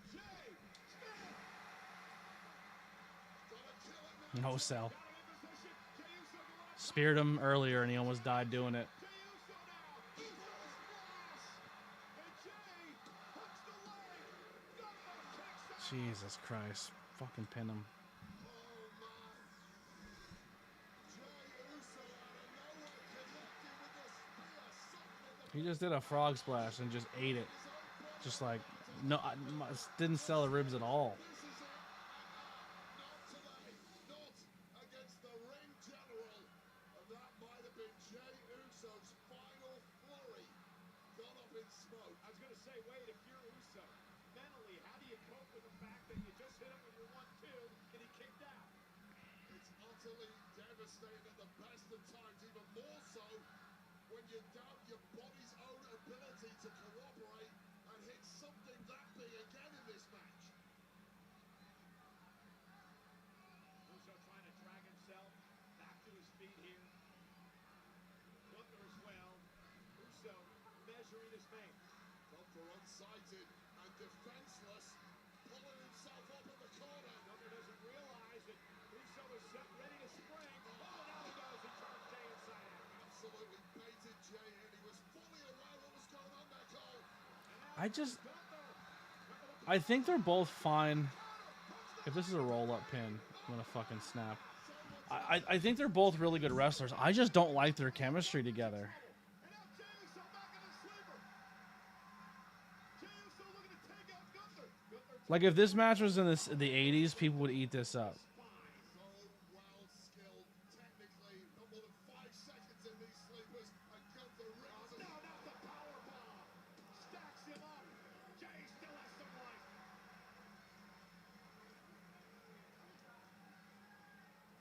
Jay Styles Gonna kill it now. No sell. got him in position. Jey Uso going up. Speared him earlier, and he almost died doing it. Jey Uso now. Uso splash. And Jay hooks the leg. Gunther kicks out. Jesus Christ. Fucking pin him. Oh, man. Jey Uso out of nowhere connecting with the spear. Something He just did a frog splash and just ate it. Just like, no, didn't sell the ribs at all. This is it. Not today. Not against the Ring General. And that might have been Jey Uso's final flurry. Gone up in smoke. I was going to say, wait, if you're Uso, mentally, how do you cope with the fact that you just hit him with your 1-2 and he kicked out? It's utterly devastating at the best of times, even more so when you doubt your body's own ability to cooperate and hit something that big again in this match. Uso trying to drag himself back to his feet here. Gunther as well. Uso measuring his name. Gunther unsighted and defenseless, pulling himself up in the corner. Gunther doesn't realize that Uso is set ready to spring. Oh, now he goes. He turns Jay inside out. Absolutely baited Jey in. He was fully aware what was going on there, Cole. I think they're both fine. If this is a roll-up pin, I'm gonna fucking snap. I think they're both really good wrestlers. I just don't like their chemistry together. And now Jey Uso back in his sleeper. Jey Uso looking to take out Gunther. Gunther Like if this match was in the 80s, people would eat this up. So well skilled, technically, not more than 5 seconds in these sleepers, and Gunther rips no, not the power bomb. Stacks him up. Jay still has some life.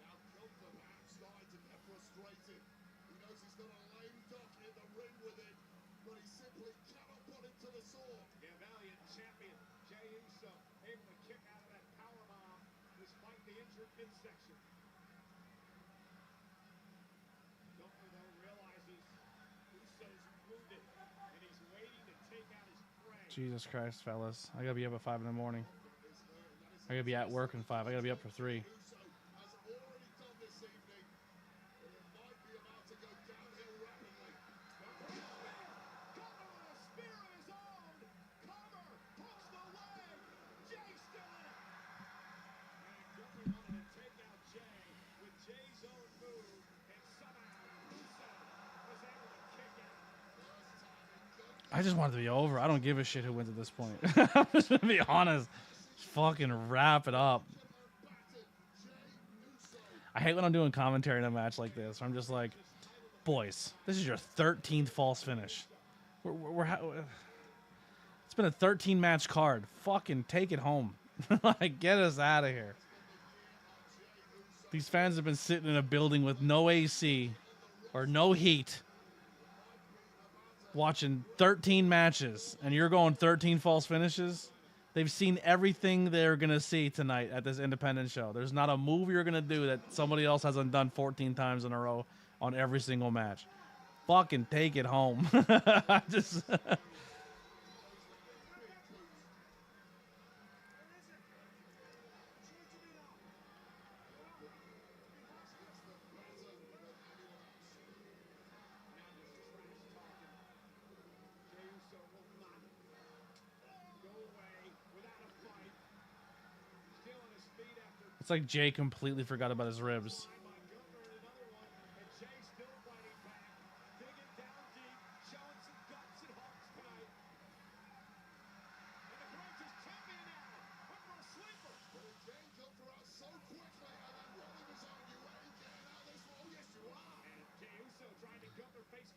Now Gunther perhaps starting to get frustrated. He knows he's got a lame duck in the ring with him, but he simply cannot put him to the sword. Yeah, valiant champion Jey Uso able to kick out of that power bomb despite the injured midsection. Gunther though realizes Uso's wounded and he's waiting to take out his prey. Jesus Christ, fellas. I gotta be up at 5 in the morning. I gotta be at work in 5. I gotta be up for 3. Uso has already done this evening, but it might be about to go downhill rapidly. Gunther with a spear of his own. Cover. Hooks the leg. Jay still in it. And Gunther wanted to take out Jay with Jay's own move, and somehow Uso was able to kick out. I just want it to be over. I don't give a shit who wins at this point. I'm just gonna be honest. Just fucking wrap it up. I hate when I'm doing commentary in a match like this. I'm just like, boys, this is your 13th false finish. It's been a 13 match card. Fucking take it home. Like, get us out of here. These fans have been sitting in a building with no AC or no heat, watching 13 matches, and you're going 13 false finishes. They've seen everything they're going to see tonight at this independent show. There's not a move you're going to do that somebody else hasn't done 14 times in a row on every single match. Fucking take it home. Just Jey Uso will not go away without a fight. Still on his feet after it's like Jay completely forgot about his ribs. by Gunther and another one, and Jay still fighting back, digging down deep, showing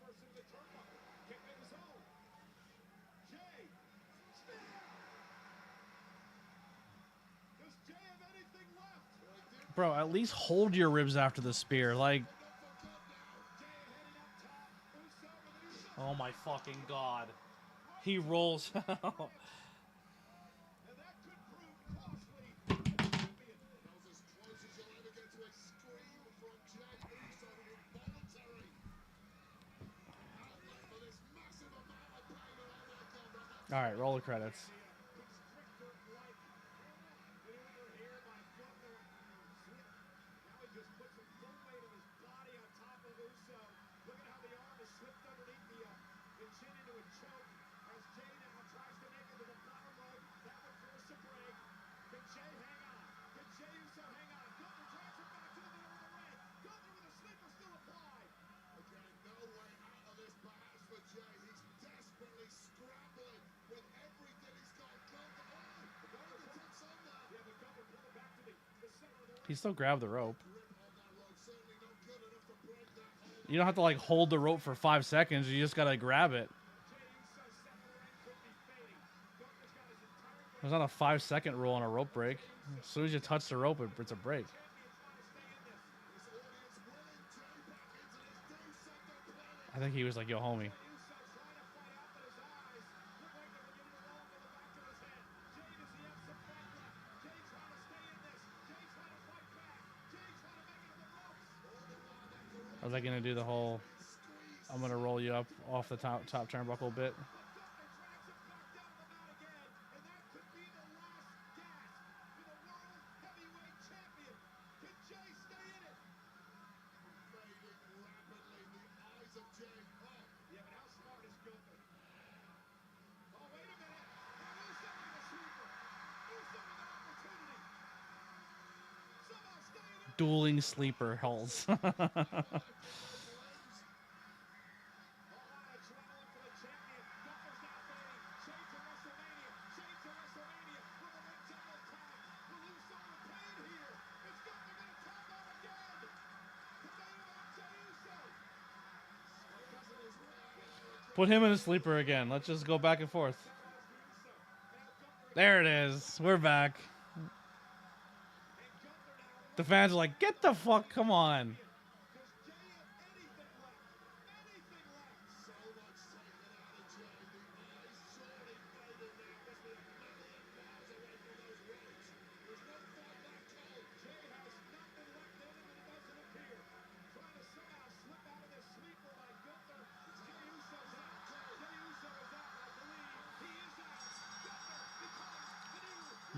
person in the turnbuckle. Kick in his own. Jay. Spear. Does Jay have anything left? Bro, at least hold your ribs after the spear. Like, oh my fucking god. He rolls out. And that could prove costly for the champion. That was as close as you'll ever get to a scream from Jey Uso. Involuntary outlet for this massive amount of pain. Oh my God, that All right, roll the credits. Constrictor-like maneuver here by Gunther. Now he just puts some full weight of his body on top of Uso. Look at how the arm is slipped underneath the chin into a choke as Jey now tries to make it to the bottom rope. That would force a break. Can Jey hang on? Can Jey Uso hang on? Gunther drags him back to the middle of the ring. Gunther with a sleeper still applied. again, no way out of this perhaps for Jey. He's desperately scrambling with everything he's got. Gunther, the tips on there. Yeah, but Gunther pulled it back to the center of the ring. He still grabbed the rope. Grip on that rope, certainly not good enough to break that hold. You don't have to like hold the rope for 5 seconds. You just gotta grab it. There's not a 5-second rule on a rope break. As soon as you touch the rope, it's a break. I think he was like, yo, homie. I was like gonna do the whole, I'm gonna roll you up off the top turnbuckle bit. Dueling sleeper holds. Put him in a sleeper again. Let's just go back and forth. There it is. We're back. The fans are like, get the fuck, come on.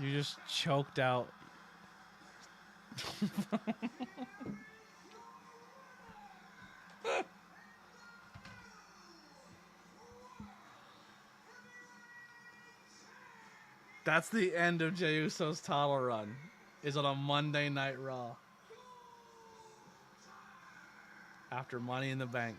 You just choked out. That's the end of Jey Uso's title run. Is on a Monday Night Raw. After Money in the Bank.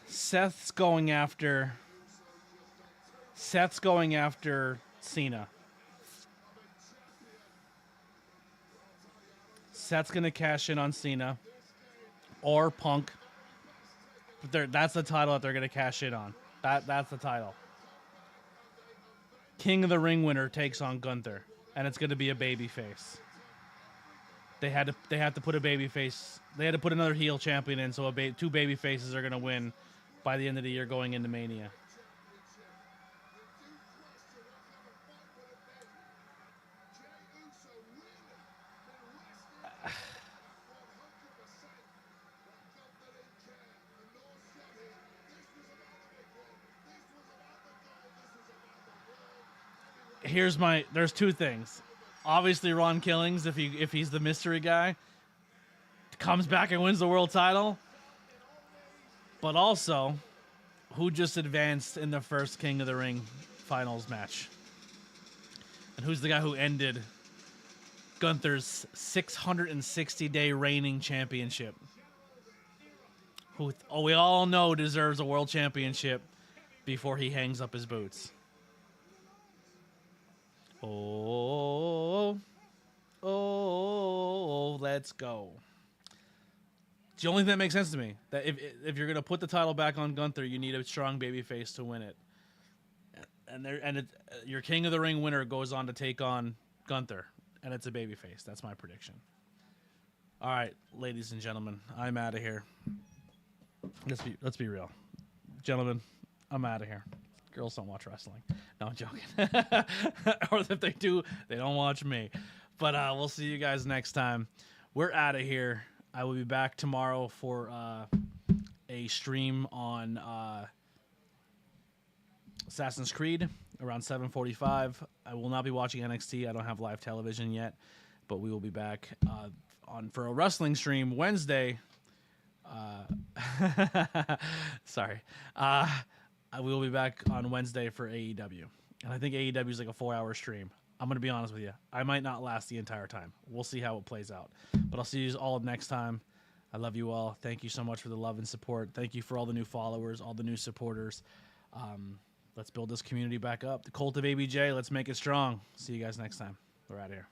Seth's going after Cena. Seth's gonna cash in on Cena or Punk. But that's the title that they're gonna cash in on. That's the title. King of the Ring winner takes on Gunther, and it's gonna be a babyface. They had to put a babyface. They had to put another heel champion in, so two baby faces are gonna win by the end of the year going into Mania. There's two things. Obviously, Ron Killings, if he's the mystery guy, comes back and wins the world title. But also, who just advanced in the first King of the Ring finals match? And who's the guy who ended Gunther's 660-day reigning championship. Who we all know deserves a world championship before he hangs up his boots. Oh, let's go. It's the only thing that makes sense to me. That if you're gonna put the title back on Gunther, you need a strong babyface to win it. And your King of the Ring winner goes on to take on Gunther, and it's a babyface. That's my prediction. All right, ladies and gentlemen, I'm out of here. Let's be real, gentlemen. I'm out of here. Girls don't watch wrestling. No, I'm joking. Or if they do, they don't watch me. But we'll see you guys next time. We're out of here. I will be back tomorrow for a stream on Assassin's Creed around 7:45. I will not be watching NXT. I don't have live television yet, but we will be back for a wrestling stream Wednesday. Sorry. We will be back on Wednesday for AEW. And I think AEW is like a 4-hour stream. I'm going to be honest with you. I might not last the entire time. We'll see how it plays out. But I'll see you all next time. I love you all. Thank you so much for the love and support. Thank you for all the new followers, all the new supporters. Let's build this community back up. The Cult of ABJ, let's make it strong. See you guys next time. We're out of here.